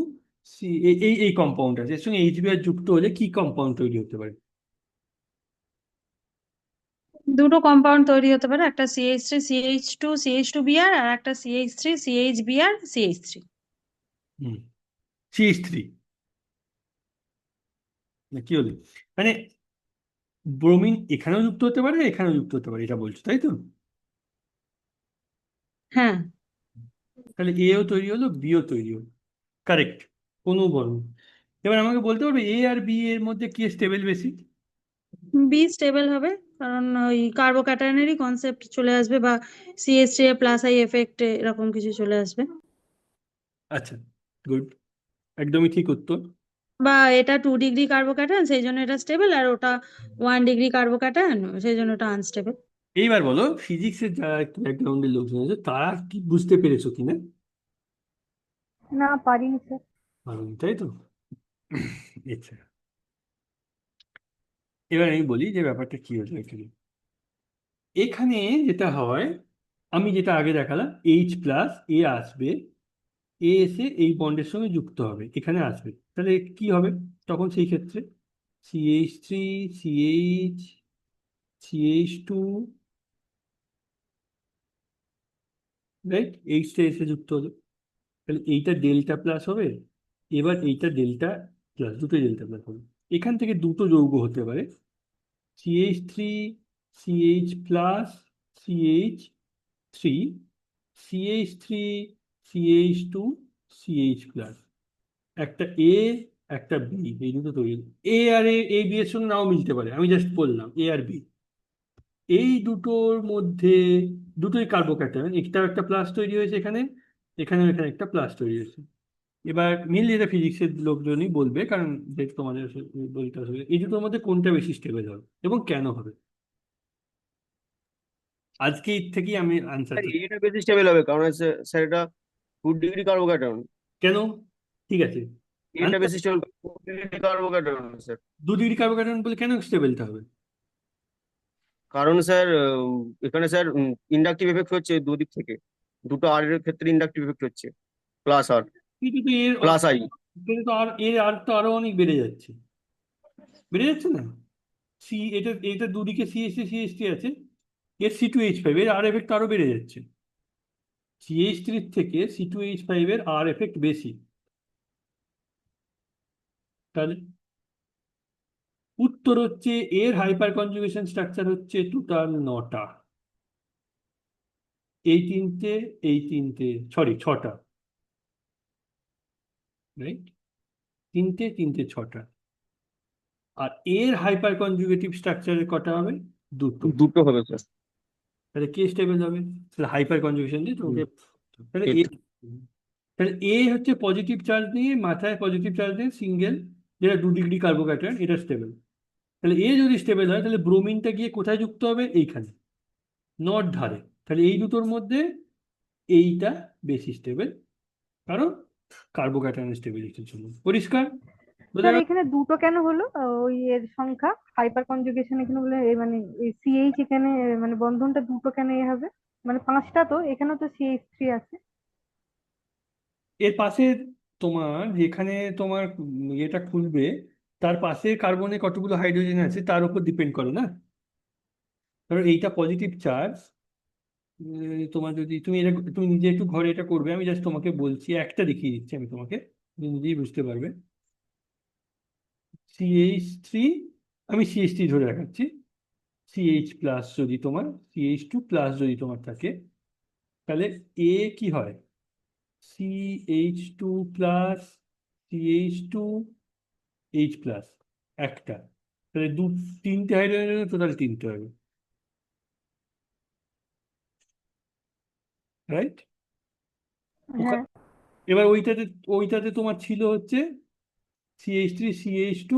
এই এই কম্পাউন্ড আছে, এর সঙ্গে HBr যুক্ত হলে কি কম্পাউন্ড তৈরি হতে পারে? দুটো কম্পাউন্ড তৈরি হতে পারে, একটা CH3 CH2 CH2Br আর একটা CH3 CHBr CH3। হুম, CH3 কি হলো, মানে ব্রোমিন এখানেও যুক্ত হতে পারে এখানেও যুক্ত হতে পারে, এটা বলছো তাই তো? হ্যাঁ, তাহলে এও তৈরি হলো, বিও তৈরি হলো, কারেক্ট, কোনো বর্ণ। এবার আমাকে বলতে পারবে A আর B এর মধ্যে কি স্টেবল বেশি? বি স্টেবল হবে, কারণ ওই কার্বোক্যাটায়নেরই কনসেপ্ট চলে আসবে, বা CH3 A plus I effect এরকম কিছু চলে আসবে। আচ্ছা, গুড, একদমই ঠিক উত্তর। বা এটা 2 ডিগ্রি কার্বোক্যাটায়ন সেই জন্য এটা স্টেবল, আর ওটা 1 ডিগ্রি কার্বোক্যাটায়ন সেই জন্য ওটা আনস্টেবল। এইবার বলো ফিজিক্সের যারা একটু ব্যাকগ্রাউন্ডের লোকজন আছে তারা কি বুঝতে পেরেছো কিনা? না, পারিনি স্যার। তাই তো। আচ্ছা, এবার আমি বলি যে ব্যাপারটা কি হলো এখানে। এখানে যেটা হয়, আমি যেটা আগে দেখালাম, H+A আসবে, এ এসে এই বন্ডের সঙ্গে যুক্ত হবে, এখানে আসবে, তাহলে কি হবে তখন সেই ক্ষেত্রে? CH3 CH CH2, রাইট, এইচটা এসে যুক্ত হলো, তাহলে এইটা ডেল্টা প্লাস হবে। এবার এইটা ডেল্টা প্লাস, দুটোই ডেল্টা প্লাস হবে। এখান থেকে দুটো যৌগ হতে পারে, CH3 CH+CH3, CH3 CH2 CH+, একটা A একটা B, এই দুটো তৈরি। A আর B এর সঙ্গে নাও মিলতে পারে, আমি জাস্ট বললাম A আর B। এই দুটোর মধ্যে দুটোই কার্বোক্যাটায়ন, একটাও একটা প্লাস তৈরি হয়েছে এখানে, এখানেও এখানে একটা প্লাস তৈরি হয়েছে। এবার মেনলি এটা ফিজিক্সের লোকজনই বলবে, কারণ যেহেতু তোমাদের বইটা আসলে এই দুটোর মধ্যে কোনটা বেশি স্টেবল হবে এবং কেন হবে, আজকে এর থেকেই আমি স্যার আনসারটা। এটা বেশি স্টেবল হবে কারণ স্যার এটা 2 ডিগ্রি কার্বোক্যাটায়ন। কেন? ঠিক আছে, এটা আনসার। বেশি stable 2 degree carbocation sir. 2 degree carbocation বলে কেন স্টেবলটা হবে? কারণ স্যার এখানে স্যার ইন্ডাকটিভ এফেক্ট হচ্ছে দুদিক থেকে, দুটো আর এর ক্ষেত্রে ইন্ডাকটিভ এফেক্ট হচ্ছে, প্লাস আর কিন্তু তো এর প্লাস আই। এখানে তো আর এর আর তো আরো অনেক বেড়ে যাচ্ছে, বেড়ে যাচ্ছে না? এটা এটা দুদিকে সিএসটি আছে, এর C2H5 এর আর এফেক্ট আরো বেড়ে যাচ্ছে। CH3 থেকে C2H5 এর আর এফেক্ট বেশি। তাহলে উত্তর হচ্ছে এর হাইপার কনজুগেশন স্ট্রাকচার হচ্ছে টোটাল 9টা। ছটা, রাইট? তিনটে 6টা। আর এর হাইপার কনজুগেটিভ স্ট্রাকচারের কটা হবে? দুটো। দুটো হবে স্যার। তাহলে কে স্টেবল হবে? তাহলে হাইপার কনজুগেশন দিয়ে তোমাকে, তাহলে এটা তাহলে এ হচ্ছে পজিটিভ চার্জ নিয়ে, মাথায় পজিটিভ চার্জ নিয়ে সিঙ্গেল, যেটা 2 ডিগ্রি কার্বোক্যাটায়ন, এটা স্টেবল। তাহলে এ যদি স্টেবল হয় তাহলে ব্রোমিনটা গিয়ে কোথায় যুক্ত হবে? এইখানে, নট ধারে। তাহলে এই দুটোর মধ্যে এইটা বেশি স্টেবল, কারণ কার্বোক্যাটায়ন স্টেবিলিটির জন্য। পরিষ্কার? বোঝা স্যার গেল? এখানে দুটো কেন হলো ওই এর সংখ্যা হাইপার কনজুগেশন এখানে বলে মানে সিএইচ এখানে মানে বন্ধনটা দুটো কেন এ হবে মানে পাঁচটা তো এখানেও তো CH3 আছে। এর পাশে তোমার যেখানে তোমার এটা খুলবে, তার পাশে কার্বনে কতগুলো হাইড্রোজেন আছে তার উপর ডিপেন্ড করে না? ধরো এইটা পজিটিভ চার্জ, তোমার যদি তুমি নিজে একটু ঘরে এটা করবে, আমি জাস্ট তোমাকে বলছি, একটা দেখিয়ে দিচ্ছি আমি তোমাকে, তুমি নিজেই বুঝতে পারবে। CH3, আমি CH3 ধরে রাখাচ্ছি, CH প্লাস যদি তোমার, CH2 প্লাস যদি তোমার থাকে, তাহলে এ কি হয়? CH2 প্লাস, CH2H প্লাস, একটা। তাহলে তিনটে হাইড্রোজেন, টোটাল তিনটে হবে, রাইট? হ্যাঁ এবার ওইটাতে ওইটাতে তোমার ছিল হচ্ছে CH3, CH2,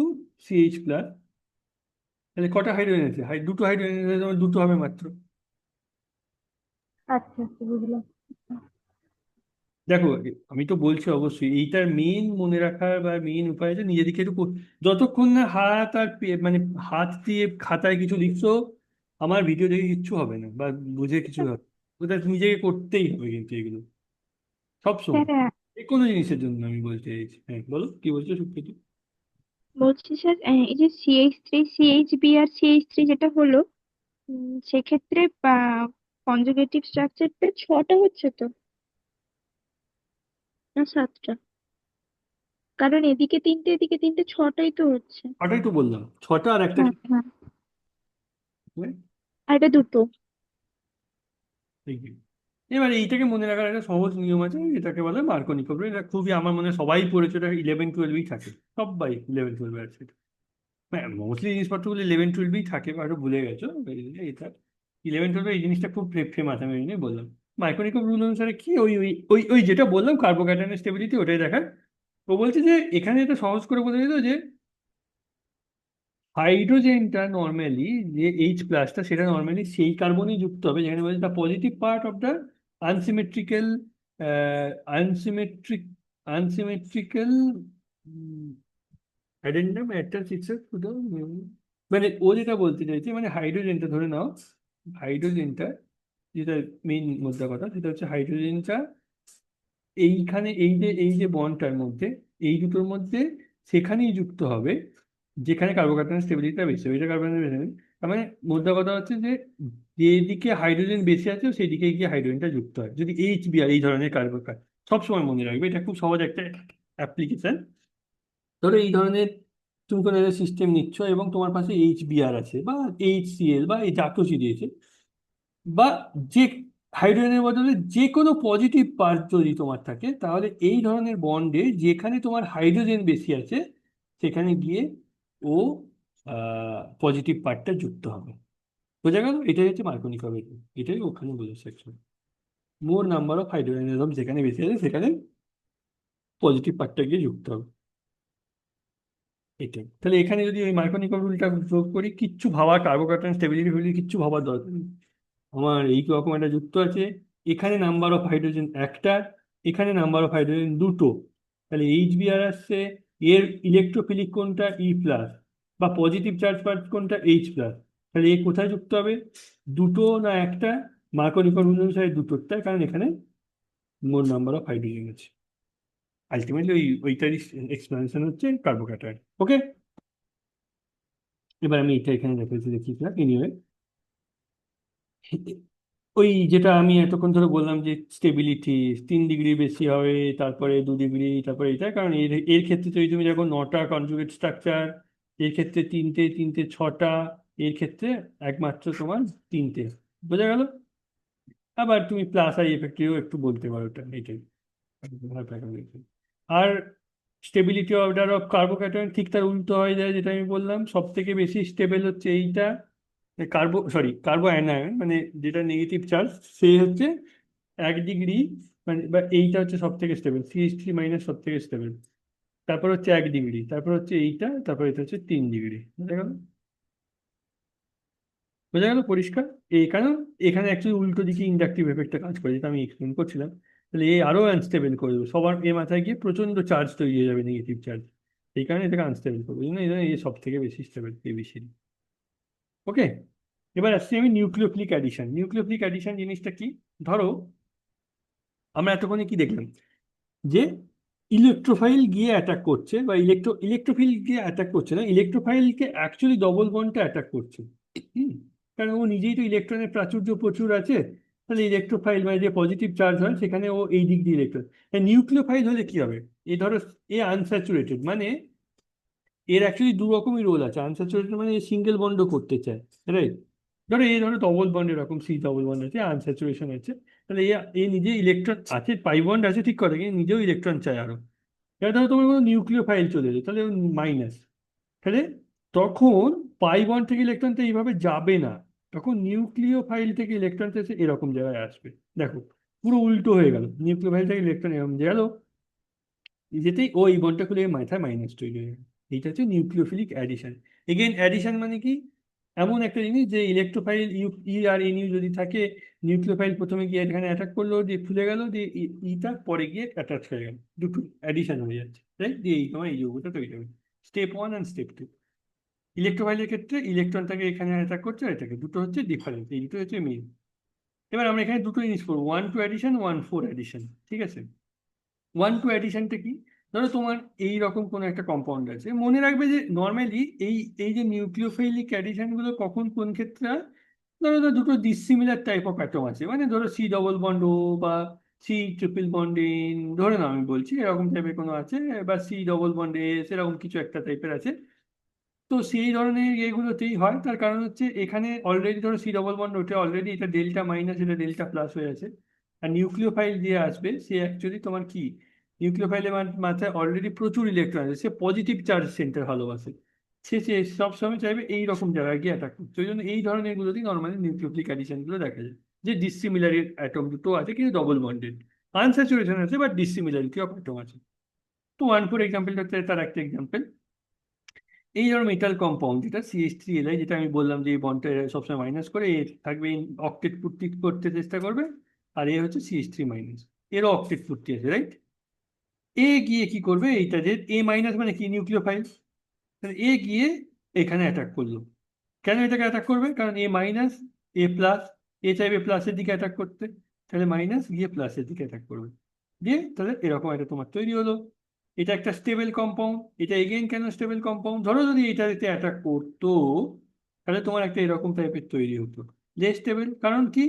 CH প্লাস, তাহলে কটা হাইড্রোজেন আছে? দুটো হাইড্রোজেন আছে, তোমার দুটো হবে মাত্র। আচ্ছা আচ্ছা বুঝলাম। দেখো, আমি তো বলছি অবশ্যই এইটার মেইন মনে রাখার বা মেইন উপায় আছে নিজেদেরকে একটু যতক্ষণ না হাত আর মানে হাত দিয়ে খাতায় কিছু লিখছো, আমার ভিডিও দেখে কিচ্ছু হবে না বা বুঝে কিছু হবে, ওটা নিজেকে করতেই হবে কিন্তু এগুলো সবসময়, স্যার যে কোনো জিনিসের জন্য আমি বলতে চাইছি। হ্যাঁ বলো, কি বলছো সুপ্রীতি? বলছি স্যার এই যে CH3 CHB আর CH3 যেটা হলো সেক্ষেত্রে কনজুগেটিভ স্ট্রাকচারটা 6টা হচ্ছে তো না 7টা? কারণ এদিকে 3টে এদিকে 3টে 6টাই তো হচ্ছে। ছটাই তো বললাম, ছটা আর একটা হ্যাঁ কি? হ্যাঁ, হ্যাঁ, আর এটা দুটো। এই যে। এবার এইটাকে মনে রাখার একটা সহজ নিয়ম আছে, এটাকে বলে মার্কনি প্রবলেম। এটা খুবই, আমার মনে হয় সবাই পড়েছে, এটা 11-12এই থাকে, সবাই 11-12 আছে। হ্যাঁ, মোস্টলি জিনিসপত্রগুলো 11-12এই থাকে, হয়তো ভুলে গেছো। এটা 11-12 এই জিনিসটা খুব ফেমাস, আমি এই জন্যই বললাম। মাইক্রোনিকভ রুল অনুসারে কি, ওই ওই ওই ওই যেটা বললাম কার্বোক্যাটায়নের স্টেবিলিটি, ওটাই দেখার। ও বলছে যে এখানে এটা সহজ করে বলে দিত যে হাইড্রোজেনটা নর্মালি, যে H প্লাসটা, সেটা নর্মালি সেই কার্বনই যুক্ত হবে যেখানে বলছে the positive part of the unsymmetrical unsymmetric unsymmetrical addendum attach itself to the, মানে ও যেটা বলতে চাইছে, মানে হাইড্রোজেনটা ধরে নাও, হাইড্রোজেনটা যেটা মেইন মোদ্দা কথা, সেটা হচ্ছে হাইড্রোজেনটা এইখানে, এই যে বন্ডটার মধ্যে, এই দুটোর মধ্যে সেখানেই যুক্ত হবে যেখানে কার্বোক্যাটায়ন স্টেবিলিটিটা বেশি হবে, এটা কার্বোক্যাটায়ন বেশি হবে। তার মানে মোদ্দা কথা হচ্ছে যে যেদিকে হাইড্রোজেন বেশি আছে সেই দিকে গিয়ে হাইড্রোজেনটা যুক্ত হয়, যদি HBr এই ধরনের কার্বোক্যাটায়ন। সবসময় মনে রাখবে, এটা খুব সহজ একটা অ্যাপ্লিকেশন। ধরো এই ধরনের তুমি কোনো একটা সিস্টেম নিচ্ছ এবং তোমার পাশে HBr আছে বা HCl বা এই যা কিছু দিয়েছে, বা যে হাইড্রোজেনের বদলে যে কোনো পজিটিভ পার্ট যদি তোমার থাকে, তাহলে এই ধরনের বন্ডে যেখানে তোমার হাইড্রোজেন বেশি আছে সেখানে গিয়ে ও পজিটিভ পার্টটা যুক্ত হবে। বোঝা গেল? এটাই হচ্ছে মার্কনি কবিটি, এটাই ওখানে বোঝাচ্ছে actually. More number of hydrogen atom যেখানে বেশি আছে সেখানে পজিটিভ পার্টটা গিয়ে যুক্ত হবে, এটাই। তাহলে এখানে যদি ওই মার্কনি রুলটা প্রয়োগ করি, কিচ্ছু ভাবা কার্বোকার্বন স্টেবিলিটি কিচ্ছু ভাবার দরকার নেই। আমার এই রকম একটা যুক্ত আছে, এখানে নাম্বার অফ হাইড্রোজেন একটা, এখানে নাম্বার অফ হাইড্রোজেন দুটো, তাহলে HBr আসছে, এর ইলেকট্রোফিলিক কোনটা E প্লাস, বা পজিটিভ চার্জ পার্ট কোনটা H প্লাস। তাহলে এ কোথায় যুক্ত হবে? দুটো না একটা? মার্কনিকর রুল অনুসারে দুটো, তাই কারণ এখানে মোর নাম্বার অফ হাইড্রোজেন আছে। আলটিমেটলি ওইটারই এক্সপ্লেনেশন হচ্ছে কার্বোক্যাটায়ন। ওকে, এবার আমি এটা এখানে রেখেছি, দেখিয়েছিলাম এনিওয়ে। ওই যেটা আমি এতক্ষণ ধরে বললাম যে স্টেবিলিটি 3 ডিগ্রি বেশি হবে, তারপরে 2 ডিগ্রি, তারপরে এটা, কারণ এর এর ক্ষেত্রে তুমি দেখো 9টা কনজুগেট স্ট্রাকচার, এর ক্ষেত্রে তিনটে, তিনটে 6টা, এর ক্ষেত্রে একমাত্র তোমার তিনটে। বোঝা গেল? আবার তুমি প্লাস আই এফেক্টিভও একটু বলতে পারো, ওটা এটাই। আর স্টেবিলিটি অর্ডার অফ কার্বোক্যাটায়ন ঠিক তার উল্টো হয়ে যায়, যেটা আমি বললাম, সব থেকে বেশি স্টেবল হচ্ছে এইটা কার্বো অ্যানায়ন, মানে যেটা নেগেটিভ চার্জ, সে হচ্ছে 1 ডিগ্রি, মানে বা এইটা হচ্ছে সব থেকে স্টেবল, CH3- সব থেকে স্টেবল। তারপর হচ্ছে 1 ডিগ্রি, তারপর হচ্ছে এইটা, তারপর এটা হচ্ছে 3 ডিগ্রি। বুঝা গেল? বোঝা গেল পরিষ্কার? এই কারণ এখানে অ্যাকচুয়ালি উল্টো দিকে ইন্ডাকটিভ এফেক্টটা কাজ করে, যেটা আমি এক্সপ্লেন করছিলাম। তাহলে এ আরো আনস্টেবল করে দেবে, সবার এ মাথায় গিয়ে প্রচন্ড চার্জ তৈরি হয়ে যাবে, নেগেটিভ চার্জ। এই কারণে এটাকে আনস্টেবল করবে, এই জন্য এ সব থেকে বেশি স্টেবল, এবিসিডি। ওকে, এবার আসছি আমি নিউক্লিওফিলিক অ্যাডিশন। নিউক্লিওফিলিক অ্যাডিশন জিনিসটা কি? ধরো আমরা এতক্ষণে কি দেখলাম, যে ইলেকট্রোফাইল গিয়ে অ্যাটাক করছে, বা ইলেকট্রোফিল গিয়ে অ্যাটাক করছে না, ইলেকট্রোফাইলকে অ্যাকচুয়ালি ডবল বন্ডটা অ্যাটাক করছে। কারণ ও নিজেই তো ইলেকট্রনের প্রাচুর্য প্রচুর আছে, তাহলে ইলেকট্রোফাইল মানে যে পজিটিভ চার্জ হয় সেখানে ও এই দিক দিয়ে ইলেকট্রন। নিউক্লিওফাইল হলে কি হবে? এ ধরো এ আনস্যাচুরেটেড, মানে এর অ্যাকচুয়ালি দু রকমই রোল আছে। আনস্যাচুরেটেড মানে সিঙ্গেল বন্ডও করতে চায়, রাইট? ধরো ডবল বন্ড, এরকম সি ডবল বন্ড আছে, আনস্যাচুরেশন আছে, তাহলে এ নিজে ইলেকট্রন আছে, পাই বন্ড আছে ঠিক কথা, কিন্তু নিজেও ইলেকট্রন চায় আরো। এবার ধরো তোমার কোনো নিউক্লিওফাইল চলে এলো, তাহলে মাইনাস, তাহলে তখন পাই বন্ড থেকে ইলেকট্রনটা এইভাবে যাবে না, তখন নিউক্লিওফাইল থেকে ইলেকট্রনটা এসে এরকম জায়গায় আসবে। দেখো পুরো উল্টো হয়ে গেল, নিউক্লিওফাইল থেকে ইলেকট্রন এরকম গেল, যেতেই ও এই বন্ডটা খুলে মাথায় মাইনাস তৈরি হয়ে গেল। এইটা হচ্ছে নিউক্লিওফিলিক অ্যাডিশন। এগেইন অ্যাডিশন মানে কি? এমন একটা জিনিস যে ইলেকট্রোফাইল ই আর এন ইউ যদি থাকে, নিউক্লিওফাইল প্রথমে গিয়ে এখানে অ্যাটাক করলো, দিয়ে ফুলে গেল, দিয়ে ইটা পরে গিয়ে অ্যাটাচ হয়ে গেল, দুটো অ্যাডিশন হয়ে যাচ্ছে, তাই দিয়ে এই তোমার এই যৌগটা তৈরি হবে। Step 1 and step 2। ইলেকট্রোফাইলের ক্ষেত্রে ইলেকট্রনটাকে এখানে অ্যাটাক করছে, আর এটাকে, দুটো হচ্ছে ডিফারেন্স, এই দুটো হচ্ছে মেইন। এবার আমরা এখানে দুটো জিনিস করবো, 1-2 অ্যাডিশন, 1-4 অ্যাডিশন, ঠিক আছে? 1-2 অ্যাডিশনটা কি? ধরো তোমার এই রকম কোনো একটা কম্পাউন্ড আছে, মনে রাখবে যে নর্মালি এই এই যে নিউক্লিওফিলিক অ্যাডিশন গুলো কখন কোন ক্ষেত্রে হয়? ধরো দুটো ডিসিমিলার টাইপ অফ অ্যাটম আছে, মানে ধরো সি ডবল বন্ড ও, বা সি ট্রিপল বন্ড ইন, ধরে নাও আমি বলছি এরকম টাইপের কোনো আছে, বা সি ডবল বন্ড এস, এরকম কিছু একটা টাইপের আছে। তো সেই ধরনের ইয়েগুলোতেই হয়, তার কারণ হচ্ছে এখানে অলরেডি ধরো সি ডবল বন্ড ওঠে, অলরেডি এটা ডেল্টা মাইনাস, এটা ডেল্টা প্লাস হয়ে আছে। আর নিউক্লিওফাইল দিয়ে আসবে, সে অ্যাকচুয়ালি তোমার কি, নিউক্লিওফাইলের মাথায় অলরেডি প্রচুর ইলেকট্রন আছে, সে পজিটিভ চার্জ সেন্টার ভালোবাসে, সে সবসময় চাইবে এই রকম জায়গায় গিয়ে অ্যাটাক করতে। ওই জন্য এই ধরনের গুলোতেই নর্মালি নিউক্লিওফিলিক অ্যাডিশন গুলো দেখা যায়, যে ডিসিমিলার অ্যাটম দুটো আছে কিন্তু ডবল বন্ডেড, আনস্যাচুরেশন আছে বাট ডিসিমিলারিটি অফ অ্যাটম আছে। তো 1-4 এক্সাম্পলটা হচ্ছে তার একটা এক্সাম্পল। এই ধরো মেটাল কম্পাউন্ড, যেটা CH3Li, যেটা আমি বললাম যে এই বন্ডটা সবসময় মাইনাস করে, এ থাকবে অক্টেট পূর্তি করতে চেষ্টা করবে, আর এ হচ্ছে CH3-, এরও অক্টেট পূর্তি আছে, রাইট? এ গিয়ে কি করবে, এইটা যে A- মানে কি, নিউক্লিওফাইল, এ গিয়ে এখানে অ্যাটাক করলো। কেন এটাকে অ্যাটাক করবে? কারণ A-, A+, এ চাইবে প্লাসের দিকে অ্যাটাক করতে, তাহলে মাইনাস গিয়ে প্লাসের দিকে অ্যাটাক করবে, দিয়ে তাহলে এরকম একটা তোমার তৈরি হলো। এটা একটা স্টেবল কম্পাউন্ড। এটা এগেইন কেন স্টেবল কম্পাউন্ড? ধরো যদি এটাতে অ্যাটাক করতো, তাহলে তোমার একটা এরকম টাইপের তৈরি হতো, যে স্টেবল, কারণ কি,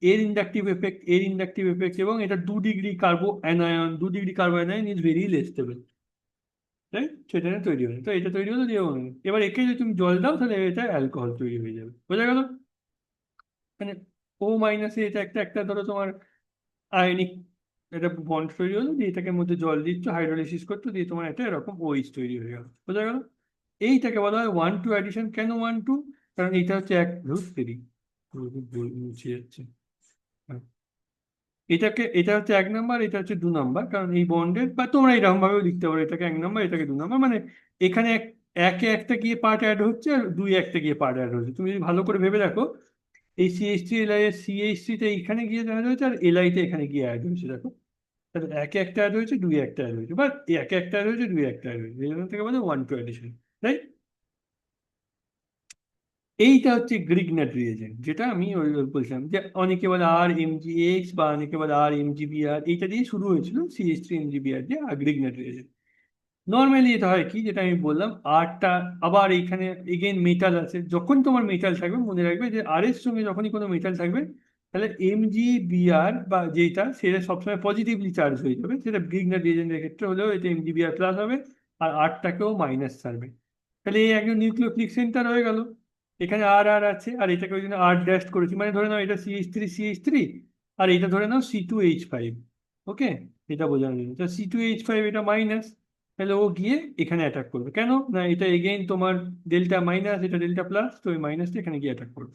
এর ইন্ডাকটিভ এফেক্ট এবং এটা 2 degree কার্বো anion, 2 degree কার্বো anion is very less stable, তাই সেটা তৈরি হলো। তো এটা তৈরি হলো, দিয়ে এবার একে যদি তুমি জল দাও, তাহলে এটা অ্যালকোহল তৈরি হয়ে যাবে। বোঝা গেল? মানে O- এটা একটা একটা ধরো তোমার আয়নিক একটা বন্ড তৈরি হলো, দিয়ে এটাকে মধ্যে জল দিচ্ছ, হাইড্রোলাইসিস করছো, দিয়ে তোমার একটা এরকম OH তৈরি হয়ে গেল। বোঝা গেল? এইটাকে বলা হয় 1-2 অ্যাডিশন। কেন 1-2? কারণ এটা হচ্ছে এক দেরি মুছে যাচ্ছে। হ্যাঁ। এটা হচ্ছে 1 নাম্বার, এটা হচ্ছে 2 নাম্বার, কারণ এই বন্ডের, বা তোমরা এরকম ভাবেও লিখতে পারো, এটাকে 1 নাম্বার, এটাকে 2 নাম্বার, মানে এখানে একে একটা গিয়ে পার্ট অ্যাড হচ্ছে আর দুই একটা গিয়ে পার্ট অ্যাড হচ্ছে। তুমি যদি ভালো করে ভেবে দেখো, এই CH3 এলআই এর CH3 তে এখানে গিয়ে অ্যাড হয়েছে আর এলআই তে এখানে গিয়ে অ্যাড হয়েছে, দেখো। তাহলে একে একটা অ্যাড হয়েছে, দুই একটা অ্যাড হয়েছে, বা একে একটা অ্যাড হয়েছে, দুই একটা অ্যাড হয়েছে, এই জন্য থেকে বলে 1 টু অ্যাডিশন, রাইট? এইটা হচ্ছে গ্রিগনাট রিয়েজেন্ট, যেটা আমি ওই বলছিলাম যে অনেকে বলে RMgX বা অনেকে বলে RMgBr, এইটা দিয়ে শুরু হয়েছিল CH3 MgBr দিয়ে গ্রিগনাট রিয়েজেন্ট। নর্মালি এটা হয় কি, যেটা আমি বললাম, আরটা আবার এইখানে এগেন মেটাল আছে, যখন তোমার মেটাল থাকবে মনে রাখবে যে আর এর সঙ্গে যখনই কোনো মেটাল থাকবে, তাহলে MgBr বা যেটা, সেটা সবসময় পজিটিভলি চার্জ হয়ে যাবে। সেটা গ্রিগনাট রিয়েজেন্টের ক্ষেত্রে হলেও এটা MgBr প্লাস হবে, আর আরটাকেও মাইনাস ছাড়বে। তাহলে এই একজন নিউক্লিওফিলিক সেন্টার হয়ে গেল। এখানে আর আর আছে, আর এটাকে ওই জন্য আর ড্যাশ করেছি, মানে ধরে নাও এটা CH3 আর এটা ধরে নাও C2H5। ওকে, এটা বোঝানোর জন্য C2H5 এটা মাইনাস, তাহলে ও গিয়ে এখানে অ্যাটাক করবে। কেন না, এটা এগেইন তোমার ডেল্টা মাইনাস, এটা ডেল্টা প্লাস, তো ওই মাইনাসটা এখানে গিয়ে অ্যাটাক করবে,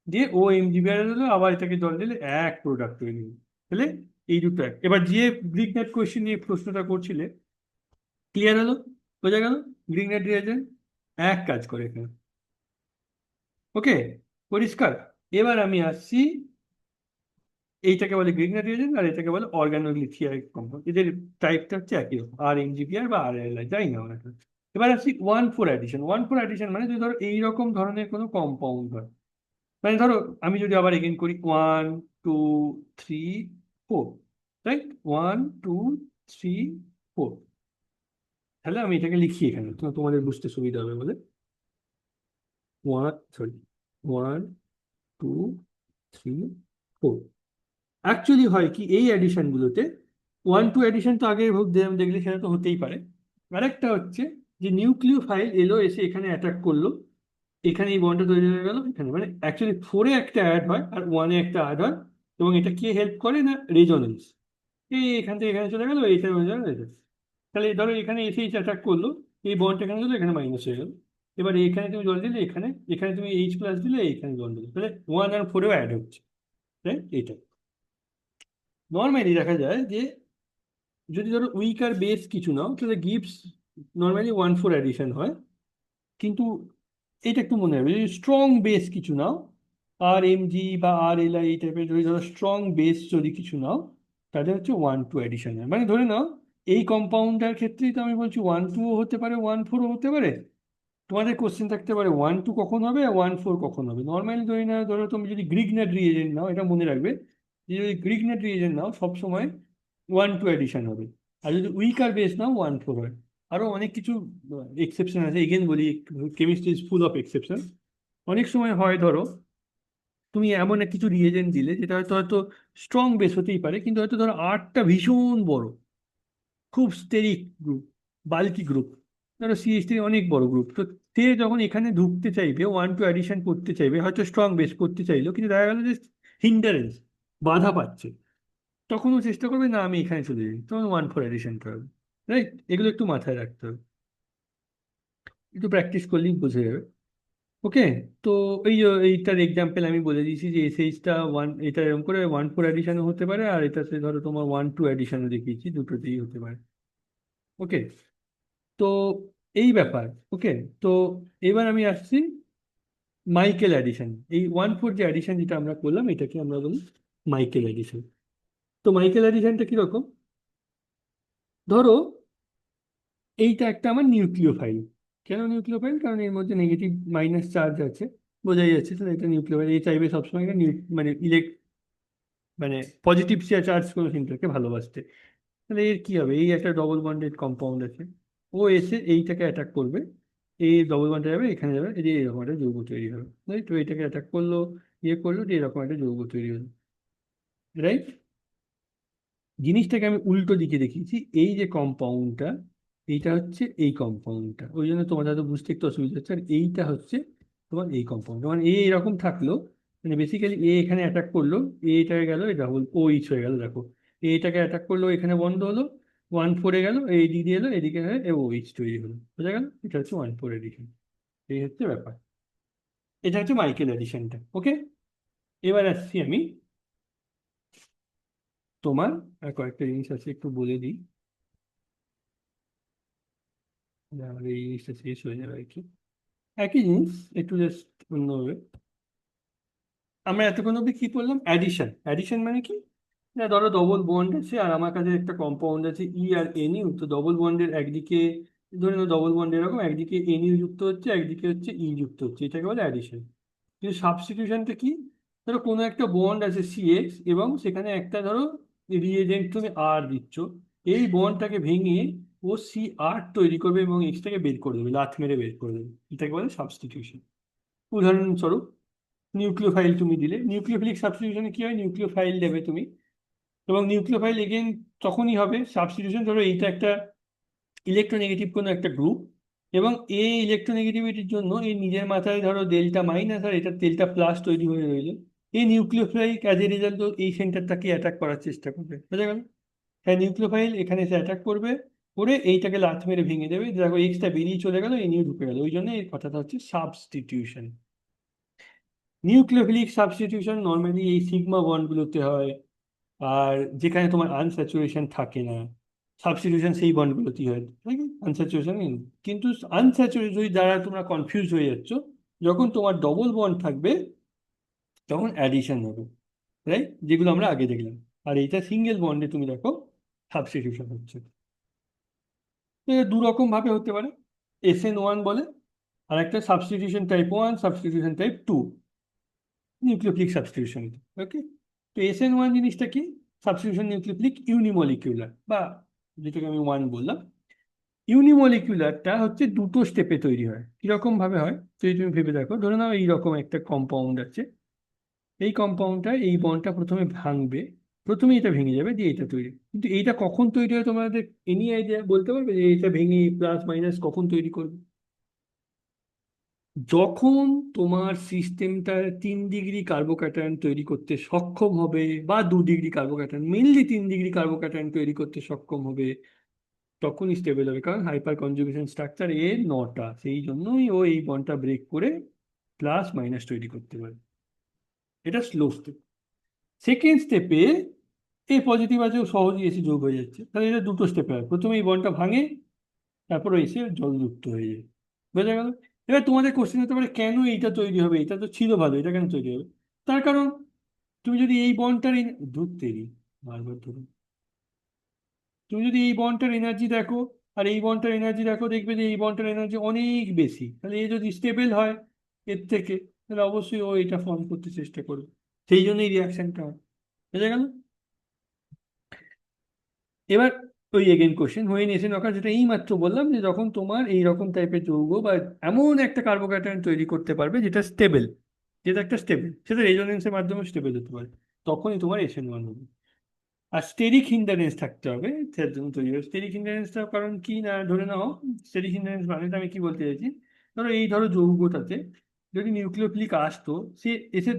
দিয়ে ও MgBr দিলো, আবার এটাকে জল দিলে এক প্রোডাক্ট তৈরি হবে। তাহলে এই দুটো এক। এবার যে গ্রিগনেট কোয়েশ্চেন নিয়ে প্রশ্নটা করছিলে, ক্লিয়ার হলো? বোঝা গেল? গ্রিগনেট রিয়েজেন্ট এক কাজ করে এখানে। ওকে, পরিষ্কার? এবার আমি আসছি, এইটাকে বলে গ্রিগনেট রিয়েজেন্ট আর এটাকে বলে অর্গানোলিথিয়ার কম্পাউন্ড। এদের টাইপটা হচ্ছে একই রকম, RMgBr বা RLI, যাই না ওরা। এবার আসছি 1,4 অ্যাডিশন। 1,4 অ্যাডিশন মানে যদি ধরো এইরকম ধরনের কোনো কম্পাউন্ড হয়, মানে ধরো আমি যদি আবার এগেন করি 1 2 3 4, রাইট? 1 2 3 4, তাহলে আমি এটাকে লিখি এখানে, তোমাদের বুঝতে সুবিধা হবে বলে। 1 2 3 4। অ্যাকচুয়ালি হয় কি, এই অ্যাডিশন গুলোতে 1,2 অ্যাডিশন তো আগে দেখলে সেটা তো হতেই পারে। আরেকটা হচ্ছে যে নিউক্লিওফাইল এলো, এসে এখানে অ্যাটাক করলো, এখানে এই বন্ডটা তৈরি হয়ে গেল এখানে, মানে অ্যাকচুয়ালি 4-এ একটা অ্যাড হয় আর 1-এ একটা অ্যাড হয়। এবং এটা কি হেল্প করে না, রেজোনেন্স। এই এখান থেকে এখানে চলে গেল, এইটা হয়ে যাবে এটা। তাহলে ধরো এখানে এসে অ্যাটাক করলো, এই বন্ডটা এখানে গেলো, এখানে মাইনাস হয়ে গেল। এবার এখানে তুমি জল দিলে, এখানে এখানে তুমি H+ দিলে, এখানে জল দিলে, তাহলে 1 আর 4-এও অ্যাড হচ্ছে, রাইট? এইটা নর্মালি দেখা যায় যে যদি ধরো উইকার বেস কিছু নাও, তাহলে গিভস নর্মালি 1,4 অ্যাডিশন হয়। কিন্তু এটা একটু মনে রাখবে, যদি স্ট্রং বেস কিছু নাও, RMg বা RLI এই টাইপের, যদি ধরো স্ট্রং বেস যদি কিছু নাও, তাহলে হচ্ছে 1,2 অ্যাডিশন হয়। মানে ধরে নাও এই কম্পাউন্ডটার ক্ষেত্রেই তো আমি বলছি 1,2ও হতে পারে, 1,4ও হতে পারে। তোমাদের কোশ্চেন থাকতে পারে 1,2 কখন হবে, 1,4 কখন হবে। নর্মালি ধরি না, ধরো তুমি যদি গ্রিগনেট রিয়েজেন্ট নাও, এটা মনে রাখবে যে যদি গ্রিগনেট রিয়েজেন্ট নাও সবসময় 1,2 অ্যাডিশন হবে, আর যদি উইকার বেস নাও 1,4 হয়। আরো অনেক কিছু এক্সেপশন আছে, এগেন বলি, chemistry is full of exception. অনেক সময় হয় ধরো তুমি এমন এক কিছু রিয়েজেন্ট দিলে যেটা হয়তো হয়তো স্ট্রং বেস হতেই পারে, কিন্তু হয়তো ধরো আর্টটা ভীষণ বড়, খুব স্টেরিক গ্রুপ, বাল্কি গ্রুপ, ধরো CH3 অনেক বড় গ্রুপ, তো সে যখন এখানে ঢুকতে চাইবে, 1,2 অ্যাডিশন করতে চাইবে, হয়তো স্ট্রং বেস করতে চাইলো, কিন্তু দেখা গেল যে হিন্ডারেন্স, বাধা পাচ্ছে, তখন ও চেষ্টা করবে না আমি এখানে চলে যাই, তখন 1,4 অ্যাডিশনটা হবে, রাইট? এগুলো একটু মাথায় রাখতে হবে, একটু প্র্যাকটিস করলেই বুঝে যাবে। ওকে, তো এইটার এক্সাম্পল আমি বলে দিয়েছি যে SH-টা এটা এরকম করে 1,4 অ্যাডিশনও হতে পারে, আর এটাতে ধরো তোমার 1,2 অ্যাডিশনও দেখিয়েছি, দুটোতেই হতে পারে। ওকে, তো এই ব্যাপার। ওকে, তো এবার আমি আসছি মাইকেল অ্যাডিশন। এই 1,4 যে অ্যাডিশন যেটা আমরা করলাম, এটাকে আমরা বলি মাইকেল অ্যাডিশন। তো মাইকেল অ্যাডিশনটা কিরকম, ধরো এইটা একটা আমার নিউক্লিওফাইল। কেন নিউক্লিওফাইল? কারণ এর মধ্যে নেগেটিভ মাইনাস চার্জ আছে, বোঝাই যাচ্ছে, তাহলে এটা নিউক্লিওফাইল। এই চাইবে সবসময় একটা মানে মানে পজিটিভ চার্জ কোনো সিনটাকে ভালোবাসতে। তাহলে এর কি হবে, এই একটা ডবল বন্ডেড কম্পাউন্ড আছে, ও এসে এইটাকে অ্যাটাক করবে, এই ডবল বন্ডে যাবে, এখানে যাবে, এই যে এরকম একটা যৌগ তৈরি হবে, রাইট? তো এটাকে অ্যাটাক করলো, ইয়ে করলো, যে এরকম একটা যৌগ তৈরি হলো, রাইট? জিনিসটাকে আমি উল্টো দিকে দেখিয়েছি, এই যে কম্পাউন্ডটা, এইটা হচ্ছে এই কম্পাউন্ডটা, ওই জন্য তোমাদের হয়তো বুঝতে একটু অসুবিধা হচ্ছে। আর এইটা হচ্ছে তোমার এই কম্পাউন্ড, মানে এরকম থাকলো, মানে বেসিক্যালি এখানে অ্যাটাক করলো, এটা গেল, এটা OH হয়ে গেল, দেখো এটাকে অ্যাটাক করলো, এখানে বন্ধ হলো, 1,4-এ গেল, এই দিক দিয়ে এলো, এদিকে OH তৈরি হলো, বোঝা গেল? এটা হচ্ছে 1,4 এডিশন, এই হচ্ছে ব্যাপার। এটা হচ্ছে মাইকেল অ্যাডিশনটা। ওকে, এবার আসছি আমি তোমার, আর কয়েকটা জিনিস আছে একটু বলে দিই, আমার এই জিনিসটা শেষ হয়ে যাবে আর কি। একই জিনিস একটু জাস্ট অন্যভাবে। আমরা এতক্ষণ অব্দি কি বললাম? অ্যাডিশন। অ্যাডিশন মানে কি? না, ধরো ডবল বন্ড আছে আর আমার কাছে একটা কম্পাউন্ড আছে ই আর এন ইউ। তো ডবল বন্ডের একদিকে, ধরে নাও ডবল বন্ড এরকম, একদিকে এন ইউ যুক্ত হচ্ছে, একদিকে হচ্ছে ই যুক্ত হচ্ছে, এটাকে বলে অ্যাডিশন। কিন্তু সাবস্টিটিউশনটা কি? ধরো কোনো একটা বন্ড আছে সি এক্স এবং সেখানে একটা ধরো রিএজেন্ট তুমি আর দিচ্ছ, এই বন্ডটাকে ভেঙে ও সি আর তৈরি করবে এবং এক্সটাকে বের করে দেবে, লাথ মেরে বের করে দেবে, এটাকে বলে সাবস্টিটিউশন। উদাহরণস্বরূপ নিউক্লিওফাইল তুমি দিলে, নিউক্লিওফিলিক সাবস্টিটিউশনে কি হয়? নিউক্লিওফাইল দেবে তুমি, এবং নিউক্লিওফাইল এগেন তখনই হবে সাবস্টিটিউশন। ধরো এইটা একটা ইলেকট্রোনেগেটিভ কোনো একটা গ্রুপ, এবং এই ইলেকট্রোনেগেটিভিটির জন্য এই নিজের মাথায় ধরো ডেল্টা মাইনাস আর এটা ডেল্টা প্লাস তৈরি হয়ে রইল। এই নিউক্লিওফাইল অ্যাজ এ রেজাল্ট এই সেন্টারটাকে অ্যাটাক করার চেষ্টা করবে, বুঝা গেল? হ্যাঁ, নিউক্লিওফাইল এখানে এসে অ্যাটাক করবে, করে এইটাকে লাথ মেরে ভেঙে দেবে, দেখো এক্সটা বেরিয়ে চলে গেল, এই নিউ ঢুকে গেল। ওই জন্য এই কথাটা হচ্ছে সাবস্টিটিউশন। নিউক্লিওফিলিক সাবস্টিটিউশন নর্মালি এই সিগমা বন্ডগুলোতে হয়, আর যেখানে তোমার আনস্যাচুরেশন থাকে না, সাবস্টিটিউশন সেই বন্ডগুলোতেই হয়, তাই কি? আনস্যাচুরেশন। কিন্তু আনস্যাচুরেশন দ্বারা তোমরা কনফিউজ হয়ে যাচ্ছ, যখন তোমার ডবল বন্ড থাকবে তখন অ্যাডিশন হবে, রাইট? যেগুলো আমরা আগে দেখলাম। আর এইটা সিঙ্গেল বন্ডে তুমি দেখো সাবস্টিটিউশন হচ্ছে। তো এটা দু রকম ভাবে হতে পারে, SN1 বলে, আর একটা substitution type 1, substitution type 2, nucleophilic substitution. Okay, তো SN1 জিনিসটা কি? সাবস্টিটিউশন নিউক্লিওফিলিক ইউনিমলিকুলার, বা যেটাকে আমি 1 বললাম। ইউনিমলিকুলারটা হচ্ছে দুটো স্টেপে তৈরি হয়। কিরকম ভাবে হয় যদি তুমি ভেবে দেখো, ধরে নাও এইরকম একটা কম্পাউন্ড আছে, এই কম্পাউন্ডটা এই বন্ডটা প্রথমে ভাঙবে, প্রথমে এটা ভেঙে যাবে, দিয়ে এটা তৈরি। কিন্তু এইটা কখন তৈরি হয় তোমাদের এনি আইডিয়া বলতে পারবে যে এটা ভেঙে প্লাস মাইনাস কখন তৈরি করবে? যখন তোমার সিস্টেমটা 3 ডিগ্রি কার্বোক্যাটায়ন তৈরি করতে সক্ষম হবে, বা 2 degree carbocation, mainly 3 degree carbocation তৈরি করতে সক্ষম হবে, তখনই স্টেবল হবে। কারণ হাইপার কনজুগেশন স্ট্রাকচার এর 9টা, সেই জন্যই ও এই বন্ডটা ব্রেক করে প্লাস মাইনাস তৈরি করতে পারে। এটা স্লো স্টেপ। সেকেন্ড স্টেপে এই পজিটিভ আছে, ও সহজেই এসে যোগ হয়ে যাচ্ছে। তাহলে এটা দুটো স্টেপে হয়, প্রথমে এই বন্ডটা ভাঙে, তারপর এসে জলযুক্ত হয়ে যায়, বোঝা গেল? এবার তোমাদের কোশ্চেন হতে পারে কেন এইটা তৈরি হবে, এটা তো ছিল ভালো, এটা কেন তৈরি হবে? তার কারণ তুমি যদি এই বন্ডটার দুধ তৈরি, বারবার ধরুন, তুমি যদি এই বন্ডটার এনার্জি দেখো আর এই বন্ডটার এনার্জি দেখো, দেখবে যে এই বন্ডটার এনার্জি অনেক বেশি। তাহলে এ যদি স্টেবল হয় এর থেকে, তাহলে অবশ্যই ও এটা ফর্ম করতে চেষ্টা করবে, সেই জন্য এই রিয়াকশনটা হয়, বুঝা গেল? এবার ওই এগেন কোশ্চেন হয়ে নিয়েছে নকার, যেটা এই মাত্র বললাম, যে যখন তোমার এই রকম টাইপের যৌগ বা এমন একটা কার্বোক্যাটায়ন তৈরি করতে পারবে যেটা স্টেবল, যেটা একটা স্টেবল, সেটা রেজোনেন্সের মাধ্যমে স্টেবল হতে পারে, তখনই তোমার SN1 হবে। আর স্টেরিক হিন্ডারেন্স থাকতে হবে সেটার জন্য তৈরি হবে। স্টেরিক হিন্ডারেন্সটা কারণ কি না, ধরে নাও স্টেরিক হিন্ডারেন্স মানে আমি কি বলতে চাইছি, ধরো এই ধরো যৌগটাতে যদি নিউক্লিওফিলিক আসতো, সে এসে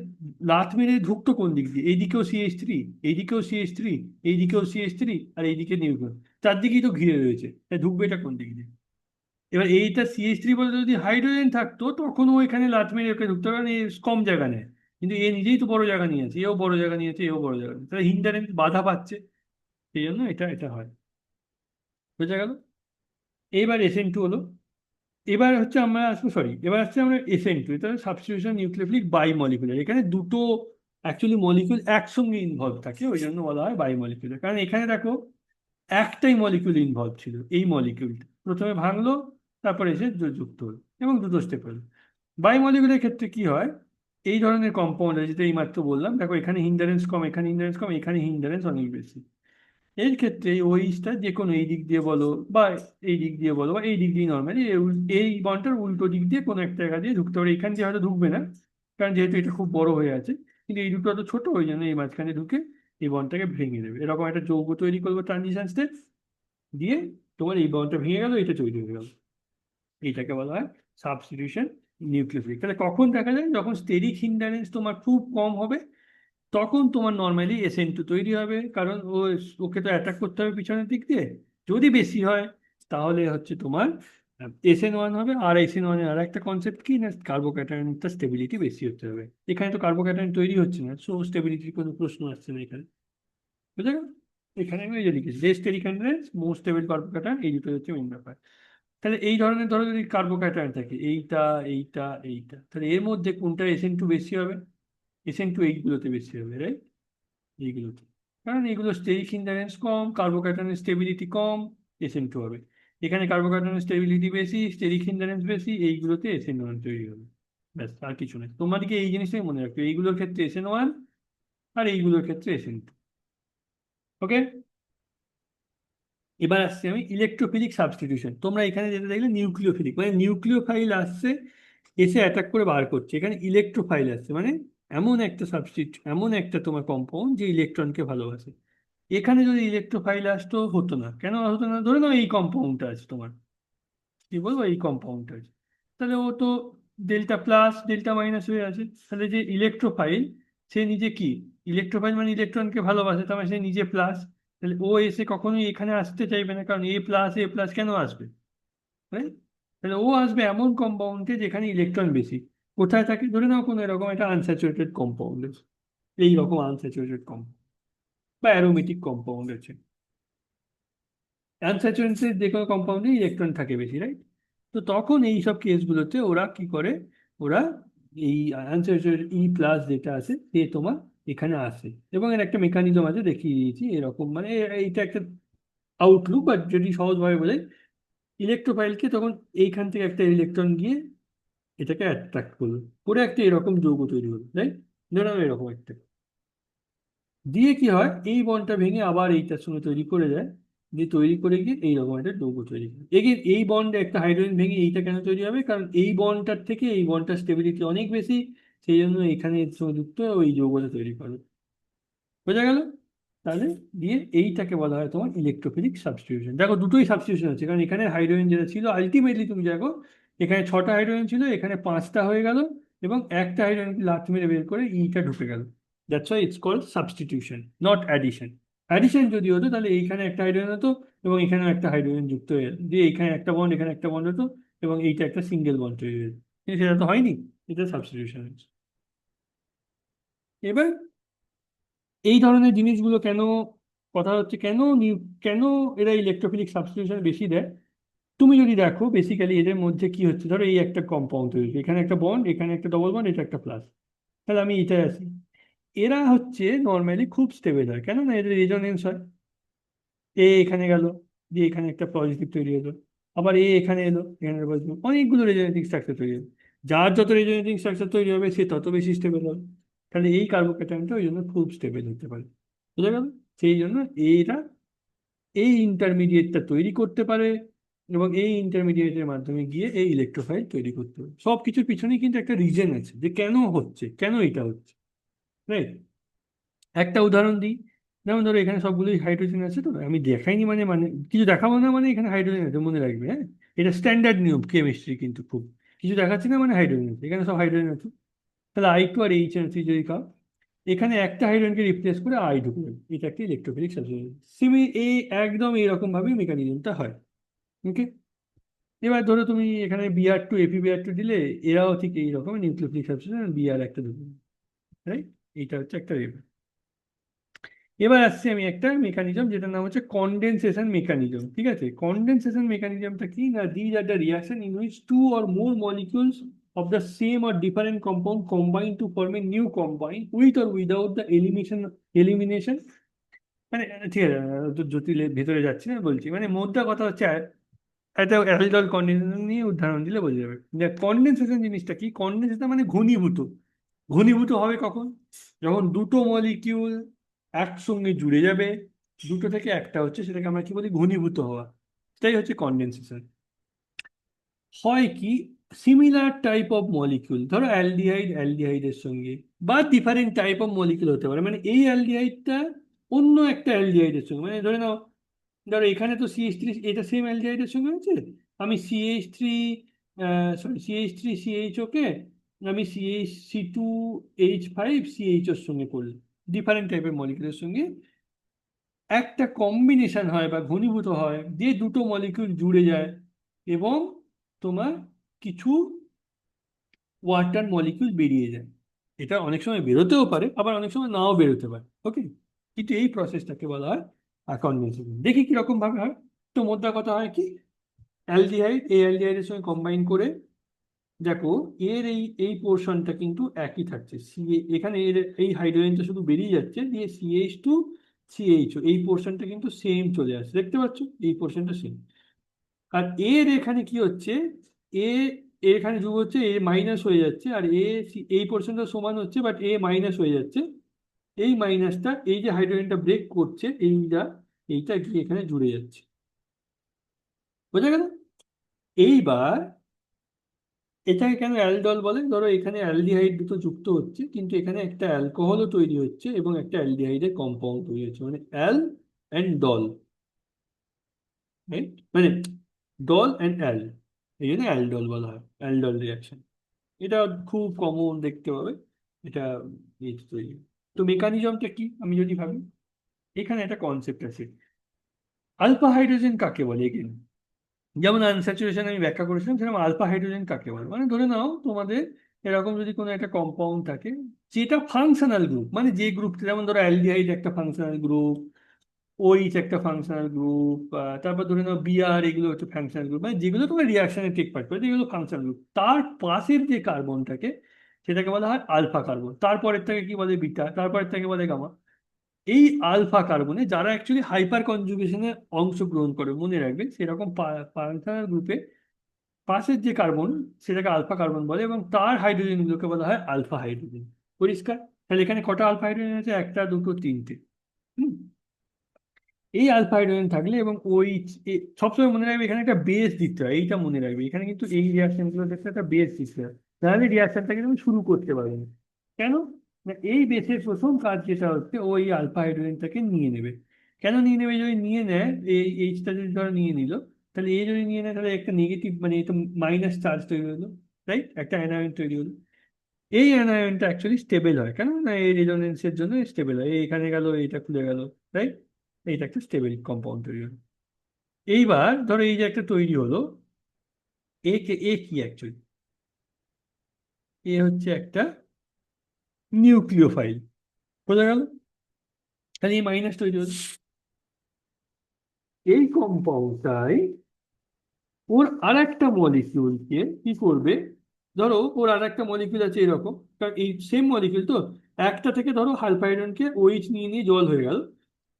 লাথ মেরে ঢুকতো কোন দিক দিয়ে? এইদিকেও CH3, এইদিকেও CH3, এইদিকেও CH3, আর এইদিকে নিউক্লিয়স, চারদিকেই তো ঘিরে রয়েছে, তাই ঢুকবে এটা কোন দিক দিয়ে? এবার এইটা CH3 বলে যদি হাইড্রোজেন থাকতো তখনও এখানে লাথ মেরে ওকে ঢুকতে পারে, এ কম জায়গা নেয়। কিন্তু এ নিজেই তো বড় জায়গা নিয়েছে, এও বড় জায়গা নিয়েছে, এও বড় জায়গা নিয়েছে, তাহলে হিন্ডারেন্স বাধা পাচ্ছে, সেই জন্য এটা এটা হয়, বোঝা গেল? এইবার SN2 হলো। এবার হচ্ছে আমরা আসবো, সরি, এবার আসছে আমরা SN2, এটা সাবস্টিটিউশন নিউক্লিওফিলিক বাই মলিকুলার। এখানে দুটো অ্যাকচুয়ালি মলিকুল একসঙ্গে ইনভলভ থাকে, ওই জন্য বলা হয় বাই মলিকুলার। কারণ এখানে দেখো একটাই মলিকুল ইনভলভ ছিল, এই মলিকুলটা প্রথমে ভাঙলো, তারপরে এসে যুক্ত হলো, এবং দুটো স্টেপ হলো। বাই মলিকুলের ক্ষেত্রে কি হয়, এই ধরনের কম্পাউন্ড আছে যেটা এইমাত্র বললাম, দেখো এখানে হিন্ডারেন্স কম, এখানে হিন্ডারেন্স কম, এখানে হিন্ডারেন্স অনেক বেশি। এর ক্ষেত্রে ওইটা যে কোনো এই দিক দিয়ে বলো বা এই দিক দিয়ে বলো বা এই দিক দিয়ে, নর্মালি এই বন্ডটার উল্টো দিক দিয়ে কোনো একটা জায়গা দিয়ে ঢুকতে পারে। এখান দিয়ে হয়তো ঢুকবে না, কারণ যেহেতু এটা খুব বড় হয়ে আছে, কিন্তু এই দুটো তো ছোট, ওই জন্য এই মাঝখানে ঢুকে এই বন্ডটাকে ভেঙে দেবে। এরকম একটা যৌগ তৈরি করবো ট্রানজিশন স্টেপ দিয়ে, তোমার এই বন্ডটা ভেঙে গেল, এটা তৈরি হয়ে গেল। এইটাকে বলা হয় সাবস্টিটিউশন নিউক্লিওফিলিক। তাহলে কখন দেখা যায়? যখন স্টেরিক হিন্ডারেন্স তোমার খুব কম হবে, তখন তোমার নর্মালি SN2 তৈরি হবে, কারণ ওকে তো অ্যাটাক করতে হবে পিছনের দিক দিয়ে। যদি বেশি হয় তাহলে হচ্ছে তোমার SN1 হবে, আর SN1 এর আর একটা কনসেপ্ট কি না, কার্বোক্যাটায়নটা স্টেবিলিটি বেশি হতে হবে। এখানে তো কার্বোক্যাটায়ন তৈরি হচ্ছে না, সো স্টেবিলিটির কোনো প্রশ্ন আসছে না এখানে, বুঝা গেল? এখানে আমি ওই যে লিখেছি less steric hindrance, more stable carbocation, এই দুটো হচ্ছে মেন ব্যাপার। তাহলে এই ধরনের ধরো যদি কার্বোক্যাটায়ন থাকে এইটা এইটা এইটা, তাহলে এর মধ্যে কোনটা SN2 বেশি হবে? SN2 এইগুলোতে বেশি হবে, রাইট? এইগুলোতে, কারণ এইগুলো স্টেরিক হিন্ডারেন্স কম, কার্বোক্যাটায়নের স্টেবিলিটি কম, SN2 হবে। এখানে কার্বোক্যাটায়নের স্টেবিলিটি বেশি, স্টেরিক হিন্ডারেন্স বেশি, এইগুলোতে SN1 তৈরি হবে। ব্যাস, আর কিছু নেই। তোমাদেরকে এই জিনিসটাই মনে রাখবে, এইগুলোর ক্ষেত্রে SN1 আর এইগুলোর ক্ষেত্রে SN2। ওকে, এবার আসছি আমি ইলেকট্রোফিলিক সাবস্টিটিউশন। তোমরা এখানে যেটা দেখলে নিউক্লিওফিলিক, মানে নিউক্লিওফাইল আসছে, এসে অ্যাটাক করে বার করছে। এখানে ইলেকট্রোফাইল আসছে, মানে এমন একটা এমন একটা তোমার কম্পাউন্ড যে ইলেকট্রনকে ভালোবাসে। এখানে যদি ইলেকট্রোফাইল আসতো হতো না, কেন হতো না? ধরে নাও এই কম্পাউন্ডটা আছে তোমার, কি বলবো, এই কম্পাউন্ডটা আছে, তাহলে ও তো ডেল্টা প্লাস ডেল্টা মাইনাস হয়ে আছে। তাহলে যে ইলেকট্রোফাইল, সে নিজে কি, ইলেকট্রোফাইল মানে ইলেকট্রনকে ভালোবাসে, তার মানে সে নিজে প্লাস। তাহলে ও এসে কখনোই এখানে আসতে চাইবে না, কারণ এ প্লাস কেন আসবে, right? তাহলে ও আসবে এমন কম্পাউন্ডে যেখানে ইলেকট্রন বেশি। কোথায় থাকে? ধরে নাও কোনো এরকম একটা আনস্যাচুরেটেড কম্পাউন্ড আছে, এইরকম আনস্যাচুরেটেড কম্পাউন্ড বা অ্যারোমেটিক কম্পাউন্ড আছে। আনস্যাচুরেটেড যে কোনো কম্পাউন্ডে ইলেকট্রন থাকে বেশি, রাইট? তো তখন এই সব কেসগুলোতে ওরা কি করে, ওরা এই আনস্যাচুরেটেড প্লাস যেটা আছে সে তোমার এখানে আসে, এবং এর একটা মেকানিজম আছে, দেখিয়ে দিয়েছি এরকম, মানে এইটা একটা আউটলুক। বা যদি সহজভাবে বলে, ইলেকট্রোফাইলকে তখন এইখান থেকে একটা ইলেকট্রন গিয়ে এটাকে অ্যাট্রাক্ট করলো, করে একটা এরকম যৌগ তৈরি হলো, রাইট? ধরো এরকম একটা দিয়ে কি হয়, এই বন্ডটা ভেঙে আবার এইটার সঙ্গে তৈরি করে দেয়, দিয়ে তৈরি করে গিয়ে এইরকম একটা যৌগ তৈরি করে। এগেন এই বন্ডে একটা হাইড্রোজেন ভেঙে এইটা কেন তৈরি হবে? কারণ এই বন্ডটার থেকে এই বন্ডটার স্টেবিলিটি অনেক বেশি, সেই জন্য এখানে এর সঙ্গে যুক্ত হয়ে ওই যৌগটা তৈরি করে। বোঝা গেল? তাহলে দিয়ে এইটাকে বলা হয় তোমার ইলেকট্রোফিলিক সাবস্টিটিউশন। দেখো দুটোই সাবস্টিটিউশন আছে, কারণ এখানে হাইড্রোজেন যেটা ছিল আলটিমেটলি তুমি দেখো এখানে 6টা হাইড্রোজেন ছিল, এখানে 5টা হয়ে গেল, এবং একটা হাইড্রোজেন লাথ মেরে বের করে ইটা ঢুকে গেল। That's why it's called substitution, not addition. Addition যদি হতো তাহলে এইখানে একটা হাইড্রোজেন হতো এবং এখানে একটা হাইড্রোজেন যুক্ত হয়ে যেত, দিয়ে এখানে একটা বন্ড এখানে একটা বন্ড হতো, এবং এইটা একটা সিঙ্গেল বন্ড তৈরি হয়ে যেত। কিন্তু সেটা তো হয়নি, এটা সাবস্টিটিউশন হয়েছে। এবার এই ধরনের জিনিসগুলো কেন, কথা হচ্ছে কেন এরা ইলেকট্রোফিলিক সাবস্টিটিউশন বেশি দেয়। তুমি যদি দেখো বেসিক্যালি এদের মধ্যে কি হচ্ছে, ধরো এই একটা কম্পাউন্ড তৈরি হয়েছে, এখানে একটা বন্ড, এখানে একটা ডবল বন্ড, এটা একটা প্লাস, তাহলে আমি এটাই আসি। এরা হচ্ছে নর্মালি খুব স্টেবল হয়, কেন না এদের রেজোনেন্স হয়। এখানে গেল, দিয়ে এখানে একটা পজিটিভ তৈরি হলো, আবার এখানে এলো, এখানে পজিটিভ, অনেকগুলো রেজোনেটিং স্ট্রাকচার তৈরি হবে। যার যত রেজোনেটিং স্ট্রাকচার তৈরি হবে সে তত বেশি স্টেবল হবে। তাহলে এই কার্বোক্যাটায়নটা ওই জন্য খুব স্টেবল হতে পারে। বুঝা গেল? সেই জন্য এরা এই ইন্টারমিডিয়েটটা তৈরি করতে পারে, এবং এই ইন্টারমিডিয়েটের মাধ্যমে গিয়ে এই ইলেকট্রোফাইল তৈরি করতে পারে। সব কিছুর পিছনে কিন্তু একটা রিজন আছে যে কেন হচ্ছে, কেন এটা হচ্ছে, রাইট? একটা উদাহরণ দিই, যেমন ধরো এখানে সবগুলোই হাইড্রোজেন আছে, তো আমি দেখাইনি মানে মানে কিছু দেখাবো না মানে এখানে হাইড্রোজেন আছে, মনে রাখবে, হ্যাঁ? এটা স্ট্যান্ডার্ড নিয়ম কেমিস্ট্রি, কিন্তু খুব কিছু দেখাচ্ছি না মানে হাইড্রোজেন আছে, এখানে সব হাইড্রোজেন আছে। তাহলে I2 আর HNO3 যদি খাও, এখানে একটা হাইড্রোজেনকে রিপ্লেস করে আই ঢুকে যাবে, এটা একটা ইলেকট্রোফিলিক সাবস্টিটিউশন। এই একদম এইরকম ভাবে মেকানিজমটা হয়। ওকে, এবার ধরো তুমি এখানে Br2 FeBr2 দিলে, এরাও ঠিক এইরকম নিউক্লিওফিলিক সাবস্টিটিউশন, Br একটা দেবো, রাইট? এইটা হচ্ছে একটা ব্যাপার। এবার আসছি আমি একটা মেকানিজম যেটার নাম হচ্ছে কনডেনসেশন মেকানিজম। ঠিক আছে, কনডেনসেশন মেকানিজমটা কি না, these are the reaction in which 2 or more molecules of the same or different compound combine to form a new compound with or without the elimination, মানে ঠিক আছে, তো জটিলের ভিতরে যাচ্ছি না, বলছি মানে মোদ্দা কথা হচ্ছে একটা অ্যালডিহাইড কন্ডেনসেশন নিয়ে উদাহরণ দিলে বোঝা যাবে। কনডেনসেশন জিনিসটা কি, কনডেনসেশন মানে ঘনীভূত। ঘনীভূত হবে কখন? যখন দুটো মলিকিউল একসঙ্গে জুড়ে যাবে, দুটো থেকে একটা হচ্ছে, সেটাকে আমরা কি বলি, ঘনীভূত হওয়া। সেটাই হচ্ছে কনডেনসেশন। হয় কি, সিমিলার টাইপ অফ মলিকিউল, ধরো অ্যালডিহাইডের সঙ্গে, বা ডিফারেন্ট টাইপ অফ মলিকিউল হতে পারে, মানে এই অ্যালডিহাইডটা অন্য একটা অ্যালডিহাইডের সঙ্গে, মানে ধরো এখানে তো CH3, এটা সেম অ্যালডিহাইডের সঙ্গে আছে, আমি CH3 ওকে আমি C2H5CH ওর সঙ্গে করলাম, ডিফারেন্ট টাইপের মলিকিউলের সঙ্গে একটা কম্বিনেশন হয় বা ঘনীভূত হয়, দিয়ে দুটো মলিকিউল জুড়ে যায়, এবং তোমার কিছু ওয়াটার মলিকিউল বেরিয়ে যায়। এটা অনেক সময় বেরোতেও পারে, আবার অনেক সময় নাও বেরোতে পারে। ওকে, কিন্তু এই প্রসেসটাকে বলা হয় কনডেনসেশন। দেখি কিরকম ভাবে হয়। তো মোদ্দা কথা হয় কি, অ্যালডিহাইড এই অ্যালডিহাইডের সঙ্গে কম্বাইন করে দেখো এর এই এই পোর্শনটা কিন্তু একই থাকছে। এখানে এর এই হাইড্রোজেনটা শুধু বেরিয়ে যাচ্ছে, দিয়ে CH2 CH, এই পোর্শনটা কিন্তু সেম চলে আসছে, দেখতে পাচ্ছ এই পোর্শনটা সেম। আর এর এখানে কি হচ্ছে, এ এখানে যোগ হচ্ছে, এ মাইনাস হয়ে যাচ্ছে, আর এই পোর্শনটা সমান হচ্ছে, বাট এ মাইনাস হয়ে যাচ্ছে। এই মাইনাসটা এই যে হাইড্রোজেনটা ব্রেক করছে এইটা গিয়ে এখানে জুড়ে যাচ্ছে। বোঝা গেল? এইবার এটাকে কেন অ্যালডল বলে? ধরো এখানে অ্যালডিহাইড দুটো যুক্ত হচ্ছে, কিন্তু এখানে একটা অ্যালকোহলও তৈরি হচ্ছে এবং একটা অ্যালডিহাইডের কম্পাউন্ড তৈরি হচ্ছে, মানে অ্যাল অ্যান্ড ডল, রাইট? মানে ডল অ্যান্ড অ্যাল, এই জন্য অ্যালডল বলা হয়, অ্যালডল রিয়াকশন। এটা খুব কমন দেখতে পাবে, এটা তৈরি। তো মেকানিজমটা কি আমি যদি ভাবি, এখানে একটা কনসেপ্ট আছে, আলফা হাইড্রোজেন কাকে বলে। এখানে যেমন আনস্যাচুরেশন আমি ব্যাখ্যা করেছিলাম, সেরকম আলফা হাইড্রোজেন কাকে বলে, মানে ধরে নাও তোমাদের এরকম যদি কোনো একটা কম্পাউন্ড থাকে যেটা ফাংশনাল গ্রুপ, মানে যে গ্রুপটা, যেমন ধরো অ্যালডিহাইড একটা ফাংশনাল গ্রুপ, ওইচ একটা ফাংশনাল গ্রুপ, তারপর ধরে নাও বিআর, এগুলো হচ্ছে ফাংশনাল গ্রুপ, মানে যেগুলো তোমার রিয়াকশনে টেক পার্ট করে, যেগুলো ফাংশনাল গ্রুপ। তার পাশের যে কার্বনটাকে সেটাকে বলা হয় আলফা কার্বন, তারপরের থেকে কি বলে বিটা, তারপরের থেকে বলে গামা। এই আলফা কার্বনে যারা অ্যাকচুয়ালি হাইপার কনজুগেশনে অংশগ্রহণ করে, মনে রাখবে সেরকম ফাংশনাল গ্রুপে পাশের যে কার্বন সেটাকে আলফা কার্বন বলে, এবং তার হাইড্রোজেনগুলোকে বলা হয় আলফা হাইড্রোজেন। পরিষ্কার? তাহলে এখানে কটা আলফা হাইড্রোজেন আছে? একটা, দুটো, তিনটে। হুম। এই আলফা হাইড্রোজেন থাকলে এবং ওই সবসময় মনে রাখবে এখানে একটা বেস দিতে হয়, এইটা মনে রাখবে, এখানে কিন্তু এই রিয়াকশনগুলো দেখতে একটা বেস দিতে হয়, তাহলে রিয়াকশনটাকে তুমি শুরু করতে পারবে না। কেন না, এই বেসের প্রথম কাজ যেটা হচ্ছে ওই আলফা হাইড্রোজেনটাকে নিয়ে নেবে। কেন নিয়ে নেবে? যদি নিয়ে নেয়, এই এইচটা যদি ধরো নিয়ে নিল, তাহলে এই যদি নিয়ে নেয় তাহলে একটা নেগেটিভ, মানে এটা মাইনাস চার্জ তৈরি হলো, রাইট? একটা অ্যানায়ন তৈরি হলো। এই অ্যানায়নটা অ্যাকচুয়ালি স্টেবল হয়, কেন না এই রেজোনেন্সের জন্য স্টেবল হয়, এই এখানে গেল, এটা খুলে গেল, রাইট? এইটা একটা স্টেবল কম্পাউন্ড তৈরি হলো। এইবার ধরো এই যে একটা তৈরি হলো, এ কি অ্যাকচুয়ালি? এ হচ্ছে একটা নিউক্লিওফাইল। বোঝা গেল? তাহলে এই মাইনাস তৈরি হলো। এই কম্পাউন্ডটাই ওর আর একটা মলিকিউলকে কি করবে, ধরো ওর আর একটা মলিকিউল আছে এরকম, কারণ এই সেম মলিকিউল তো, একটা থেকে ধরো আলফা হাইড্রোজেনকে ওইচ নিয়ে নিয়ে জল হয়ে গেল,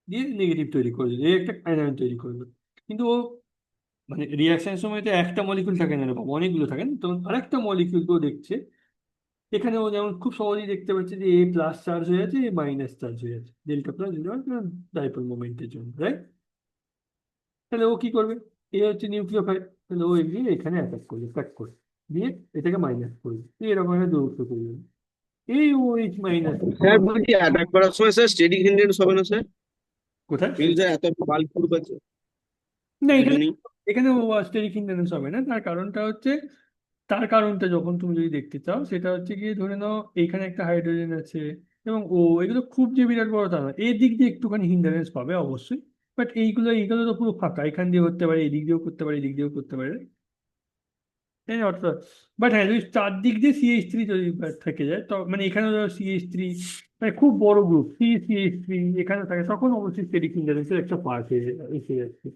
দিয়ে নেগেটিভ তৈরি করে দিল, এই একটা আয়ন তৈরি করলো। কিন্তু ও মানে রিয়াকশনের সময় তো একটা মলিকিউল থাকে না, এরকম অনেকগুলো থাকে না, তো আরেকটা মলিকিউলকেও দেখছে, এখানে ও যেমন খুব সহজেই দেখতে পাচ্ছে যে এ প্লাস চার্জ হয়ে আছে, এ মাইনাস চার্জ হয়ে আছে, ডেল্টা প্লাস ডেল্টা, ডাইপোল মোমেন্টের জন্য, রাইট? তাহলে ও কি করবে, এ হচ্ছে নিউক্লিওফাইল, তাহলে ও এগিয়ে এখানে অ্যাটাক করবে, কাট করে দিয়ে এটাকে মাইনাস করবে, এরকম একটা দূরত্ব তৈরি হবে। এই ওইচ মাইনাস স্যার বলছি অ্যাটাক করার সময় স্যার স্টেডিক হিন্ডেন্স হবে না স্যার? কোথায়? যেহেতু স্যার এত বাল্ক গ্রুপ আছে না, এখানে দুজনেই। এখানে স্টেরিক ইন্ডারেন্স হবে না। তার কারণটা যখন তুমি যদি দেখতে চাও, সেটা হচ্ছে গিয়ে ধরে নাও এইখানে একটা হাইড্রোজেন আছে এবং এগুলো খুব যে বিরাট বড় তা না, এই দিক দিয়ে একটুখানি হিন্ডারেন্স পাবে অবশ্যই, বাট এইগুলো তো পুরো ফাঁকা, এখান দিয়ে করতে পারে, এই দিক দিয়েও করতে পারে, এই দিক দিয়েও করতে পারে, তাই না? অর্থাৎ বাট হ্যাঁ, যদি চারদিক দিয়ে CH3 যদি থেকে যায়, তো মানে এখানে ধরো CH3, মানে খুব বড় গ্রুপ CH3 এখানে থাকে, তখন অবশ্যই স্টেরিক হিন্ডারেন্সের একটা পার্ট এসে যাচ্ছে।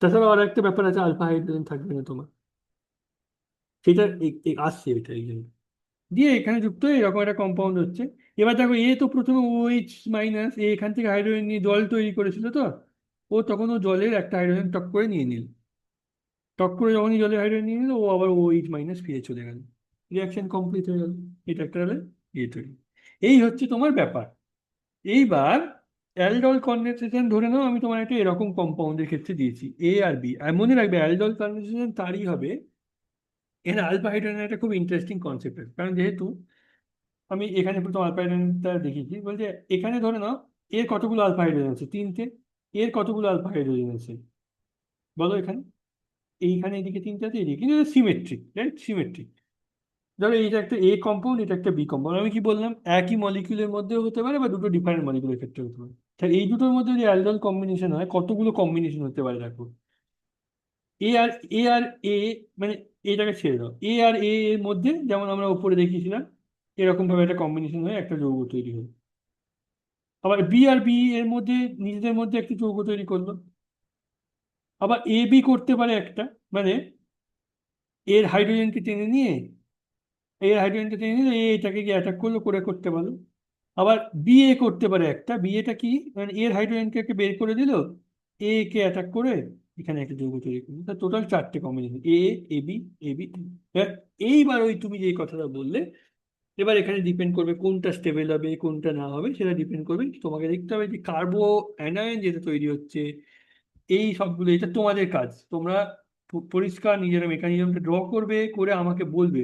তাছাড়া আর একটা ব্যাপার আছে, আলফা হাইড্রোজেন থাকবে না তোমার, সেটা আসছে, এটা এই জন্য দিয়ে এখানে যুক্ত হয়ে এরকম একটা কম্পাউন্ড হচ্ছে। এবার দেখো এ তো প্রথমে OH মাইনাস, এখান থেকে হাইড্রোজেন নিয়ে জল তৈরি করেছিল তো, ও তখন ও জলের একটা হাইড্রোজেন টক করে নিয়ে নিল, টক করে যখনই জলের হাইড্রোজেন নিয়ে নিল, ও আবার OH মাইনাস ফিরে চলে গেল, রিয়াকশন কমপ্লিট হয়ে গেল, এটা একটা হলে তৈরি। এই হচ্ছে তোমার ব্যাপার। এইবার অ্যালডল কনডেনসেশন ধরে নাও আমি তোমার একটা এরকম কম্পাউন্ডের ক্ষেত্রে দিয়েছি A আর B, আর মনে রাখবে অ্যালডল কনডেনসেশন তারই হবে। এখানে আলফা হাইড্রোজেন একটা খুব ইন্টারেস্টিং কনসেপ্ট আছে, কারণ যেহেতু আমি এখানে প্রথম আলফা হাইড্রোজেনটা দেখিয়েছি, বলছে এখানে ধরে নাও এর কতগুলো আলফা হাইড্রোজেন আছে? তিনটে। এর কতগুলো আলফা হাইড্রোজেন আছে বলো? এখানে এইখানে এদিকে তিনটে আছে, এদিকে, কিন্তু সিমেট্রিক, রাইট? সিমেট্রিক। ধরো এইটা একটা A কম্পাউন্ড, এটা একটা B কম্পাউন্ড, আমি কি বললাম, একই মলিকিউলের মধ্যেও হতে পারে বা দুটো ডিফারেন্ট মলিকিউলের ক্ষেত্রে হতে পারে। তাহলে এই দুটোর মধ্যে যদি অ্যালডল কম্বিনেশন হয়, কতগুলো কম্বিনেশন হতে পারে দেখো, এ আর এ মানে এটাকে ছেড়ে দাও, এ এর মধ্যে যেমন আমরা উপরে দেখিয়েছিলাম এরকম ভাবে একটা কম্বিনেশন হয়ে একটা যৌগ তৈরি হলো। আবার বি এর মধ্যে নিজেদের মধ্যে একটি যৌগ তৈরি করলো। আবার এ বি করতে পারে একটা, মানে এর হাইড্রোজেনকে টেনে নিয়ে এটাকে গিয়ে অ্যাটাক করলো, করে করতে পারলো। আবার বি এ করতে পারে একটা, বি এটা কি, মানে এর হাইড্রোজেনকে বের করে দিল, এ কে অ্যাটাক করে এখানে একটা যৌগ তৈরি করলো। Total 4টে combination, A B. এইবার ওই তুমি যে কথাটা বললে, এবার এখানে ডিপেন্ড করবে কোনটা স্টেবল হবে কোনটা না হবে, সেটা ডিপেন্ড করবে। তোমাকে দেখতে হবে যে কার্বো অ্যানায়ন যেটা তৈরি হচ্ছে, এই সবগুলো, এটা তোমাদের কাজ। তোমরা পরিষ্কার নিজেরা মেকানিজমটা ড্র করবে, করে আমাকে বলবে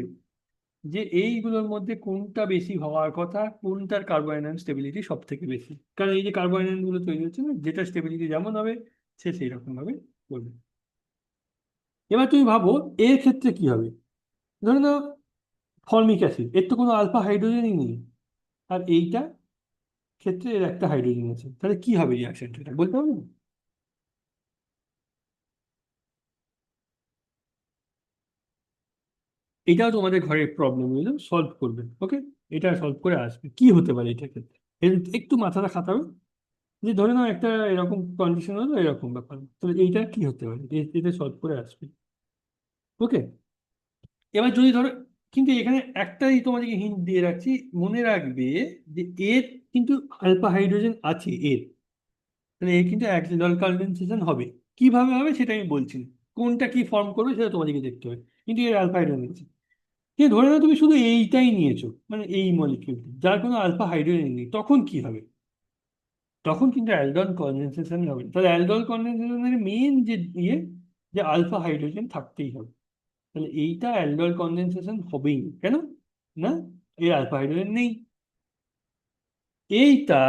যে এইগুলোর মধ্যে কোনটা বেশি হওয়ার কথা, কোনটার কার্বো আয়ন স্টেবিলিটি সব থেকে বেশি। কারণ এই যে কার্বো আয়ন গুলো তৈরি হচ্ছে না, যেটা স্টেবিলিটি যেমন হবে সে সেই রকম ভাবে করবে। এবার তুমি ভাবো এর ক্ষেত্রে কি হবে। ধরে নাও ফর্মিক অ্যাসিড, এর তো কোনো আলফা হাইড্রোজেনই নেই, আর এইটা ক্ষেত্রে এর একটা হাইড্রোজেন আছে, তাহলে কি হবে রিয়াকশনটা, এটা বলতে পারবে না? এটাও তোমাদের ঘরের প্রবলেম হইলো, সলভ করবে, ওকে? এটা সলভ করে আসবে কি হতে পারে এটা ক্ষেত্রে, একটু মাথাটা খাটাবে। যে ধরে নাও একটা এরকম কন্ডিশন হলো, এরকম ব্যাপার, তাহলে এইটা কি হতে পারে, এটা সলভ করে আসবে, ওকে? এবার যদি ধরো, কিন্তু এখানে একটাই তোমাদেরকে হিন্ট দিয়ে রাখছি, মনে রাখবে যে এর কিন্তু আলফা হাইড্রোজেন আছে এর, তাহলে এর কিন্তু অ্যাক্সিডাল কনডেনসেশন হবে। কিভাবে হবে সেটা আমি বলছি না। কোনটা কি ফর্ম করবে সেটা তোমাদেরকে দেখতে হবে, কিন্তু এর আলফা হাইড্রোজেন আছে। কিন্তু ধরে নাও তুমি শুধু এইটাই নিয়েছো, মানে এই মলিকিউলটি যার কোনো আলফা হাইড্রোজেন নেই, তখন কি হবে? তখন কিন্তু অ্যালডল কনডেনসেশন হবে। তাহলে অ্যালডল কনডেনসেশনের মেন যে ইয়ে, যে আলফা হাইড্রোজেন থাকতেই হবে। তাহলে এইটা অ্যালডল কনডেনসেশন হবেই না। কেন না? এর আলফা হাইড্রোজেন নেই। এইটা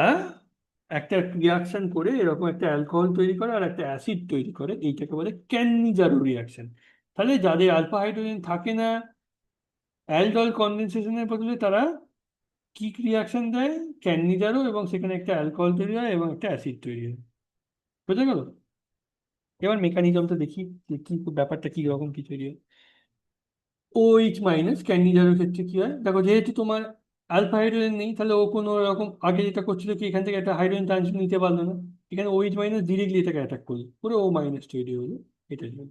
একটা রিয়াকশন করে এরকম একটা অ্যালকোহল তৈরি করে আর একটা অ্যাসিড তৈরি করে, এইটাকে বলে ক্যানিজারো রিয়াকশন। তাহলে যাদের আলফা হাইড্রোজেন থাকে না, অ্যালডল কনডেনসেশনের বদলে তারা কি রিয়াকশন দেয়, ক্যানিজারো, এবং সেখানে একটা অ্যালকোহল তৈরি হয় এবং একটা অ্যাসিড তৈরি হয়। বুঝে গেল? এবার মেকানিজমটা দেখি যে কি ব্যাপারটা কি রকম কি তৈরি হয়। OH মাইনাস ক্যান্ডিডারের ক্ষেত্রে কি হয় দেখো, যেহেতু তোমার আলফা হাইড্রোজেন নেই, তাহলে ও কোনো রকম আগে যেটা করছিল কি, এখান থেকে একটা হাইড্রোজেন ট্রানজিশন নিতে পারলো না, এখানে OH মাইনাস ডিরেক্টলি এটাকে অ্যাটাক করলো, পুরো O মাইনাস তৈরি হলো, এটার জন্য।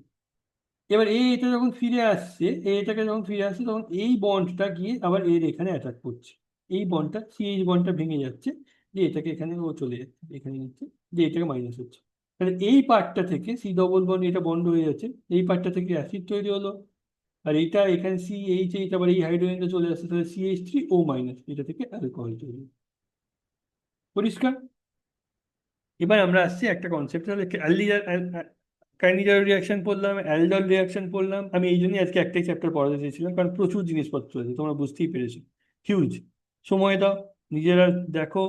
এবার এটা যখন ফিরে আসছে, এটাকে যখন ফিরে আসছে, তখন এই বন্ডটা গিয়ে আবার এর এখানে অ্যাটাক করছে। এই বন্ডটা CH বন্ডটা ভেঙে যাচ্ছে, যে এটাকে এখানে ও চলে যাচ্ছে, এখানে নিচ্ছে, যে এটাকে মাইনাস হচ্ছে। তাহলে এই পার্টটা থেকে সি ডবল বন্ড, এটা বন্ড হয়ে যাচ্ছে, এই পার্টটা থেকে অ্যাসিড তৈরি হলো। আর এটা এখানে CH আবার এই হাইড্রোজেনটা চলে আসছে, তাহলে CH3O মাইনাস, এটা থেকে অ্যালকোহল তৈরি হলো। পরিষ্কার? এবার আমরা আসছি একটা কনসেপ্ট, তাহলে কাইনিজার রিয়াকশন পড়লাম, অ্যালডল রিয়াকশন পড়লাম। আমি এই জন্যই আজকে একটাই চ্যাপ্টার পড়াতে চেয়েছিলাম, কারণ প্রচুর জিনিসপত্র আছে, তোমরা বুঝতেই পেরেছো, হিউজ। সময় দাও, নিজেরা দেখো।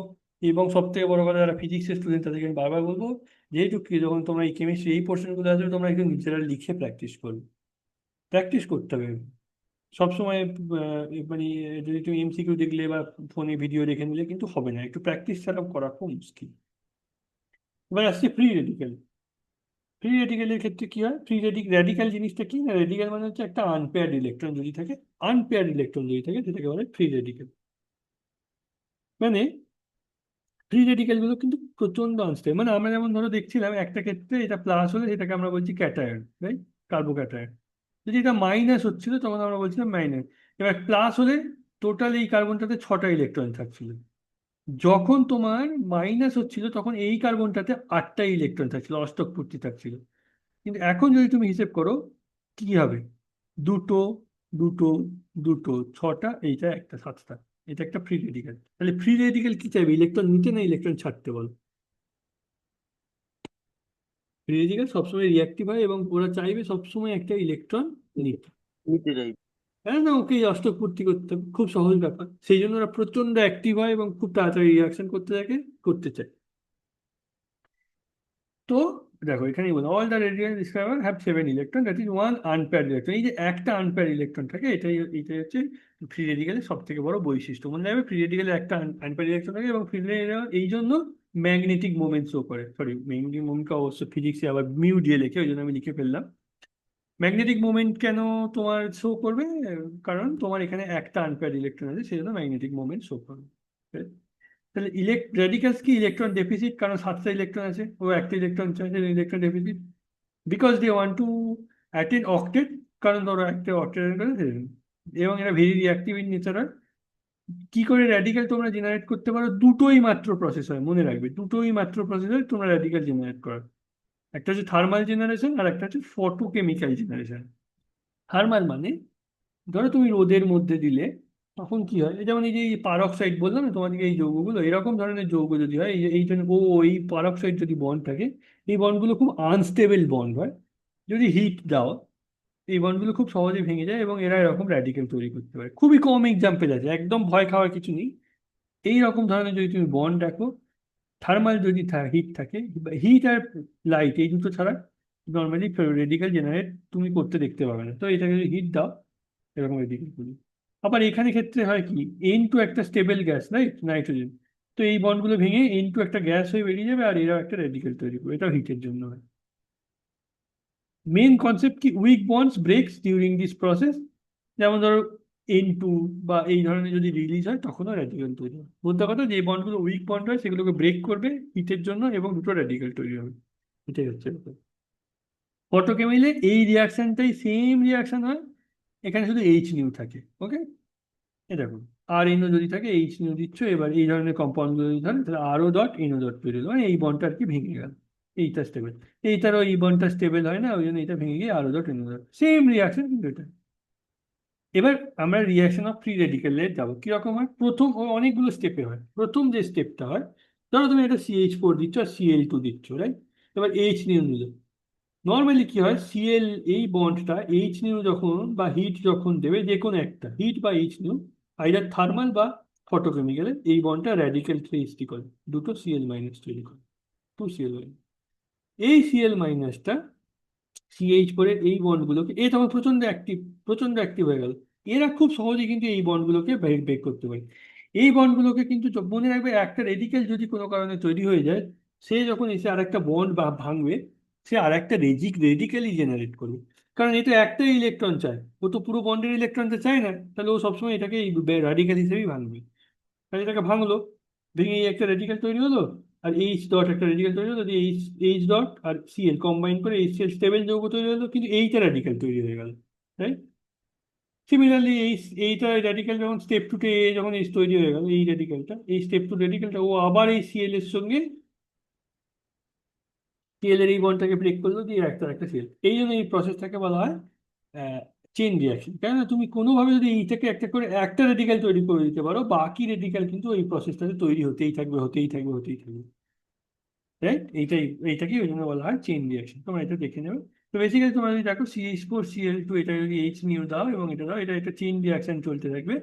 এবং সব থেকে বড় কথা, যারা ফিজিক্সের স্টুডেন্ট তাদেরকে আমি বারবার বলবো, যেহেতু যখন তোমরা এই কেমিস্ট্রি এই পোর্শনগুলো আসবে, তোমরা একটু নিজেরা লিখে প্র্যাকটিস করবে, প্র্যাকটিস করতে হবে সবসময়। মানে যদি তুমি MCQ দেখলে বা ফোনে ভিডিও দেখে নিলে কিন্তু হবে না, একটু প্র্যাকটিস ছাড়া করা খুব মুশকিল। এবার আসছে ফ্রি রেডিক্যাল। ফ্রি রেডিক্যালের ক্ষেত্রে কি হয়, রেডিক্যাল জিনিসটা কি না, রেডিক্যাল মানে হচ্ছে একটা আনপেয়ার্ড ইলেকট্রন যদি থাকে, আনপেয়ার্ড ইলেকট্রন যদি থাকে সেটাকে বলে ফ্রি রেডিক্যাল। মানে ফ্রি রেডিক্যাল গুলো কিন্তু প্রচন্ড আনস্টেবল। মানে আমরা যেমন ধরো দেখছিলাম, একটা ক্ষেত্রে এটা প্লাস হলে সেটাকে আমরা বলছি ক্যাটায়ন, রাইট, কার্বোক্যাটায়ন। যদি এটা মাইনাস হচ্ছিল তখন আমরা বলছিলাম মাইনাস। এবার প্লাস হলে টোটাল এই কার্বনটাতে 6টা ইলেকট্রন থাকছিল। যখন তোমার মাইনাস হচ্ছিল তখন এই কার্বনটাতে 8টা ইলেকট্রন থাকছিল, অষ্টক পূর্তি থাকছিল। কিন্তু এখন যদি তুমি হিসেব করো কি হবে, দুটো, দুটো, দুটো, 6টা, এইটা একটা 7টা। এটা একটা ফ্রি রেডিক্যাল। তাহলে ফ্রি রেডিক্যাল কি চাইবে, ইলেকট্রন নিতে না ইলেকট্রন ছাড়তে, বলো? ফ্রি রেডিক্যাল সবসময় রিয়াক্টিভ হয় এবং ওরা চাইবে সবসময় একটা ইলেকট্রন নিতে। নিতে চাই। হ্যাঁ না, ওকে অষ্টক পূর্তি করতে হবে, খুব সহজ ব্যাপার। সেই জন্য ওরা প্রচন্ড অ্যাক্টিভ হয় এবং খুব তাড়াতাড়ি রিয়াকশন করতে থাকে, করতে চায়। তো দেখো এখানেই বলো, all the radial describer have 7 electron, that is 1 unpaired electron. এই যে একটা আনপেয়ার্ড ইলেকট্রন থাকে, এইটাই হচ্ছে ফ্রি রেডিক্যালের সব থেকে বড় বৈশিষ্ট্য। মনে রাখবে, ফ্রি রেডিক্যালে একটা আনপেয়ার্ড ইলেকট্রন থাকে এবং ফ্রি রেডিক্যাল এই জন্য ম্যাগনেটিক মোমেন্ট শো করে। সরি, ম্যাগনেটিক মোমেন্টকে অবশ্য ফিজিক্সে আবার মিউ দিয়ে লেখে, ওই জন্য আমি লিখে ফেললাম। ম্যাগনেটিক মোমেন্ট কেন তোমার শো করবে? কারণ তোমার এখানে একটা আনপেয়ার্ড ইলেকট্রন আছে, সেই জন্য ম্যাগনেটিক মোমেন্ট শো করবে। Right? তাহলে রেডিক্যালস কি? ইলেকট্রন ডেফিসিট, কারণ 7টা ইলেকট্রন আছে, ও একটা ইলেকট্রন চাইছে, electron deficit. Because they want to attend octet, কারণ ধরো একটা অক্টেট করে, এবং এরা ভেরি রিঅ্যাক্টিভ ইন নেচার হয়। কি করে র্যাডিক্যাল তোমরা জেনারেট করতে পারো? দুটোই মাত্র প্রসেস হয়, মনে রাখবে, দুটোই মাত্র প্রসেস হয় তোমরা র্যাডিক্যাল জেনারেট করার। একটা হচ্ছে থার্মাল জেনারেশন আর একটা হচ্ছে ফটোকেমিক্যাল জেনারেশন। থার্মাল মানে ধরো তুমি রোদের মধ্যে দিলে তখন কি হয়, এই যেমন এই যে পারক্সাইড বললাম না তোমাদেরকে, এই যৌগগুলো এরকম ধরনের যৌগ যদি হয়, এই জন্য এই পারক্সাইড যদি বন্ড থাকে, এই বন্ডগুলো খুব আনস্টেবল বন্ড হয়। যদি হিট দাও এই বন্ডগুলো খুব সহজে ভেঙে যায় এবং এরা এরকম র্যাডিক্যাল তৈরি করতে পারে। খুবই কম এক্সাম্পল আছে, একদম ভয় খাওয়ার কিছু নেই। এই রকম ধরনের যদি তুমি বন্ড রাখো, থার্মাল যদি হিট থাকে, হিট আর লাইট এই দুটো ছাড়া নর্মালি রেডিক্যাল জেনারেট তুমি করতে দেখতে পাবে না। তো এটাকে যদি হিট দাও এরকম রেডিক্যাল করি। আবার এখানে ক্ষেত্রে হয় কি, এন টু একটা স্টেবল গ্যাস, রাইট, নাইট্রোজেন। তো এই বন্ডগুলো ভেঙে এন টু একটা গ্যাস হয়ে বেরিয়ে যাবে, আর এরাও একটা রেডিক্যাল তৈরি করবে, এটাও হিটের জন্য হয়। মেন কনসেপ্ট কি, weak bonds breaks during this process. যেমন ধরো N2 বা এই ধরনের যদি রিলিজ হয় তখনও র্যাডিক্যাল তৈরি হবে। বলতে কথা যে বন্ডগুলো উইক বন্ড হয় সেগুলোকে ব্রেক করবে হিটের জন্য এবং দুটো র্যাডিক্যাল তৈরি হবে। এটাই হচ্ছে ব্যাপার। ফটোকেমিলে এই রিয়াকশনটাই সেম রিয়াকশন হয়, এখানে শুধু এইচ নিউ থাকে। ওকে, এ দেখো, আর এনও যদি থাকে এইচ নিউ দিচ্ছ, এবার এই ধরনের কম্পাউন্ডগুলো যদি থাকে তাহলে আরও ডট এনও ডট তৈরি হলো, মানে এই বন্ডটা আর কি ভেঙে গেল, এইটা স্টেবল। এইটারও এই বন্ডটা স্টেবল হয় না, ওই জন্য এটা ভেঙে গিয়ে আরও dot NO dot, same reaction কিন্তু এটা। এবার আমরা রিয়াকশন অফ ফ্রি রেডিক্যালে যাবো। কিরকম হয়? প্রথম অনেকগুলো স্টেপে হয়। প্রথম যে স্টেপটা হয়, ধরো তুমি একটা CH4 দিচ্ছ আর Cl2 দিচ্ছ, রাইট? এবার এইচ নিউ নিল। নর্মালি কি হয়, সিএল এই বন্ডটা এইচ নিউ যখন বা হিট যখন দেবে, যে কোনো একটা হিট বা এইচ নিউ, আইদার থার্মাল বা ফটোকেমিক্যালে, এই বন্ডটা র্যাডিক্যাল সৃষ্টি করে, দুটো Cl মাইনাস তৈরি করে, 2 Cl মাইনাস। এই Cl মাইনাসটা CH4 এর এই বন্ডগুলোকে, এ তখন প্রচন্ড অ্যাক্টিভ হয়ে গেল, এরা খুব সহজে কিন্তু এই বন্ডগুলোকে ব্রেক করতে পারে। এই বন্ডগুলোকে কিন্তু মনে রাখবে, একটা রেডিক্যাল যদি কোনো কারণে তৈরি হয়ে যায়, সে যখন এসে আর একটা বন্ড বা ভাঙবে, সে আর একটা রেডিক্যালই জেনারেট করবে। কারণ এটা একটাই ইলেকট্রন চায়, ও তো পুরো বন্ডের ইলেকট্রনটা চায় না, তাহলে ও সবসময় এটাকে রাডিক্যাল হিসেবেই ভাঙবে। তাহলে এটাকে ভাঙলো, ভেঙে একটা রেডিক্যাল তৈরি হলো, আর এইচ ডট একটা রেডিক্যাল তৈরি হলো, এইচ এইচ ডট আর Cl কম্বাইন করে HCl স্টেবল যৌগ তৈরি হলো, কিন্তু এইটা রেডিক্যাল তৈরি হয়ে গেল, রাইট? সিমিলারলি এইটা রেডিক্যাল যখন স্টেপ টুতে যখন এইচ তৈরি হয়ে গেল, এই রেডিক্যালটা, এই স্টেপ টু রেডিক্যালটা ও আবার এই Cl এর সঙ্গে Cl এর এই বন্ডটাকে ব্রেক করলো, দিয়ে একটা Cl। এই জন্য এই প্রসেসটাকে বলা হয় চেইন রিয়াকশন। কেননা তুমি কোনোভাবে যদি এইটাকে একটা করে একটা রেডিক্যাল তৈরি করে দিতে পারো, বাকি রেডিক্যাল কিন্তু এই প্রসেসটাতে তৈরি হতেই থাকবে, হতেই থাকবে, হতেই থাকবে, রাইট? এইটাকেই ওই জন্য বলা হয় চেইন রিয়াকশন। তোমরা এটা দেখে নেবে। তো বেসিক্যালি তোমরা যদি দেখো CH4 Cl2, এটা যদি এইচ নিউ দাও এবং এটা দাও, এটা একটা চেইন রিয়াকশন চলতে থাকবে।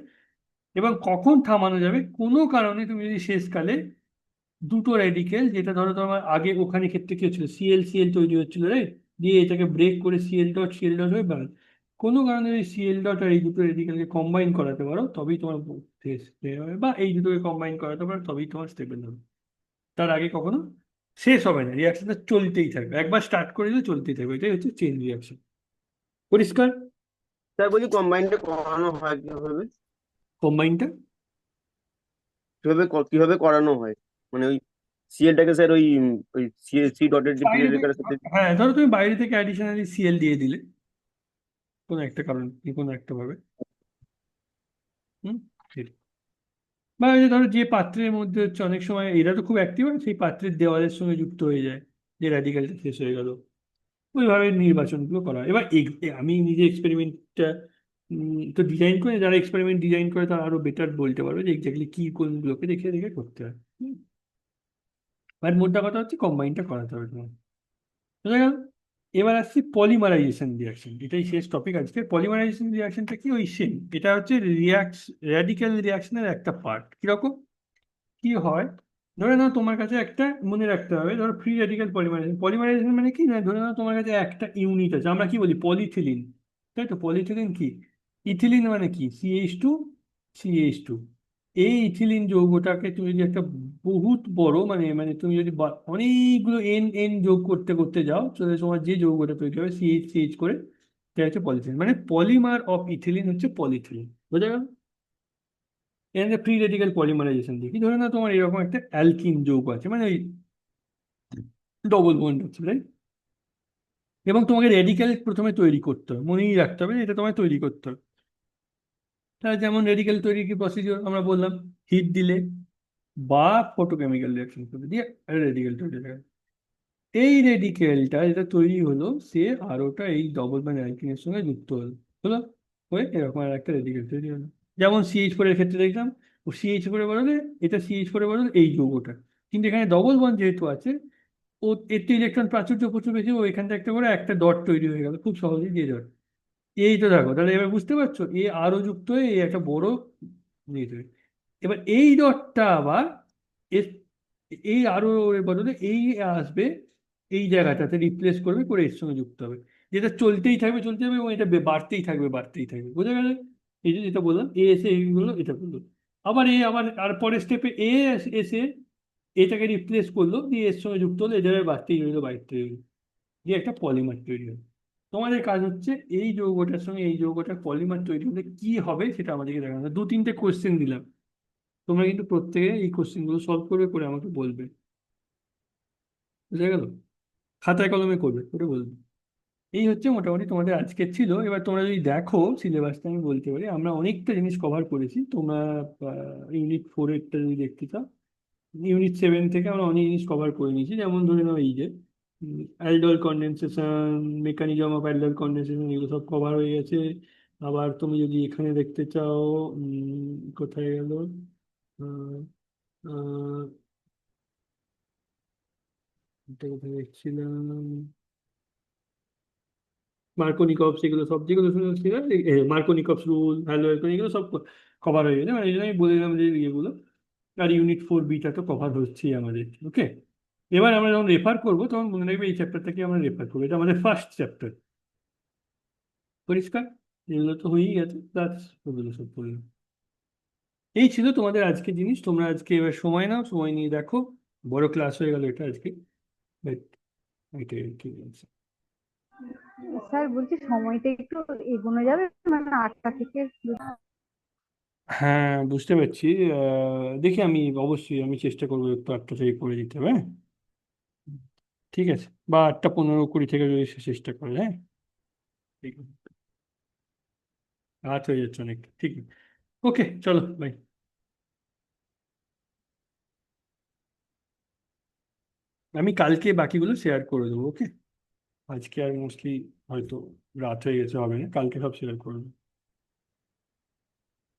এবং কখন থামানো যাবে, কোনো কারণে তুমি যদি শেষকালে দুটো রেডিকেল, যেটা ধরো তোমার আগে ওখানে ক্ষেত্রে কি হচ্ছিল, Cl তৈরি হচ্ছিল, রাইট, দিয়ে এটাকে ব্রেক করে Cl ডট হয়ে বেরোয়, কোনো কারণে ওই Cl ডট আর এই দুটো রেডিকেলকে কম্বাইন করাতে পারো, তবেই তোমার শেষ হবে, বা এই দুটোকে কম্বাইন করাতে পারো তবেই তোমার স্টেবল হবে। তার আগে কখনো শেষ হবে না, রিয়াকশনটা চলতেই থাকবে, একবার স্টার্ট করে দিলে চলতেই থাকবে, এটাই হচ্ছে চেইন রিয়াকশন। পরিষ্কার? স্যার বলছি কম্বাইন্ডে করানো হয় কিভাবে? কম্বাইনটা কিভাবে করানো হয়, মানে ওই সিএলটাকে স্যার ওই সি ডটের যে ফ্রি বাইরে থেকে, রেডিক্যালের সাথে। হ্যাঁ ধরো তুমি বাইরে থেকে অ্যাডিশনালি Cl দিয়ে দিলে কোনো একটা কারণ, কোনো একটা ভাবে, হুম, সেটা। বা ওই যে ধরো যে পাত্রের মধ্যে হচ্ছে, অনেক সময় এরা তো খুব অ্যাক্টিভ হয়, সেই পাত্রের দেওয়ালের সঙ্গে যুক্ত হয়ে যায়, যে র্যাডিক্যালটা শেষ হয়ে গেল, ওইভাবে নির্বাচনগুলো করা হয়। এবার আমি নিজে এক্সপেরিমেন্টটা তো ডিজাইন করে, যারা এক্সপেরিমেন্ট ডিজাইন করে তারা আরো বেটার বলতে পারবে যে এক্স্যাক্টলি কি কোনগুলোকে দেখে দেখে করতে হয়। আর মোদ্দা কথা হচ্ছে কম্বাইনটা করাতে হবে তোমার, বুঝা গেল? এবার আসছি পলিমারাইজেশন রিয়াকশন, এটাই শেষ টপিক আজকে। পলিমারাইজেশন রিয়াকশনটা কি? ওই সেম, এটা হচ্ছে র্যাডিক্যাল রিয়াকশনের একটা পার্ট। কিরকম কি হয়, ধরে নাও তোমার কাছে একটা, মনে রাখতে হবে, ধরো ফ্রি রেডিক্যাল পলিমারাইজেশন। পলিমারাইজেশন মানে কি না, ধরে নাও তোমার কাছে একটা ইউনিট আছে, আমরা কি বলি পলিথিলিন, তাই তো? পলিথিলিন কি, ইথিলিন মানে কি, CH2। এই ইথিলিন যৌগটাকে তুমি যদি একটা বহুত বড়, মানে মানে তুমি যদি অনেকগুলো এন এন যোগ করতে করতে যাও, তাহলে তোমার যে যৌগটা তৈরি হবে CH করে, এটা হচ্ছে পলিথিলিন, মানে পলিমার অফ ইথিলিন হচ্ছে পলিথিলিন, বোঝা গেল? এখানে ফ্রি রেডিক্যাল পলিমারাইজেশন দেখি, ধরে না তোমার এরকম একটা অ্যালকিন যৌগ আছে, মানে ওই ডবল বন্ড আছে, রাইট? এবং তোমাকে রেডিক্যাল প্রথমে তৈরি করতে হবে, মনেই রাখতে হবে এটা তোমায় তৈরি করতে হবে। তাহলে যেমন রেডিক্যাল তৈরির কি প্রসিডিওর আমরা বললাম, হিট দিলে বা ফটোকেমিক্যাল রিয়াকশন করে দিয়ে রেডিক্যাল তৈরি হয়। এই রেডিক্যালটা যেটা তৈরি হলো, সে আরোটা এই ডবল বন্ড অ্যালকিনের সঙ্গে যুক্ত হলো, হলো হয়ে এরকম আর একটা রেডিক্যাল তৈরি হলো। যেমন CH4 এর ক্ষেত্রে দেখলাম, ও CH4 এর বদলে এটা, CH4 এর বদলে এই যৌগটা, কিন্তু এখানে ডবল বন্ড যেহেতু আছে, ও এর তো ইলেকট্রন প্রাচুর্য প্রচুর বেশি, ও এখান থেকে একটা করে একটা ডট তৈরি হয়ে গেল খুব সহজেই, দিয়ে ডট। এই তো দেখো, তাহলে এবার বুঝতে পারছো, এ আরো যুক্ত হয়ে এই একটা বড় ইয়ে তৈরি। এবার এই ডটটা আবার এর, এই আরো এর বদলে এই আসবে এই জায়গাটাতে, রিপ্লেস করবে করে এর সঙ্গে যুক্ত হবে, যেটা চলতেই থাকবে চলতে থাকবে, এবং এটা বাড়তেই থাকবে বাড়তেই থাকবে, বোঝা গেল? এই যে যেটা বললাম, এ এসে এইগুলো এটা করলো, আবার এ আবার আর পরের স্টেপে এ এসে এটাকে রিপ্লেস করলো, দিয়ে এর সঙ্গে যুক্ত হলো, এটা বাড়তেই রইলো বাড়তেই রইলো, দিয়ে একটা পলিমার তৈরি হলো। তোমাদের কাজ হচ্ছে এই যৌগটার সঙ্গে এই যৌগটার পলিমার তৈরি হলে কি হবে সেটা আমাদেরকে দেখানো। দু তিনটে কোশ্চেন দিলাম, তোমরা কিন্তু প্রত্যেকে এই কোশ্চেনগুলো সলভ করবে, করে আমাকে বলবে, বুঝা গেল? খাতায় কলমে করবে, করে বলবে। এই হচ্ছে মোটামুটি তোমাদের আজকের ছিল। এবার তোমরা যদি দেখো সিলেবাসটা, আমি বলতে পারি আমরা অনেকটা জিনিস কভার করেছি। তোমরা ইউনিট 4-এরটা যদি দেখতে চাও, ইউনিট 7 থেকে আমরা অনেক জিনিস কভার করে নিয়েছি। যেমন ধরে নাও এই যে aldol condensation, mechanism of aldol condensation, এগুলো সব কভার হয়ে গেছে। আবার তুমি যদি এখানে দেখতে চাও, কোথায় গেল, আহ, আহ, এটা কোথায় দেখছিলাম, মার্কোনিকভস, এগুলো সব যেগুলো ছিল, মার্কোনিকভস রুল, হ্যালো, এগুলো সব কভার হয়ে গেছে, মানে এই জন্য আমি বলে দিলাম যে ইয়েগুলো। আর ইউনিট 4 বিটা তো কভার হচ্ছেই আমাদের, ওকে? এবার আমরা যখন রেফার করবো তখন মনে রাখবে এই চ্যাপ্টারটাকে আমরা রেফার করবো, এটা আমাদের ফার্স্ট চ্যাপ্টার, পরিষ্কার? এগুলো তো হয়েই গেছে, প্লাস ওগুলো সব বললাম। এই ছিল তোমাদের আজকে জিনিস। তোমরা আজকে এবার সময় নাও, সময় নিয়ে দেখো। বড় ক্লাস হয়ে গেল এটা আজকে, বাট এটাই আর কি বলছে। স্যার বলছি সময়টা একটু এগোনো যাবে, মানে 8টা থেকে হ্যাঁ, বুঝতে পারছি। দেখি, আমি অবশ্যই আমি চেষ্টা করবো একটু 8টা থেকে করে দিতে হবে, হ্যাঁ? ঠিক আছে, বা 8:15-20 থেকে যদি সে চেষ্টা করে, হ্যাঁ? ঠিক আছে, রাত হয়ে যাচ্ছে অনেক, ঠিক আছে। ওকে, চলো, বাই। আমি কালকে বাকিগুলো শেয়ার করে দেবো, ওকে? আজকে আর মোস্টলি হয়তো রাত হয়ে গেছে, হবে না, কালকে সব শেয়ার করে দেবো।